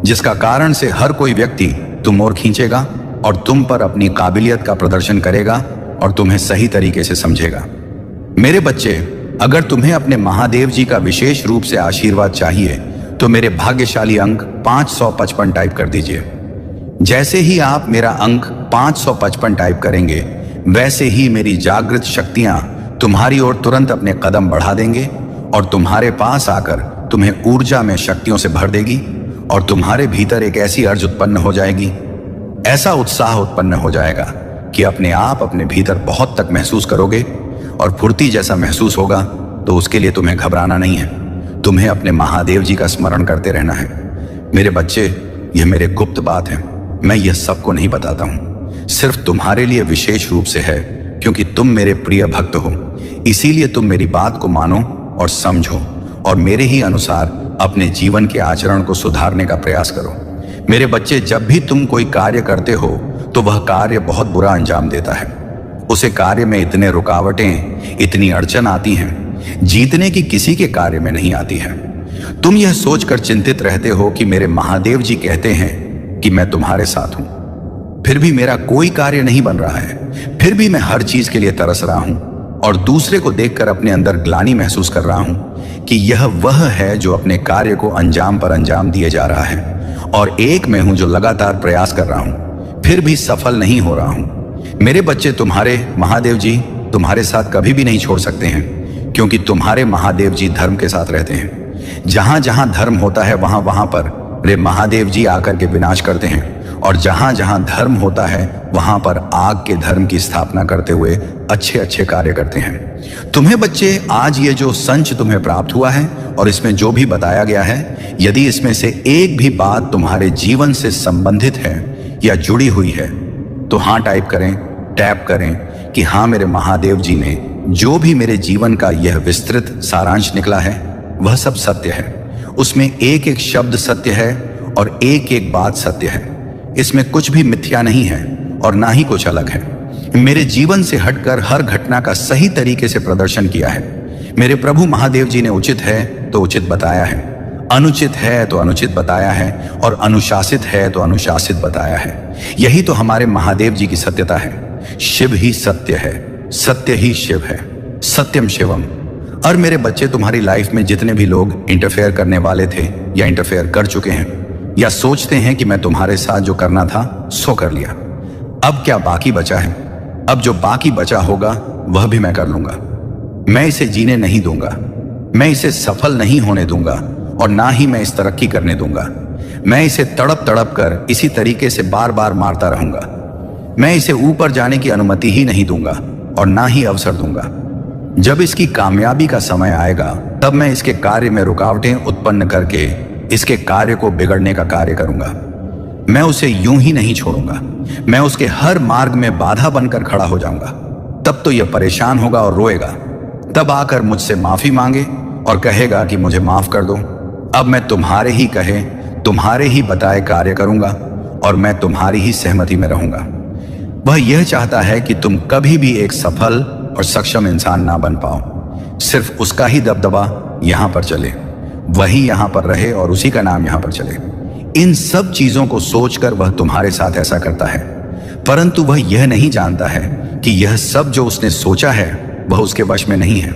जिसका कारण से हर कोई व्यक्ति तुम ओर खींचेगा और तुम पर अपनी काबिलियत का प्रदर्शन करेगा और तुम्हें सही तरीके से समझेगा। मेरे बच्चे, अगर तुम्हें अपने महादेव जी का विशेष रूप से आशीर्वाद चाहिए तो मेरे भाग्यशाली अंक 555 टाइप कर दीजिए। जैसे ही आप मेरा अंक 555 टाइप करेंगे, वैसे ही मेरी जागृत शक्तियां तुम्हारी ओर तुरंत अपने कदम बढ़ा देंगे और तुम्हारे पास आकर तुम्हें ऊर्जा में शक्तियों से भर देगी और तुम्हारे भीतर एक ऐसी अर्ज उत्पन्न हो जाएगी, ऐसा उत्साह उत्पन्न हो जाएगा कि अपने आप अपने भीतर बहुत तक महसूस करोगे और फुर्ती जैसा महसूस होगा। तो उसके लिए तुम्हें घबराना नहीं है, तुम्हें अपने महादेव जी का स्मरण करते रहना है। मेरे बच्चे, यह मेरे गुप्त बात है, मैं यह सबको नहीं बताता हूं, सिर्फ तुम्हारे लिए विशेष रूप से है, क्योंकि तुम मेरे प्रिय भक्त हो। इसीलिए तुम मेरी बात को मानो और समझो और मेरे ही अनुसार अपने जीवन के आचरण को सुधारने का प्रयास करो। मेरे बच्चे, जब भी तुम कोई कार्य करते हो तो वह कार्य बहुत बुरा अंजाम देता है। उसे कार्य में इतने रुकावटें, इतनी अड़चन आती हैं, जीतने की किसी के कार्य में नहीं आती है। तुम यह सोचकर चिंतित रहते हो कि मेरे महादेव जी कहते हैं कि मैं तुम्हारे साथ हूं, फिर भी मेरा कोई कार्य नहीं बन रहा है, फिर भी मैं हर चीज के लिए तरस रहा हूं और दूसरे को देखकर अपने अंदर ग्लानि महसूस कर रहा हूं कि यह वह है जो अपने कार्य को अंजाम पर अंजाम दिए जा रहा है, और एक मैं हूं जो लगातार प्रयास कर रहा हूं, फिर भी सफल नहीं हो रहा हूं। मेरे बच्चे, तुम्हारे महादेव जी तुम्हारे साथ कभी भी नहीं छोड़ सकते हैं, क्योंकि तुम्हारे महादेव जी धर्म के साथ रहते हैं। जहां जहां धर्म होता है वहां वहां पर रे महादेव जी आकर के विनाश करते हैं, और जहां जहां धर्म होता है वहां पर आग के धर्म की स्थापना करते हुए अच्छे अच्छे कार्य करते हैं। तुम्हें बच्चे, आज ये जो संच तुम्हें प्राप्त हुआ है और इसमें जो भी बताया गया है, यदि इसमें से एक भी बात तुम्हारे जीवन से संबंधित है या जुड़ी हुई है तो हाँ टाइप करें, टैप करें कि हाँ, मेरे महादेव जी ने जो भी मेरे जीवन का यह विस्तृत सारांश निकला है वह सब सत्य है। उसमें एक एक शब्द सत्य है और एक एक बात सत्य है। इसमें कुछ भी मिथ्या नहीं है और ना ही कुछ अलग है। मेरे जीवन से हटकर हर घटना का सही तरीके से प्रदर्शन किया है। मेरे प्रभु महादेव जी ने उचित है तो उचित बताया है, अनुचित है तो अनुचित बताया है और अनुशासित है तो अनुशासित बताया है। यही तो हमारे महादेव जी की सत्यता है। शिव ही सत्य है, सत्य ही शिव है, सत्यम शिवम। और मेरे बच्चे, तुम्हारी लाइफ में जितने भी लोग इंटरफेयर करने वाले थे या इंटरफेयर कर चुके हैं या सोचते हैं कि मैं तुम्हारे साथ जो करना था सो कर लिया, अब क्या बाकी बचा है? अब जो बाकी बचा होगा वह भी मैं कर लूंगा। मैं इसे जीने नहीं दूंगा, मैं इसे सफल नहीं होने दूंगा और ना ही मैं इस तरक्की करने दूंगा। मैं इसे तड़प तड़प कर इसी तरीके से बार बार मारता रहूंगा। मैं इसे ऊपर जाने की अनुमति ही नहीं दूंगा और ना ही अवसर दूंगा। जब इसकी कामयाबी का समय आएगा तब मैं इसके कार्य में रुकावटें उत्पन्न करके इसके कार्य को बिगड़ने का कार्य करूंगा। मैं उसे यूं ही नहीं छोड़ूंगा, मैं उसके हर मार्ग में बाधा बनकर खड़ा हो जाऊंगा। तब तो यह परेशान होगा और रोएगा, तब आकर मुझसे माफी मांगे और कहेगा कि मुझे माफ कर दो। अब मैं तुम्हारे ही कहे, तुम्हारे ही बताए कार्य करूंगा और मैं तुम्हारी ही सहमति में रहूंगा। वह यह चाहता है कि तुम कभी भी एक सफल और सक्षम इंसान ना बन पाओ। सिर्फ उसका ही दबदबा यहां पर चले, वही यहां पर रहे और उसी का नाम यहां पर चले। इन सब चीजों को सोचकर वह तुम्हारे साथ ऐसा करता है, परंतु वह यह नहीं जानता है कि यह सब जो उसने सोचा है वह उसके वश में नहीं है।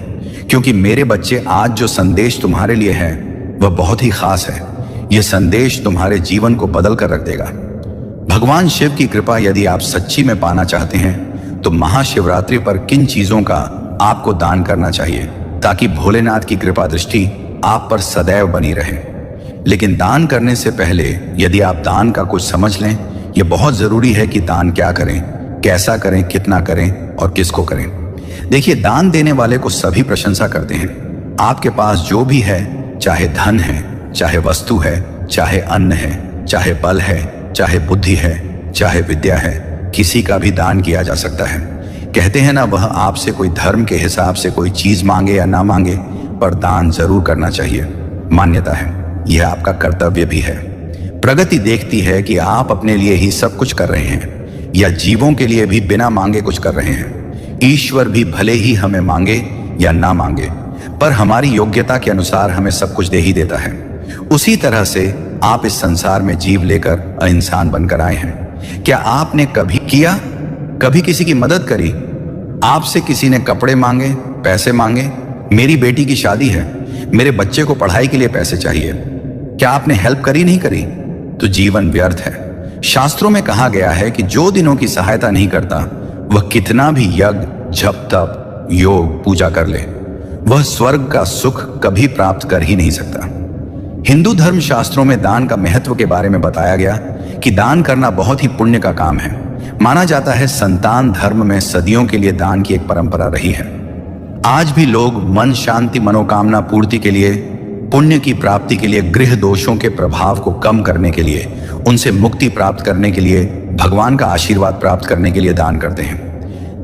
क्योंकि मेरे बच्चे, आज जो संदेश तुम्हारे लिए है वह बहुत ही खास है। यह संदेश तुम्हारे जीवन को बदल कर रख देगा। भगवान शिव की कृपा यदि आप सच्ची में पाना चाहते हैं तो महाशिवरात्रि पर किन चीजों का आपको दान करना चाहिए ताकि भोलेनाथ की कृपा दृष्टि आप पर सदैव बनी रहे। लेकिन दान करने से पहले यदि आप दान का कुछ समझ लें, यह बहुत जरूरी है कि दान क्या करें, कैसा करें, कितना करें और किसको करें। देखिए, दान देने वाले को सभी प्रशंसा करते हैं। आपके पास जो भी है, चाहे धन है, चाहे वस्तु है, चाहे अन्न है, चाहे बल है, चाहे बुद्धि है, चाहे विद्या है, किसी का भी दान किया जा सकता है। कहते हैं ना, वह आपसे कोई धर्म के हिसाब से कोई चीज मांगे या ना मांगे, पर दान जरूर करना चाहिए। मान्यता है, यह आपका कर्तव्य भी है। प्रगति देखती है कि आप अपने लिए ही सब कुछ कर रहे हैं या जीवों के लिए भी बिना मांगे कुछ कर रहे हैं। ईश्वर भी भले ही हमें मांगे या ना मांगे, पर हमारी योग्यता के अनुसार हमें सब कुछ दे ही देता है। उसी तरह से आप इस संसार में जीव लेकर इंसान बनकर आए हैं। क्या आपने कभी किया, कभी किसी की मदद करी? आपसे किसी ने कपड़े मांगे, पैसे मांगे? मेरी बेटी की शादी है, मेरे बच्चे को पढ़ाई के लिए पैसे चाहिए, क्या आपने हेल्प करी? नहीं करी तो जीवन व्यर्थ है। शास्त्रों में कहा गया है कि जो दिनों की सहायता नहीं करता वह कितना भी यज्ञ, जप, तप, योग, पूजा कर ले, वह स्वर्ग का सुख कभी प्राप्त कर ही नहीं सकता। हिंदू धर्म शास्त्रों में दान का महत्व के बारे में बताया गया कि दान करना बहुत ही पुण्य का काम है। माना जाता है संतान धर्म में सदियों के लिए दान की एक परंपरा रही है। आज भी लोग मन शांति, मनोकामना पूर्ति के लिए, पुण्य की प्राप्ति के लिए, गृह दोषों के प्रभाव को कम करने के लिए, उनसे मुक्ति प्राप्त करने के लिए, भगवान का आशीर्वाद प्राप्त करने के लिए दान करते हैं।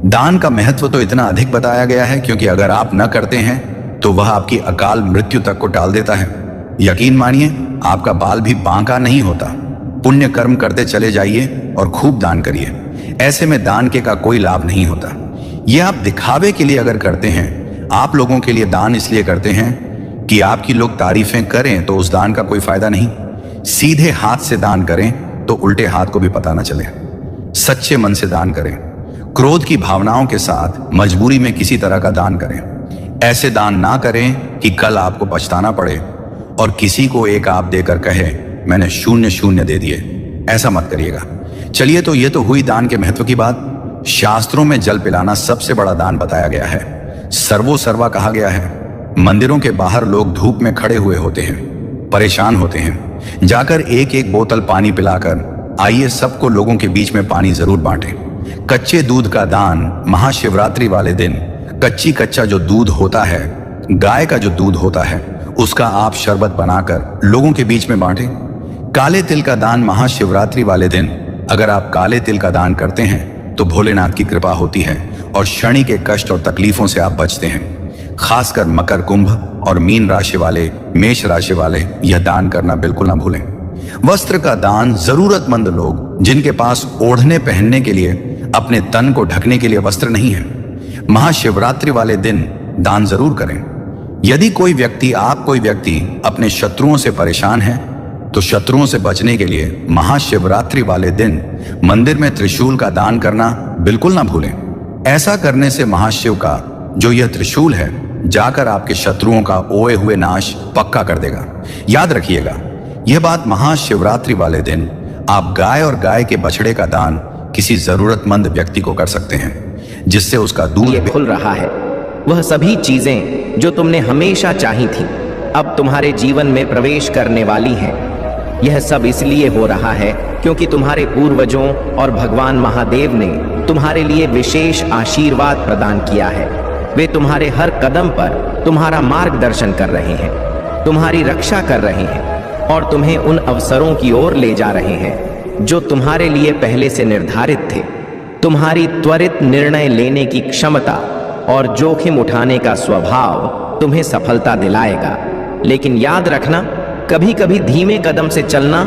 दान का महत्व तो इतना अधिक बताया गया है क्योंकि अगर आप न करते हैं तो वह आपकी अकाल मृत्यु तक को टाल देता है। यकीन मानिए, आपका बाल भी बांका नहीं होता। पुण्य कर्म करते चले जाइए और खूब दान करिए। ऐसे में दान के का कोई लाभ नहीं होता। यह आप दिखावे के लिए अगर करते हैं, आप लोगों के लिए दान इसलिए करते हैं कि आपकी लोग तारीफें करें, तो उस दान का कोई फायदा नहीं। सीधे हाथ से दान करें तो उल्टे हाथ को भी पता न चले। सच्चे मन से दान करें, क्रोध की भावनाओं के साथ मजबूरी में किसी तरह का दान करें। ऐसे दान ना करें कि कल आपको पछताना पड़े और किसी को एक आप देकर कहे मैंने 0 दे दिए। ऐसा मत करिएगा। चलिए, तो ये तो हुई दान के महत्व की बात। शास्त्रों में जल पिलाना सबसे बड़ा दान बताया गया है। सर्वो सर्वा कहा गया है। मंदिरों के बाहर लोग धूप में खड़े हुए होते हैं, परेशान होते हैं। जाकर एक एक बोतल पानी पिलाकर आइए सबको लोगों के बीच में पानी जरूर बांटें। कच्चे दूध का दान महाशिवरात्रि वाले दिन, कच्चा जो दूध होता है, गाय का जो दूध होता है, उसका आप शरबत बनाकर लोगों के बीच में बांटें। काले तिल का दान महाशिवरात्रि वाले दिन अगर आप काले तिल का दान करते हैं तो भोलेनाथ की कृपा होती है और शनि के कष्ट और तकलीफों से आप बचते हैं। खासकर मकर, कुंभ और मीन राशि वाले, मेष राशि वाले यह दान करना बिल्कुल ना भूलें। वस्त्र का दान, जरूरतमंद लोग जिनके पास ओढ़ने पहनने के लिए, अपने तन को ढकने के लिए वस्त्र नहीं है, महाशिवरात्रि वाले दिन दान जरूर करें। यदि कोई व्यक्ति अपने शत्रुओं से परेशान है तो शत्रुओं से बचने के लिए महाशिवरात्रि वाले दिन मंदिर में त्रिशूल का दान करना बिल्कुल ना भूलें। ऐसा करने से महाशिव का जो यह त्रिशूल है जाकर आपके शत्रुओं का ओए हुए नाश पक्का कर देगा। याद रखिएगा, यह बात महाशिवरात्रि वाले दिन आप गाय और गाय के बछड़े का दान किसी जरूरतमंद व्यक्ति को कर सकते हैं, जिससे उसका दूध खुल रहा है। वह सभी चीजें जो तुमने हमेशा चाही थी अब तुम्हारे जीवन में प्रवेश करने वाली हैं। यह सब इसलिए हो रहा है क्योंकि तुम्हारे पूर्वजों और भगवान महादेव ने तुम्हारे लिए विशेष आशीर्वाद प्रदान किया है। वे तुम्हारे हर कदम पर तुम्हारा मार्गदर्शन कर रहे हैं, तुम्हारी रक्षा कर रहे हैं और तुम्हें उन अवसरों की ओर ले जा रहे हैं जो तुम्हारे लिए पहले से निर्धारित थे। तुम्हारी त्वरित निर्णय लेने की क्षमता और जोखिम उठाने का स्वभाव तुम्हें सफलता दिलाएगा। लेकिन याद रखना, कभी कभी धीमे कदम से चलना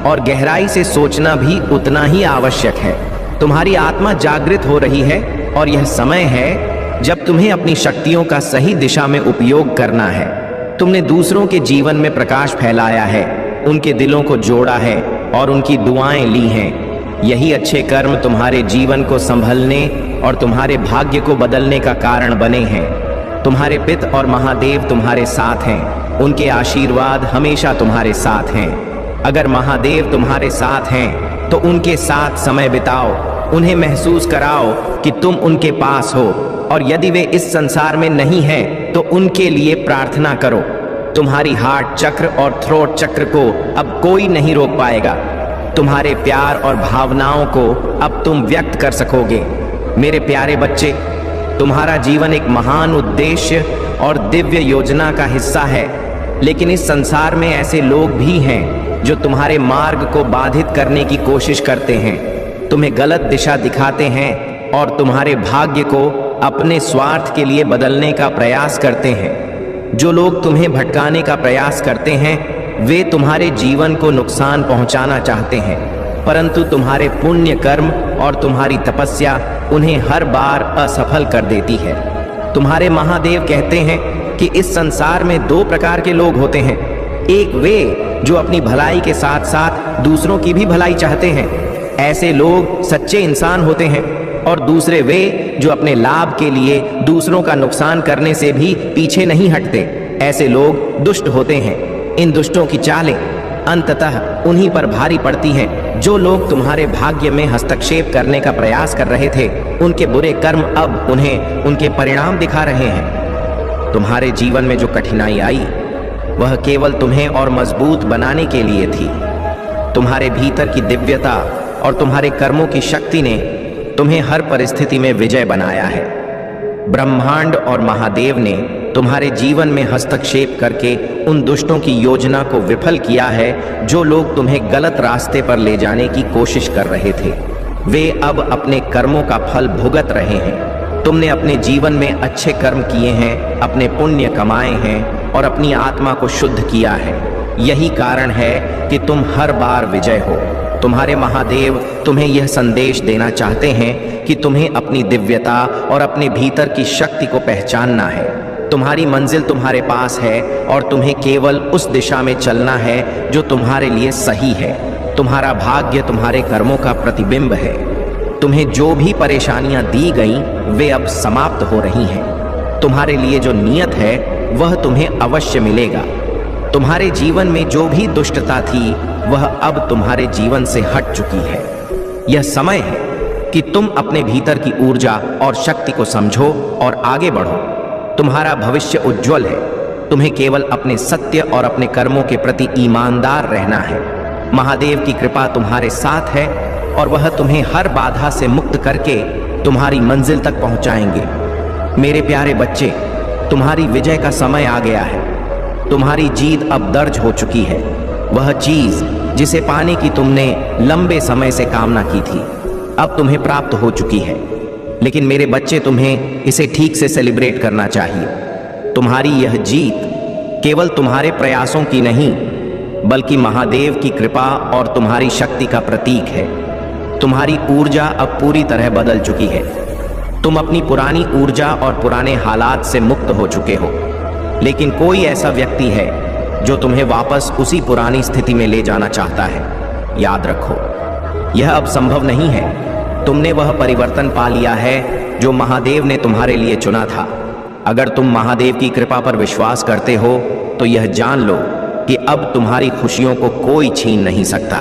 और गहराई से सोचना भी उतना ही आवश्यक है। तुम्हारी आत्मा जागृत हो रही है और यह समय है जब तुम्हें अपनी शक्तियों का सही दिशा में उपयोग करना है। तुमने दूसरों के जीवन में प्रकाश फैलाया है, उनके दिलों को जोड़ा है और उनकी दुआएं ली हैं। यही अच्छे कर्म तुम्हारे जीवन को संभलने और तुम्हारे भाग्य को बदलने का कारण बने हैं। तुम्हारे पिता और महादेव तुम्हारे साथ हैं, उनके आशीर्वाद हमेशा तुम्हारे साथ हैं। अगर महादेव तुम्हारे साथ हैं तो उनके साथ समय बिताओ, उन्हें महसूस कराओ कि तुम उनके पास हो, और यदि वे इस संसार में नहीं हैं तो उनके लिए प्रार्थना करो। तुम्हारी हार्ट चक्र और थ्रोट चक्र को अब कोई नहीं रोक पाएगा। तुम्हारे प्यार और भावनाओं को अब तुम व्यक्त कर सकोगे। मेरे प्यारे बच्चे, तुम्हारा जीवन एक महान उद्देश्य और दिव्य योजना का हिस्सा है, लेकिन इस संसार में ऐसे लोग भी हैं जो तुम्हारे मार्ग को बाधित करने की कोशिश करते हैं, तुम्हें गलत दिशा दिखाते हैं और तुम्हारे भाग्य को अपने स्वार्थ के लिए बदलने का प्रयास करते हैं। जो लोग तुम्हें भटकाने का प्रयास करते हैं वे तुम्हारे जीवन को नुकसान पहुंचाना चाहते हैं, परंतु तुम्हारे पुण्य कर्म और तुम्हारी तपस्या उन्हें हर बार असफल कर देती है। तुम्हारे महादेव कहते हैं कि इस संसार में दो प्रकार के लोग होते हैं। एक वे जो अपनी भलाई के साथ साथ दूसरों की भी भलाई चाहते हैं, ऐसे लोग सच्चे इंसान होते हैं, और दूसरे वे जो अपने लाभ के लिए दूसरों का नुकसान करने से भी पीछे नहीं हटते, ऐसे लोग दुष्ट होते हैं। इन दुष्टों की चालें अंततः उन्हीं पर भारी पड़ती हैं। जो लोग तुम्हारे भाग्य में हस्तक्षेप करने का प्रयास कर रहे थे, उनके बुरे कर्म अब उन्हें उनके परिणाम दिखा रहे हैं। तुम्हारे जीवन में जो कठिनाई आई वह केवल तुम्हें और मजबूत बनाने के लिए थी। तुम्हारे भीतर की दिव्यता और तुम्हारे कर्मों की शक्ति ने तुम्हें हर परिस्थिति में विजय बनाया है। ब्रह्मांड और महादेव ने तुम्हारे जीवन में हस्तक्षेप करके उन दुष्टों की योजना को विफल किया है जो लोग तुम्हें गलत रास्ते पर ले जाने की कोशिश कर रहे थे। वे अब अपने कर्मों का फल भुगत रहे हैं। तुमने अपने जीवन में अच्छे कर्म किए हैं, अपने पुण्य कमाए हैं और अपनी आत्मा को शुद्ध किया है। यही कारण है कि तुम हर बार विजय हो। तुम्हारे महादेव तुम्हें यह संदेश देना चाहते हैं कि तुम्हें अपनी दिव्यता और अपने भीतर की शक्ति को पहचानना है। तुम्हारी मंजिल तुम्हारे पास है और तुम्हें केवल उस दिशा में चलना है जो तुम्हारे लिए सही है। तुम्हारा भाग्य तुम्हारे कर्मों का प्रतिबिंब है। तुम्हें जो भी परेशानियां दी गईं वे अब समाप्त हो रही हैं। तुम्हारे लिए जो नियत है वह तुम्हें अवश्य मिलेगा। तुम्हारे जीवन में जो भी दुष्टता थी वह अब तुम्हारे जीवन से हट चुकी है। यह समय है कि तुम अपने भीतर की ऊर्जा और शक्ति को समझो और आगे बढ़ो। तुम्हारा भविष्य उज्जवल है। तुम्हें केवल अपने सत्य और अपने कर्मों के प्रति ईमानदार रहना है। महादेव की कृपा तुम्हारे साथ है और वह तुम्हें हर बाधा से मुक्त करके तुम्हारी मंजिल तक पहुंचाएंगे। मेरे प्यारे बच्चे, तुम्हारी विजय का समय आ गया है। तुम्हारी जीत अब दर्ज हो चुकी है। वह चीज जिसे पाने की तुमने लंबे समय से कामना की थी अब तुम्हें प्राप्त हो चुकी है। लेकिन मेरे बच्चे, तुम्हें इसे ठीक से सेलिब्रेट करना चाहिए। तुम्हारी यह जीत केवल तुम्हारे प्रयासों की नहीं बल्कि महादेव की कृपा और तुम्हारी शक्ति का प्रतीक है। तुम्हारी ऊर्जा अब पूरी तरह बदल चुकी है। तुम अपनी पुरानी ऊर्जा और पुराने हालात से मुक्त हो चुके हो। लेकिन कोई ऐसा व्यक्ति है जो तुम्हें वापस उसी पुरानी स्थिति में ले जाना चाहता है। याद रखो, यह अब संभव नहीं है। तुमने वह परिवर्तन पा लिया है जो महादेव ने तुम्हारे लिए चुना था। अगर तुम महादेव की कृपा पर विश्वास करते हो तो यह जान लो कि अब तुम्हारी खुशियों को कोई छीन नहीं सकता।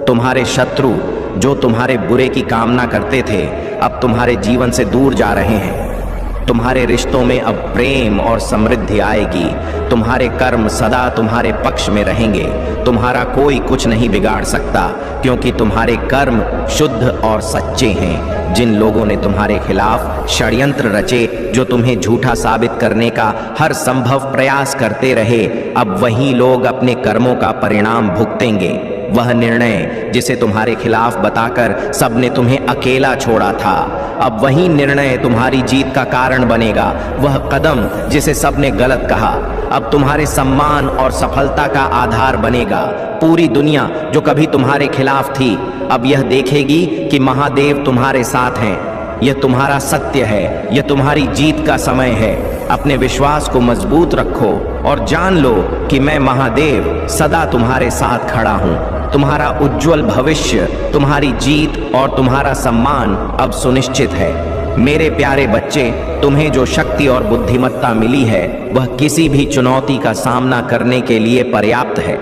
तुम्हारे शत्रु जो तुम्हारे बुरे की कामना करते थे, अब तुम्हारे जीवन से दूर जा रहे हैं। तुम्हारे रिश्तों में अब प्रेम और समृद्धि आएगी। तुम्हारे कर्म सदा तुम्हारे पक्ष में रहेंगे। तुम्हारा कोई कुछ नहीं बिगाड़ सकता, क्योंकि तुम्हारे कर्म शुद्ध और सच्चे हैं। जिन लोगों ने तुम्हारे खिलाफ षड्यंत्र रचे, जो तुम्हें झूठा साबित करने का हर संभव प्रयास करते रहे, अब वही लोग अपने कर्मों का परिणाम भुगतेंगे। वह निर्णय जिसे तुम्हारे खिलाफ बताकर सबने तुम्हें अकेला छोड़ा था, अब वही निर्णय तुम्हारी जीत का कारण बनेगा। वह कदम जिसे सबने गलत कहा, अब तुम्हारे सम्मान और सफलता का आधार बनेगा। पूरी दुनिया जो कभी तुम्हारे खिलाफ थी, अब यह देखेगी कि महादेव तुम्हारे साथ हैं। यह तुम्हारा सत्य है, यह तुम्हारी जीत का समय है। अपने विश्वास को मजबूत रखो और जान लो कि मैं महादेव सदा तुम्हारे साथ खड़ा हूँ। तुम्हारा उज्जवल भविष्य, तुम्हारी जीत और तुम्हारा सम्मान अब सुनिश्चित है। मेरे प्यारे बच्चे, तुम्हें जो शक्ति और बुद्धिमत्ता मिली है, वह किसी भी चुनौती का सामना करने के लिए पर्याप्त है।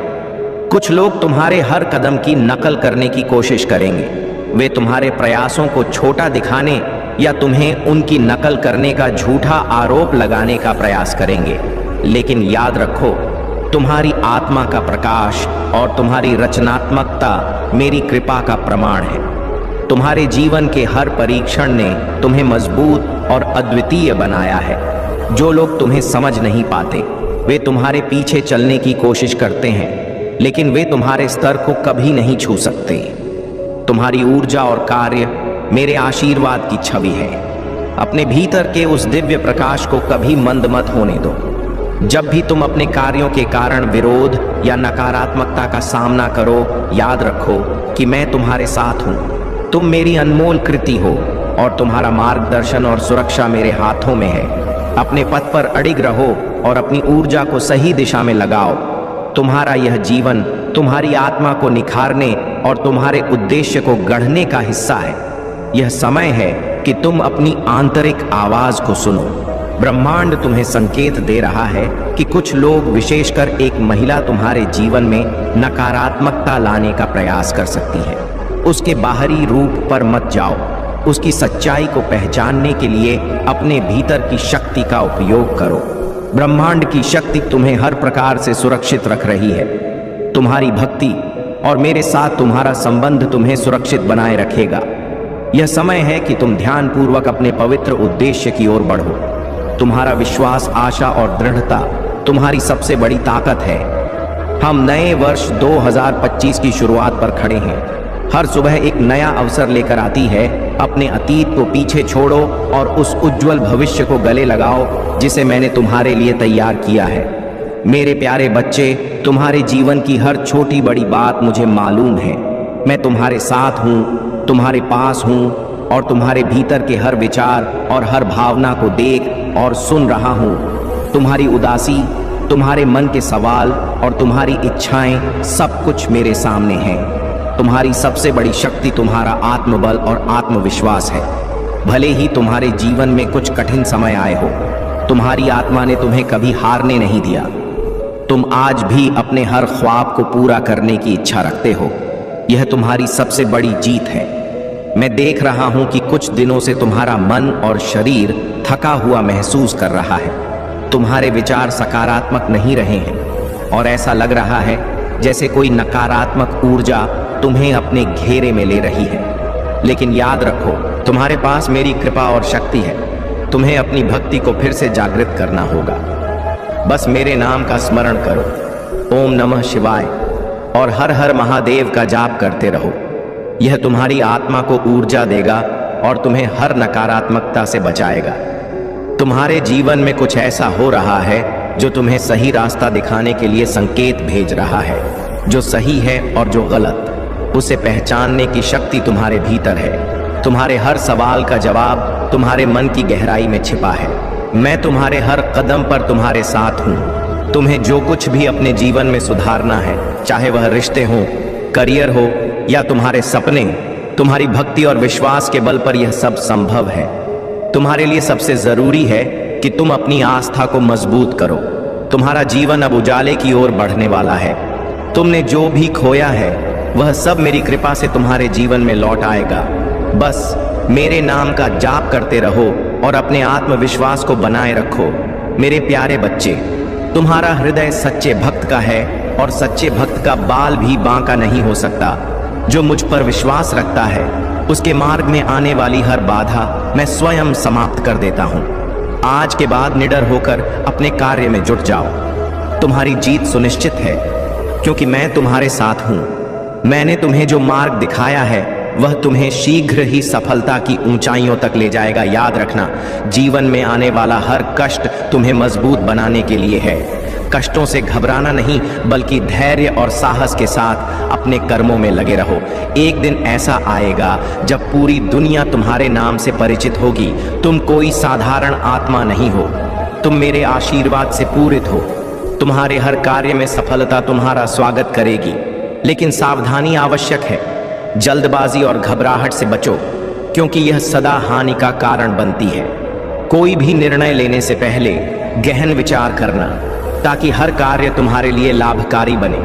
कुछ लोग तुम्हारे हर कदम की नकल करने की कोशिश करेंगे। वे तुम्हारे प्रयासों को छोटा दिखाने या तुम्हें उनकी नकल करने का झूठा आरोप लगाने का प्रयास करेंगे। लेकिन याद रखो, तुम्हारी आत्मा का प्रकाश और तुम्हारी रचनात्मकता मेरी कृपा का प्रमाण है। तुम्हारे जीवन के हर परीक्षण ने तुम्हें मजबूत और अद्वितीय बनाया है। जो लोग तुम्हें समझ नहीं पाते, वे तुम्हारे पीछे चलने की कोशिश करते हैं, लेकिन वे तुम्हारे स्तर को कभी नहीं छू सकते। तुम्हारी ऊर्जा और कार्य मेरे आशीर्वाद की छवि है। अपने भीतर के उस दिव्य प्रकाश को कभी मंद मत होने दो। जब भी तुम अपने कार्यों के कारण विरोध या नकारात्मकता का सामना करो, याद रखो कि मैं तुम्हारे साथ हूँ। तुम मेरी अनमोल कृति हो और तुम्हारा मार्गदर्शन और सुरक्षा मेरे हाथों में है। अपने पथ पर अडिग रहो और अपनी ऊर्जा को सही दिशा में लगाओ। तुम्हारा यह जीवन तुम्हारी आत्मा को निखारने और तुम्हारे उद्देश्य को गढ़ने का हिस्सा है। यह समय है कि तुम अपनी आंतरिक आवाज को सुनो। ब्रह्मांड तुम्हें संकेत दे रहा है कि कुछ लोग, विशेषकर एक महिला, तुम्हारे जीवन में नकारात्मकता लाने का प्रयास कर सकती है। उसके बाहरी रूप पर मत जाओ। उसकी सच्चाई को पहचानने के लिए अपने भीतर की शक्ति का उपयोग करो। ब्रह्मांड की शक्ति तुम्हें हर प्रकार से सुरक्षित रख रही है। तुम्हारी भक्ति और मेरे साथ तुम्हारा संबंध तुम्हें सुरक्षित बनाए रखेगा। यह समय है कि तुम ध्यानपूर्वक अपने पवित्र उद्देश्य की ओर बढ़ो। तुम्हारा विश्वास, आशा और दृढ़ता तुम्हारी सबसे बड़ी ताकत है। हम नए वर्ष 2025 की शुरुआत पर खड़े हैं। हर सुबह एक नया अवसर लेकर आती है। अपने अतीत को पीछे छोड़ो और उस उज्जवल भविष्य को गले लगाओ जिसे मैंने तुम्हारे लिए तैयार किया है। मेरे प्यारे बच्चे, तुम्हारे जीवन की हर छोटी बड़ी बात मुझे मालूम है। मैं तुम्हारे साथ हूँ, तुम्हारे पास हूँ और तुम्हारे भीतर के हर विचार और हर भावना को देख और सुन रहा हूँ। तुम्हारी उदासी, तुम्हारे मन के सवाल और तुम्हारी इच्छाएं, सब कुछ मेरे सामने हैं। तुम्हारी सबसे बड़ी शक्ति तुम्हारा आत्मबल और आत्मविश्वास है। भले ही तुम्हारे जीवन में कुछ कठिन समय आए हो, तुम्हारी आत्मा ने तुम्हें कभी हारने नहीं दिया। तुम आज भी अपने हर ख्वाब को पूरा करने की इच्छा रखते हो। यह तुम्हारी सबसे बड़ी जीत है। मैं देख रहा हूं कि कुछ दिनों से तुम्हारा मन और शरीर थका हुआ महसूस कर रहा है। तुम्हारे विचार सकारात्मक नहीं रहे हैं और ऐसा लग रहा है जैसे कोई नकारात्मक ऊर्जा तुम्हें अपने घेरे में ले रही है। लेकिन याद रखो, तुम्हारे पास मेरी कृपा और शक्ति है। तुम्हें अपनी भक्ति को फिर से जागृत करना होगा। बस मेरे नाम का स्मरण करो, ओम नमः शिवाय, और हर हर महादेव का जाप करते रहो। यह तुम्हारी आत्मा को ऊर्जा देगा और तुम्हें हर नकारात्मकता से बचाएगा। तुम्हारे जीवन में कुछ ऐसा हो रहा है जो तुम्हें सही रास्ता दिखाने के लिए संकेत भेज रहा है। जो सही है और जो गलत, उसे पहचानने की शक्ति तुम्हारे भीतर है। तुम्हारे हर सवाल का जवाब तुम्हारे मन की गहराई में छिपा है। मैं तुम्हारे हर कदम पर तुम्हारे साथ हूं। तुम्हें जो कुछ भी अपने जीवन में सुधारना है, चाहे वह रिश्ते हो, करियर हो या तुम्हारे सपने, तुम्हारी भक्ति और विश्वास के बल पर यह सब संभव है। तुम्हारे लिए सबसे जरूरी है कि तुम अपनी आस्था को मजबूत करो। तुम्हारा जीवन अब उजाले की ओर बढ़ने वाला है। तुमने जो भी खोया है वह सब मेरी कृपा से तुम्हारे जीवन में लौट आएगा। बस मेरे नाम का जाप करते रहो और अपने आत्मविश्वास को बनाए रखो। मेरे प्यारे बच्चे, तुम्हारा हृदय सच्चे भक्त का है और सच्चे भक्त का बाल भी बांका नहीं हो सकता। जो मुझ पर विश्वास रखता है उसके मार्ग में आने वाली हर बाधा मैं स्वयं समाप्त कर देता हूं। आज के बाद निडर होकर अपने कार्य में जुट जाओ। तुम्हारी जीत सुनिश्चित है क्योंकि मैं तुम्हारे साथ हूं। मैंने तुम्हें जो मार्ग दिखाया है वह तुम्हें शीघ्र ही सफलता की ऊंचाइयों तक ले जाएगा। याद रखना, जीवन में आने वाला हर कष्ट तुम्हें मजबूत बनाने के लिए है। कष्टों से घबराना नहीं, बल्कि धैर्य और साहस के साथ अपने कर्मों में लगे रहो। एक दिन ऐसा आएगा जब पूरी दुनिया तुम्हारे नाम से परिचित होगी। तुम कोई साधारण आत्मा नहीं हो, तुम मेरे आशीर्वाद से पूरित हो। तुम्हारे हर कार्य में सफलता तुम्हारा स्वागत करेगी, लेकिन सावधानी आवश्यक है। जल्दबाजी और घबराहट से बचो, क्योंकि यह सदा हानि का कारण बनती है। कोई भी निर्णय लेने से पहले गहन विचार करना, ताकि हर कार्य तुम्हारे लिए लाभकारी बने।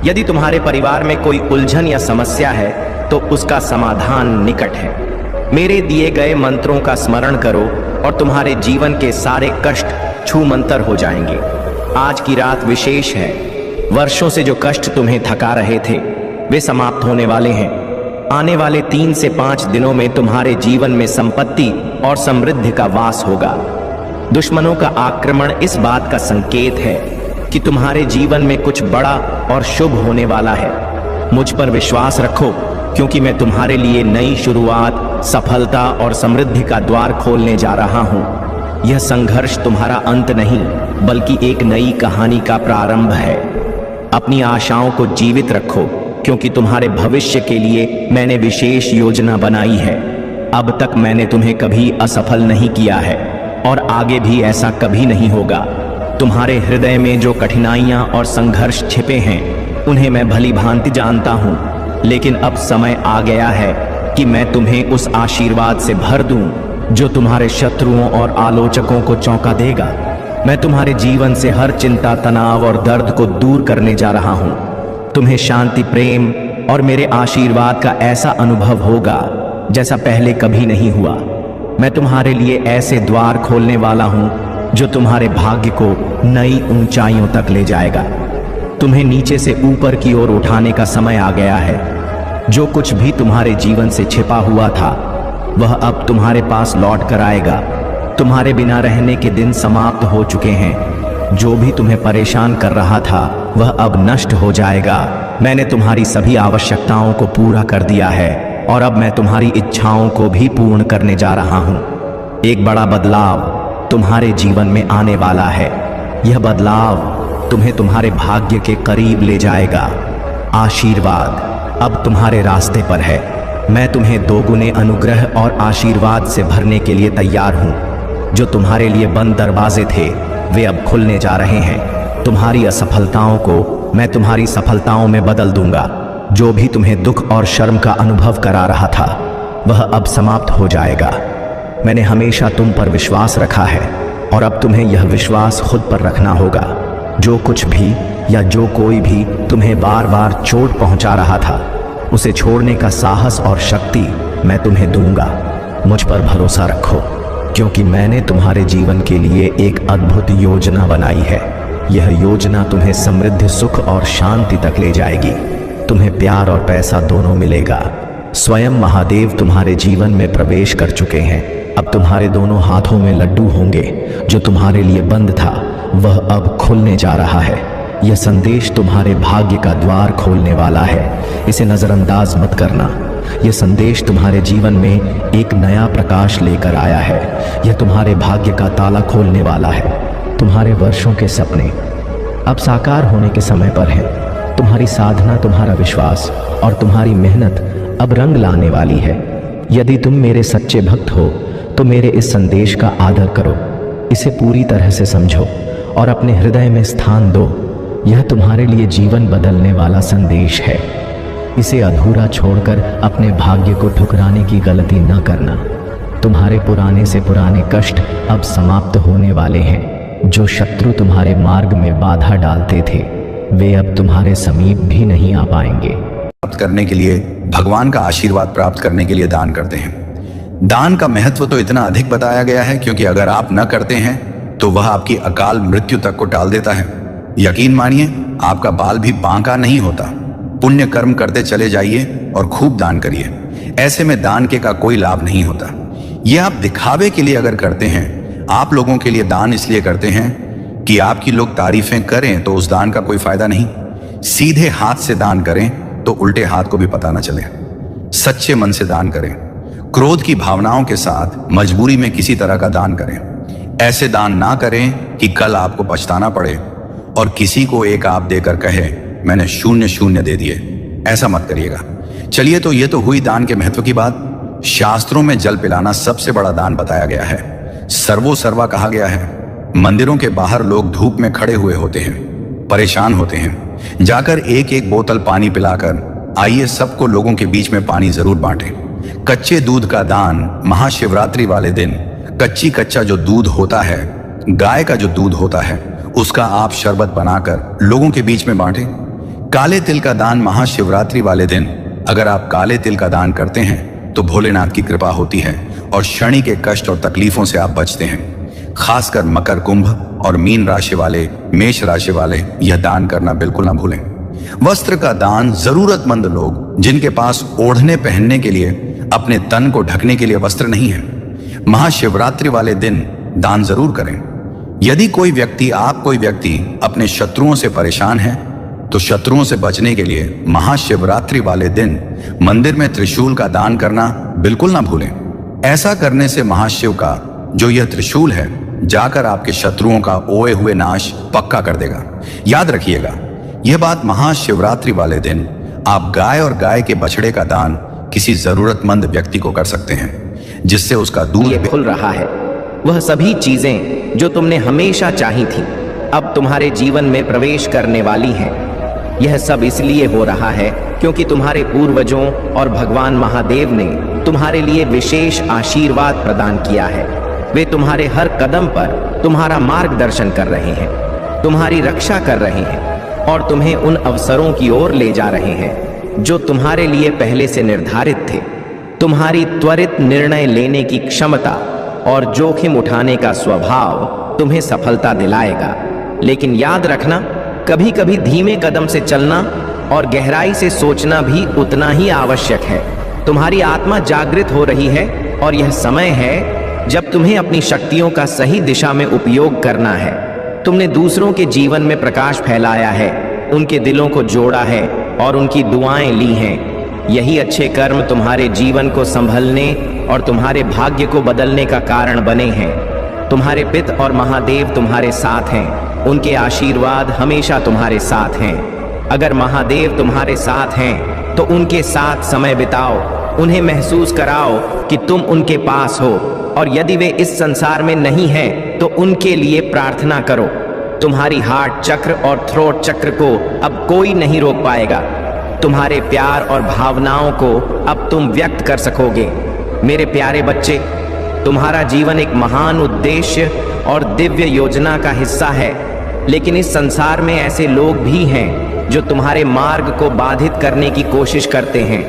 यदि तुम्हारे परिवार में कोई उलझन या समस्या है तो उसका समाधान निकट है। मेरे दिए गए मंत्रों का स्मरण करो और तुम्हारे जीवन के सारे कष्ट छूमंतर हो जाएंगे। आज की रात विशेष है। वर्षों से जो कष्ट तुम्हें थका रहे थे वे समाप्त होने वाले हैं। आने वाले 3 से 5 दिनों में तुम्हारे जीवन में संपत्ति और समृद्धि का वास होगा। दुश्मनों का आक्रमण इस बात का संकेत है कि तुम्हारे जीवन में कुछ बड़ा और शुभ होने वाला है। मुझ पर विश्वास रखो, क्योंकि मैं तुम्हारे लिए नई शुरुआत, सफलता और समृद्धि का द्वार खोलने जा रहा हूं। यह संघर्ष तुम्हारा अंत नहीं, बल्कि एक नई कहानी का प्रारंभ है। अपनी आशाओं को जीवित रखो, क्योंकि तुम्हारे भविष्य के लिए मैंने विशेष योजना बनाई है। अब तक मैंने तुम्हें कभी असफल नहीं किया है और आगे भी ऐसा कभी नहीं होगा। तुम्हारे हृदय में जो कठिनाइयां और संघर्ष छिपे हैं उन्हें मैं भली भांति जानता हूं, लेकिन अब समय आ गया है कि मैं तुम्हें उस आशीर्वाद से भर दूं जो तुम्हारे शत्रुओं और आलोचकों को चौंका देगा। मैं तुम्हारे जीवन से हर चिंता, तनाव और दर्द को दूर करने जा रहा हूं। तुम्हें शांति, प्रेम और मेरे आशीर्वाद का ऐसा अनुभव होगा जैसा पहले कभी नहीं हुआ। मैं तुम्हारे लिए ऐसे द्वार खोलने वाला हूं जो तुम्हारे भाग्य को नई ऊंचाइयों तक ले जाएगा। तुम्हें नीचे से ऊपर की ओर उठाने का समय आ गया है। जो कुछ भी तुम्हारे जीवन से छिपा हुआ था वह अब तुम्हारे पास लौट कर आएगा। तुम्हारे बिना रहने के दिन समाप्त हो चुके हैं। जो भी तुम्हें परेशान कर रहा था वह अब नष्ट हो जाएगा। मैंने तुम्हारी सभी आवश्यकताओं को पूरा कर दिया है और अब मैं तुम्हारी इच्छाओं को भी पूर्ण करने जा रहा हूं। एक बड़ा बदलाव तुम्हारे जीवन में आने वाला है। यह बदलाव तुम्हें तुम्हारे भाग्य के करीब ले जाएगा। आशीर्वाद अब तुम्हारे रास्ते पर है। मैं तुम्हें दोगुने अनुग्रह और आशीर्वाद से भरने के लिए तैयार हूं। जो तुम्हारे लिए बंद दरवाजे थे वे अब खुलने जा रहे हैं। तुम्हारी असफलताओं को मैं तुम्हारी सफलताओं में बदल दूंगा। जो भी तुम्हें दुख और शर्म का अनुभव करा रहा था वह अब समाप्त हो जाएगा। मैंने हमेशा तुम पर विश्वास रखा है और अब तुम्हें यह विश्वास खुद पर रखना होगा। जो कुछ भी या जो कोई भी तुम्हें बार बार चोट पहुंचा रहा था उसे छोड़ने का साहस और शक्ति मैं तुम्हें दूंगा। मुझ पर भरोसा रखो, क्योंकि मैंने तुम्हारे जीवन के लिए एक अद्भुत योजना बनाई है। यह योजना तुम्हें समृद्धि, सुख और शांति तक ले जाएगी। तुम्हें प्यार और पैसा दोनों मिलेगा। स्वयं महादेव तुम्हारे जीवन में प्रवेश कर चुके हैं। अब तुम्हारे दोनों हाथों में लड्डू होंगे। जो तुम्हारे लिए बंद था वह अब खुलने जा रहा है। यह संदेश तुम्हारे भाग्य का द्वार खोलने वाला है। इसे नजरअंदाज मत करना। यह संदेश तुम्हारे जीवन में एक नया प्रकाश लेकर आया है। यह तुम्हारे भाग्य का ताला खोलने वाला है। तुम्हारे वर्षों के सपने अब साकार होने के समय पर हैं। तुम्हारी साधना, तुम्हारा विश्वास और तुम्हारी मेहनत अब रंग लाने वाली है। यदि तुम मेरे सच्चे भक्त हो तो मेरे इस संदेश का आदर करो। इसे पूरी तरह से समझो और अपने हृदय में स्थान दो। यह तुम्हारे लिए जीवन बदलने वाला संदेश है। इसे अधूरा छोड़कर अपने भाग्य को ठुकराने की गलती न करना। तुम्हारे पुराने से पुराने कष्ट अब समाप्त होने वाले हैं। जो शत्रु तुम्हारे मार्ग में बाधा डालते थे, वे अब तुम्हारे समीप भी नहीं आ पाएंगे। प्राप्त करने के लिए, भगवान का आशीर्वाद प्राप्त करने के लिए दान करते हैं। दान का महत्व तो इतना अधिक बताया गया है क्योंकि अगर आप न करते हैं तो वह आपकी अकाल मृत्यु तक को टाल देता है। यकीन मानिए, आपका बाल भी बांका नहीं होता। पुण्य कर्म करते चले जाइए और खूब दान करिए। ऐसे में दान के का कोई लाभ नहीं होता। यह आप दिखावे के लिए अगर करते हैं, आप लोगों के लिए दान इसलिए करते हैं कि आपकी लोग तारीफें करें, तो उस दान का कोई फायदा नहीं। सीधे हाथ से दान करें तो उल्टे हाथ को भी पता न चले। सच्चे मन से दान करें। क्रोध की भावनाओं के साथ मजबूरी में किसी तरह का दान करें। ऐसे दान ना करें कि कल आपको पछताना पड़े और किसी को एक आप देकर कहे मैंने 0 दे दिए। ऐसा मत करिएगा। चलिए, तो ये तो हुई दान के महत्व की बात। शास्त्रों में जल पिलाना सबसे बड़ा दान बताया गया है। सर्वो सर्वा कहा गया है। मंदिरों के बाहर लोग धूप में खड़े हुए होते हैं, परेशान होते हैं। जाकर एक एक बोतल पानी पिलाकर आइए सबको लोगों के बीच में पानी जरूर बांटें। कच्चे दूध का दान महाशिवरात्रि वाले दिन कच्चा जो दूध होता है, गाय का जो दूध होता है, उसका आप शरबत बनाकर लोगों के बीच में बांटें। काले तिल का दान महाशिवरात्रि वाले दिन अगर आप काले तिल का दान करते हैं तो भोलेनाथ की कृपा होती है और शनि के कष्ट और तकलीफों से आप बचते हैं। खासकर मकर, कुंभ और मीन राशि वाले, मेष राशि वाले यह दान करना बिल्कुल ना भूलें। वस्त्र का दान जरूरतमंद लोग जिनके पास ओढ़ने पहनने के लिए, अपने तन को ढकने के लिए वस्त्र नहीं है, महाशिवरात्रि वाले दिन दान जरूर करें। यदि कोई व्यक्ति अपने शत्रुओं से परेशान है तो शत्रुओं से बचने के लिए महाशिवरात्रि वाले दिन मंदिर में त्रिशूल का दान करना बिल्कुल ना भूलें। ऐसा करने से महाशिव का जो यह त्रिशूल है जाकर आपके शत्रुओं का ओए हुए नाश पक्का कर देगा। याद रखिएगा, यह बात महाशिवरात्रि वाले दिन आप गाय और गाय के बछड़े का दान किसी जरूरतमंद व्यक्ति को कर सकते हैं, जिससे उसका दूध खुल रहा है। वह सभी चीजें जो तुमने हमेशा चाही थी अब तुम्हारे जीवन में प्रवेश करने वाली हैं। यह सब इसलिए हो रहा है क्योंकि तुम्हारे पूर्वजों और भगवान महादेव ने तुम्हारे लिए विशेष आशीर्वाद प्रदान किया है। वे तुम्हारे हर कदम पर तुम्हारा मार्गदर्शन कर रहे हैं, तुम्हारी रक्षा कर रहे हैं और तुम्हें उन अवसरों की ओर ले जा रहे हैं जो तुम्हारे लिए पहले से निर्धारित थे। तुम्हारी त्वरित निर्णय लेने की क्षमता और जोखिम उठाने का स्वभाव तुम्हें सफलता दिलाएगा। लेकिन याद रखना, कभी कभी धीमे कदम से चलना और गहराई से सोचना भी उतना ही आवश्यक है। तुम्हारी आत्मा जागृत हो रही है और यह समय है जब तुम्हें अपनी शक्तियों का सही दिशा में उपयोग करना है। तुमने दूसरों के जीवन में प्रकाश फैलाया है, उनके दिलों को जोड़ा है और उनकी दुआएं ली हैं। यही अच्छे कर्म तुम्हारे जीवन को संभलने और तुम्हारे भाग्य को बदलने का कारण बने हैं। तुम्हारे पिता और महादेव तुम्हारे साथ हैं, उनके आशीर्वाद हमेशा तुम्हारे साथ हैं। अगर महादेव तुम्हारे साथ हैं तो उनके साथ समय बिताओ, उन्हें महसूस कराओ कि तुम उनके पास हो, और यदि वे इस संसार में नहीं हैं तो उनके लिए प्रार्थना करो। तुम्हारी हार्ट चक्र और थ्रोट चक्र को अब कोई नहीं रोक पाएगा। तुम्हारे प्यार और भावनाओं को अब तुम व्यक्त कर सकोगे। मेरे प्यारे बच्चे, तुम्हारा जीवन एक महान उद्देश्य और दिव्य योजना का हिस्सा है, लेकिन इस संसार में ऐसे लोग भी हैं जो तुम्हारे मार्ग को बाधित करने की कोशिश करते हैं,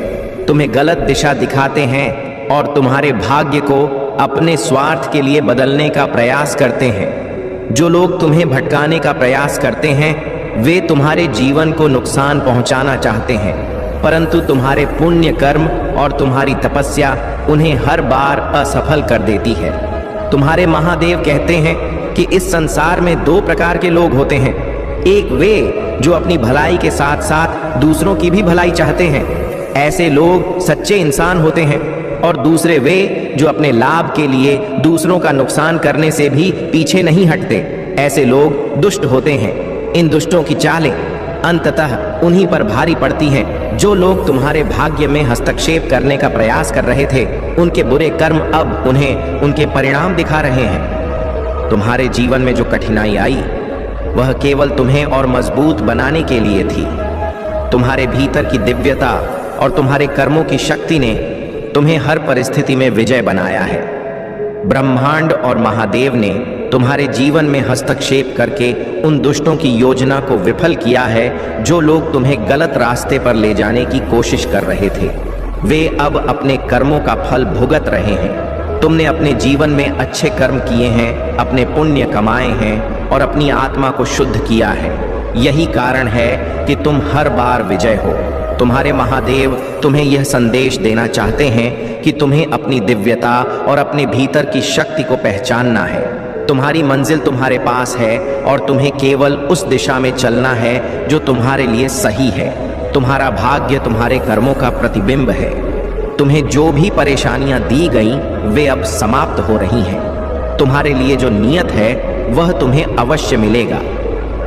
तुम्हें गलत दिशा दिखाते हैं और तुम्हारे भाग्य को अपने स्वार्थ के लिए बदलने का प्रयास करते हैं। जो लोग तुम्हें भटकाने का प्रयास करते हैं वे तुम्हारे जीवन को नुकसान पहुंचाना चाहते हैं, परंतु तुम्हारे पुण्य कर्म और तुम्हारी तपस्या उन्हें हर बार असफल कर देती है। तुम्हारे महादेव कहते हैं कि इस संसार में 2 प्रकार के लोग होते हैं। एक वे जो अपनी भलाई के साथ साथ दूसरों की भी भलाई चाहते हैं, ऐसे लोग सच्चे इंसान होते हैं, और दूसरे वे जो अपने लाभ के लिए दूसरों का नुकसान करने से भी पीछे नहीं हटते, ऐसे लोग दुष्ट होते हैं। इन दुष्टों की चालें अंततः उन्हीं पर भारी पड़ती हैं। जो लोग तुम्हारे भाग्य में हस्तक्षेप करने का प्रयास कर रहे थे, उनके बुरे कर्म अब उन्हें उनके परिणाम दिखा रहे हैं। तुम्हारे जीवन में जो कठिनाई आई वह केवल तुम्हें और मजबूत बनाने के लिए थी। तुम्हारे भीतर की दिव्यता और तुम्हारे कर्मों की शक्ति ने तुम्हें हर परिस्थिति में विजय बनाया है। ब्रह्मांड और महादेव ने तुम्हारे जीवन में हस्तक्षेप करके उन दुष्टों की योजना को विफल किया है जो लोग तुम्हें गलत रास्ते पर ले जाने की कोशिश कर रहे थे। वे अब अपने कर्मों का फल भुगत रहे हैं। तुमने अपने जीवन में अच्छे कर्म किए हैं, अपने पुण्य कमाए हैं और अपनी आत्मा को शुद्ध किया है। यही कारण है कि तुम हर बार विजय हो। तुम्हारे महादेव तुम्हें यह संदेश देना चाहते हैं कि तुम्हें अपनी दिव्यता और अपने भीतर की शक्ति को पहचानना है। तुम्हारी मंजिल तुम्हारे पास है और तुम्हें केवल उस दिशा में चलना है जो तुम्हारे लिए सही है। तुम्हारा भाग्य तुम्हारे कर्मों का प्रतिबिंब है। तुम्हें जो भी परेशानियां दी गईं वे अब समाप्त हो रही हैं। तुम्हारे लिए जो नियत है वह तुम्हें अवश्य मिलेगा।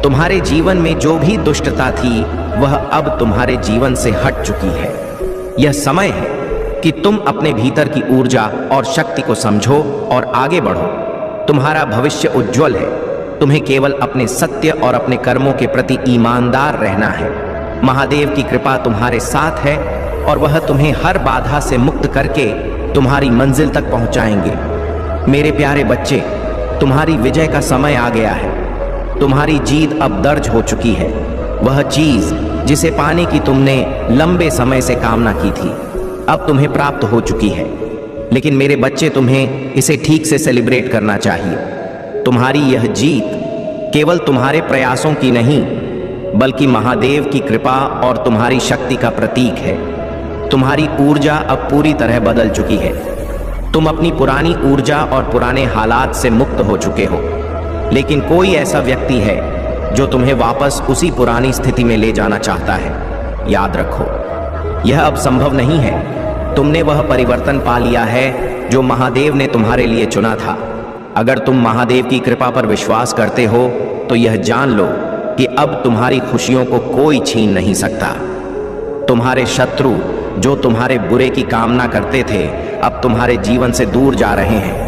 तुम्हारे जीवन में जो भी दुष्टता थी वह अब तुम्हारे जीवन से हट चुकी है। यह समय है कि तुम अपने भीतर की ऊर्जा और शक्ति को समझो और आगे बढ़ो। तुम्हारा भविष्य उज्जवल है। तुम्हें केवल अपने सत्य और अपने कर्मों के प्रति ईमानदार रहना है। महादेव की कृपा तुम्हारे साथ है और वह तुम्हें हर बाधा से मुक्त करके तुम्हारी मंजिल तक पहुंचाएंगे। मेरे प्यारे बच्चे, तुम्हारी विजय का समय आ गया है। तुम्हारी जीत अब दर्ज हो चुकी है। वह चीज जिसे पाने की तुमने लंबे समय से कामना की थी अब तुम्हें प्राप्त हो चुकी है। लेकिन मेरे बच्चे, तुम्हें इसे ठीक से सेलिब्रेट करना चाहिए। तुम्हारी यह जीत केवल तुम्हारे प्रयासों की नहीं बल्कि महादेव की कृपा और तुम्हारी शक्ति का प्रतीक है। तुम्हारी ऊर्जा अब पूरी तरह बदल चुकी है। तुम अपनी पुरानी ऊर्जा और पुराने हालात से मुक्त हो चुके हो। लेकिन कोई ऐसा व्यक्ति है जो तुम्हें वापस उसी पुरानी स्थिति में ले जाना चाहता है। याद रखो, यह अब संभव नहीं है। तुमने वह परिवर्तन पा लिया है जो महादेव ने तुम्हारे लिए चुना था। अगर तुम महादेव की कृपा पर विश्वास करते हो तो यह जान लो कि अब तुम्हारी खुशियों को कोई छीन नहीं सकता। तुम्हारे शत्रु जो तुम्हारे बुरे की कामना करते थे अब तुम्हारे जीवन से दूर जा रहे हैं।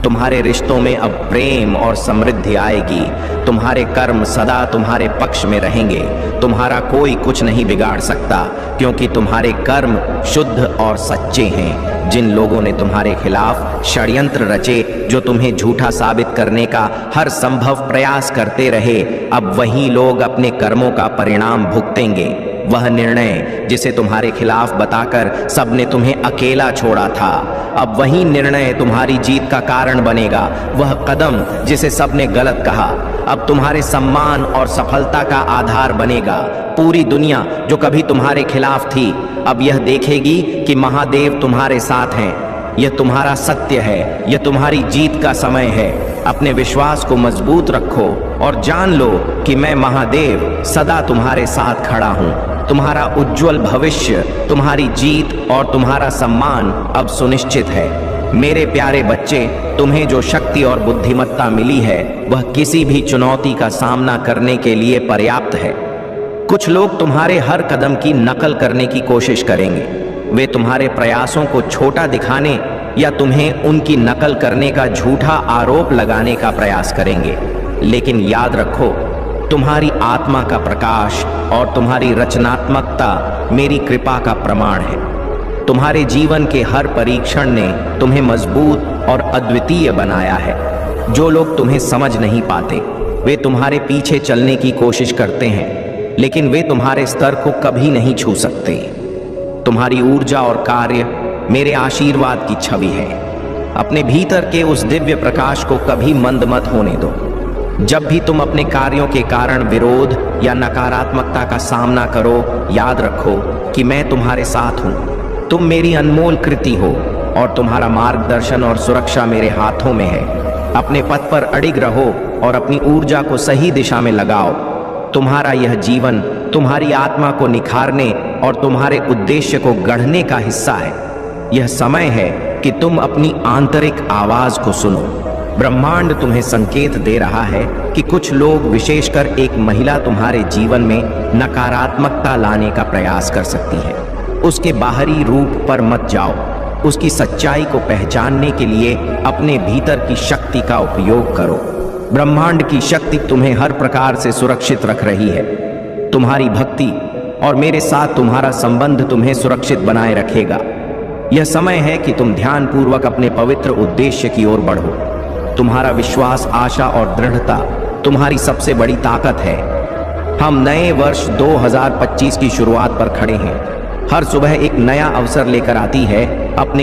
तुम्हारे रिश्तों में अब प्रेम और समृद्धि आएगी। तुम्हारे कर्म सदा तुम्हारे पक्ष में रहेंगे। तुम्हारा कोई कुछ नहीं बिगाड़ सकता क्योंकि तुम्हारे कर्म शुद्ध और सच्चे हैं। जिन लोगों ने तुम्हारे खिलाफ षड्यंत्र रचे, जो तुम्हें झूठा साबित करने का हर संभव प्रयास करते रहे, अब वही लोग अपने कर्मों का परिणाम भुगतेंगे। वह निर्णय जिसे तुम्हारे खिलाफ बताकर सबने तुम्हें अकेला छोड़ा था, अब वही निर्णय तुम्हारी जीत का कारण बनेगा। वह कदम जिसे सबने गलत कहा अब तुम्हारे सम्मान और सफलता का आधार बनेगा। पूरी दुनिया जो कभी तुम्हारे खिलाफ थी अब यह देखेगी कि महादेव तुम्हारे साथ हैं। यह तुम्हारा सत्य है, यह तुम्हारी जीत का समय है। अपने विश्वास को मजबूत रखो और जान लो कि मैं महादेव सदा तुम्हारे साथ खड़ा हूँ। तुम्हारा उज्जवल भविष्य, तुम्हारी जीत और तुम्हारा सम्मान अब सुनिश्चित है। मेरे प्यारे बच्चे, तुम्हें जो शक्ति और बुद्धिमत्ता मिली है वह किसी भी चुनौती का सामना करने के लिए पर्याप्त है। कुछ लोग तुम्हारे हर कदम की नकल करने की कोशिश करेंगे। वे तुम्हारे प्रयासों को छोटा दिखाने या तुम्हें उनकी नकल करने का झूठा आरोप लगाने का प्रयास करेंगे। लेकिन याद रखो, तुम्हारी आत्मा का प्रकाश और तुम्हारी रचनात्मकता मेरी कृपा का प्रमाण है। तुम्हारे जीवन के हर परीक्षण ने तुम्हें मजबूत और अद्वितीय बनाया है। जो लोग तुम्हें समझ नहीं पाते वे तुम्हारे पीछे चलने की कोशिश करते हैं, लेकिन वे तुम्हारे स्तर को कभी नहीं छू सकते। तुम्हारी ऊर्जा और कार्य मेरे आशीर्वाद की छवि है। अपने भीतर के उस दिव्य प्रकाश को कभी मंद मत होने दो। जब भी तुम अपने कार्यों के कारण विरोध या नकारात्मकता का सामना करो, याद रखो कि मैं तुम्हारे साथ हूँ। तुम मेरी अनमोल कृति हो और तुम्हारा मार्गदर्शन और सुरक्षा मेरे हाथों में है। अपने पथ पर अडिग रहो और अपनी ऊर्जा को सही दिशा में लगाओ। तुम्हारा यह जीवन तुम्हारी आत्मा को निखारने और तुम्हारे उद्देश्य को गढ़ने का हिस्सा है। यह समय है कि तुम अपनी आंतरिक आवाज को सुनो। ब्रह्मांड तुम्हें संकेत दे रहा है कि कुछ लोग, विशेषकर एक महिला, तुम्हारे जीवन में नकारात्मकता लाने का प्रयास कर सकती है। उसके बाहरी रूप पर मत जाओ, उसकी सच्चाई को पहचानने के लिए अपने भीतर की शक्ति का उपयोग करो। ब्रह्मांड की शक्ति तुम्हें हर प्रकार से सुरक्षित रख रही है। तुम्हारी भक्ति और मेरे साथ तुम्हारा संबंध तुम्हें सुरक्षित बनाए रखेगा। यह समय है कि तुम ध्यानपूर्वक अपने पवित्र उद्देश्य की ओर बढ़ो। तुम्हारा विश्वास, आशा और दृढ़ता तुम्हारी सबसे बड़ी ताकत है। हम नए वर्ष 2025 की शुरुआत पर खड़े हैं। हर सुबह एक नया अवसर लेकर आती है अपने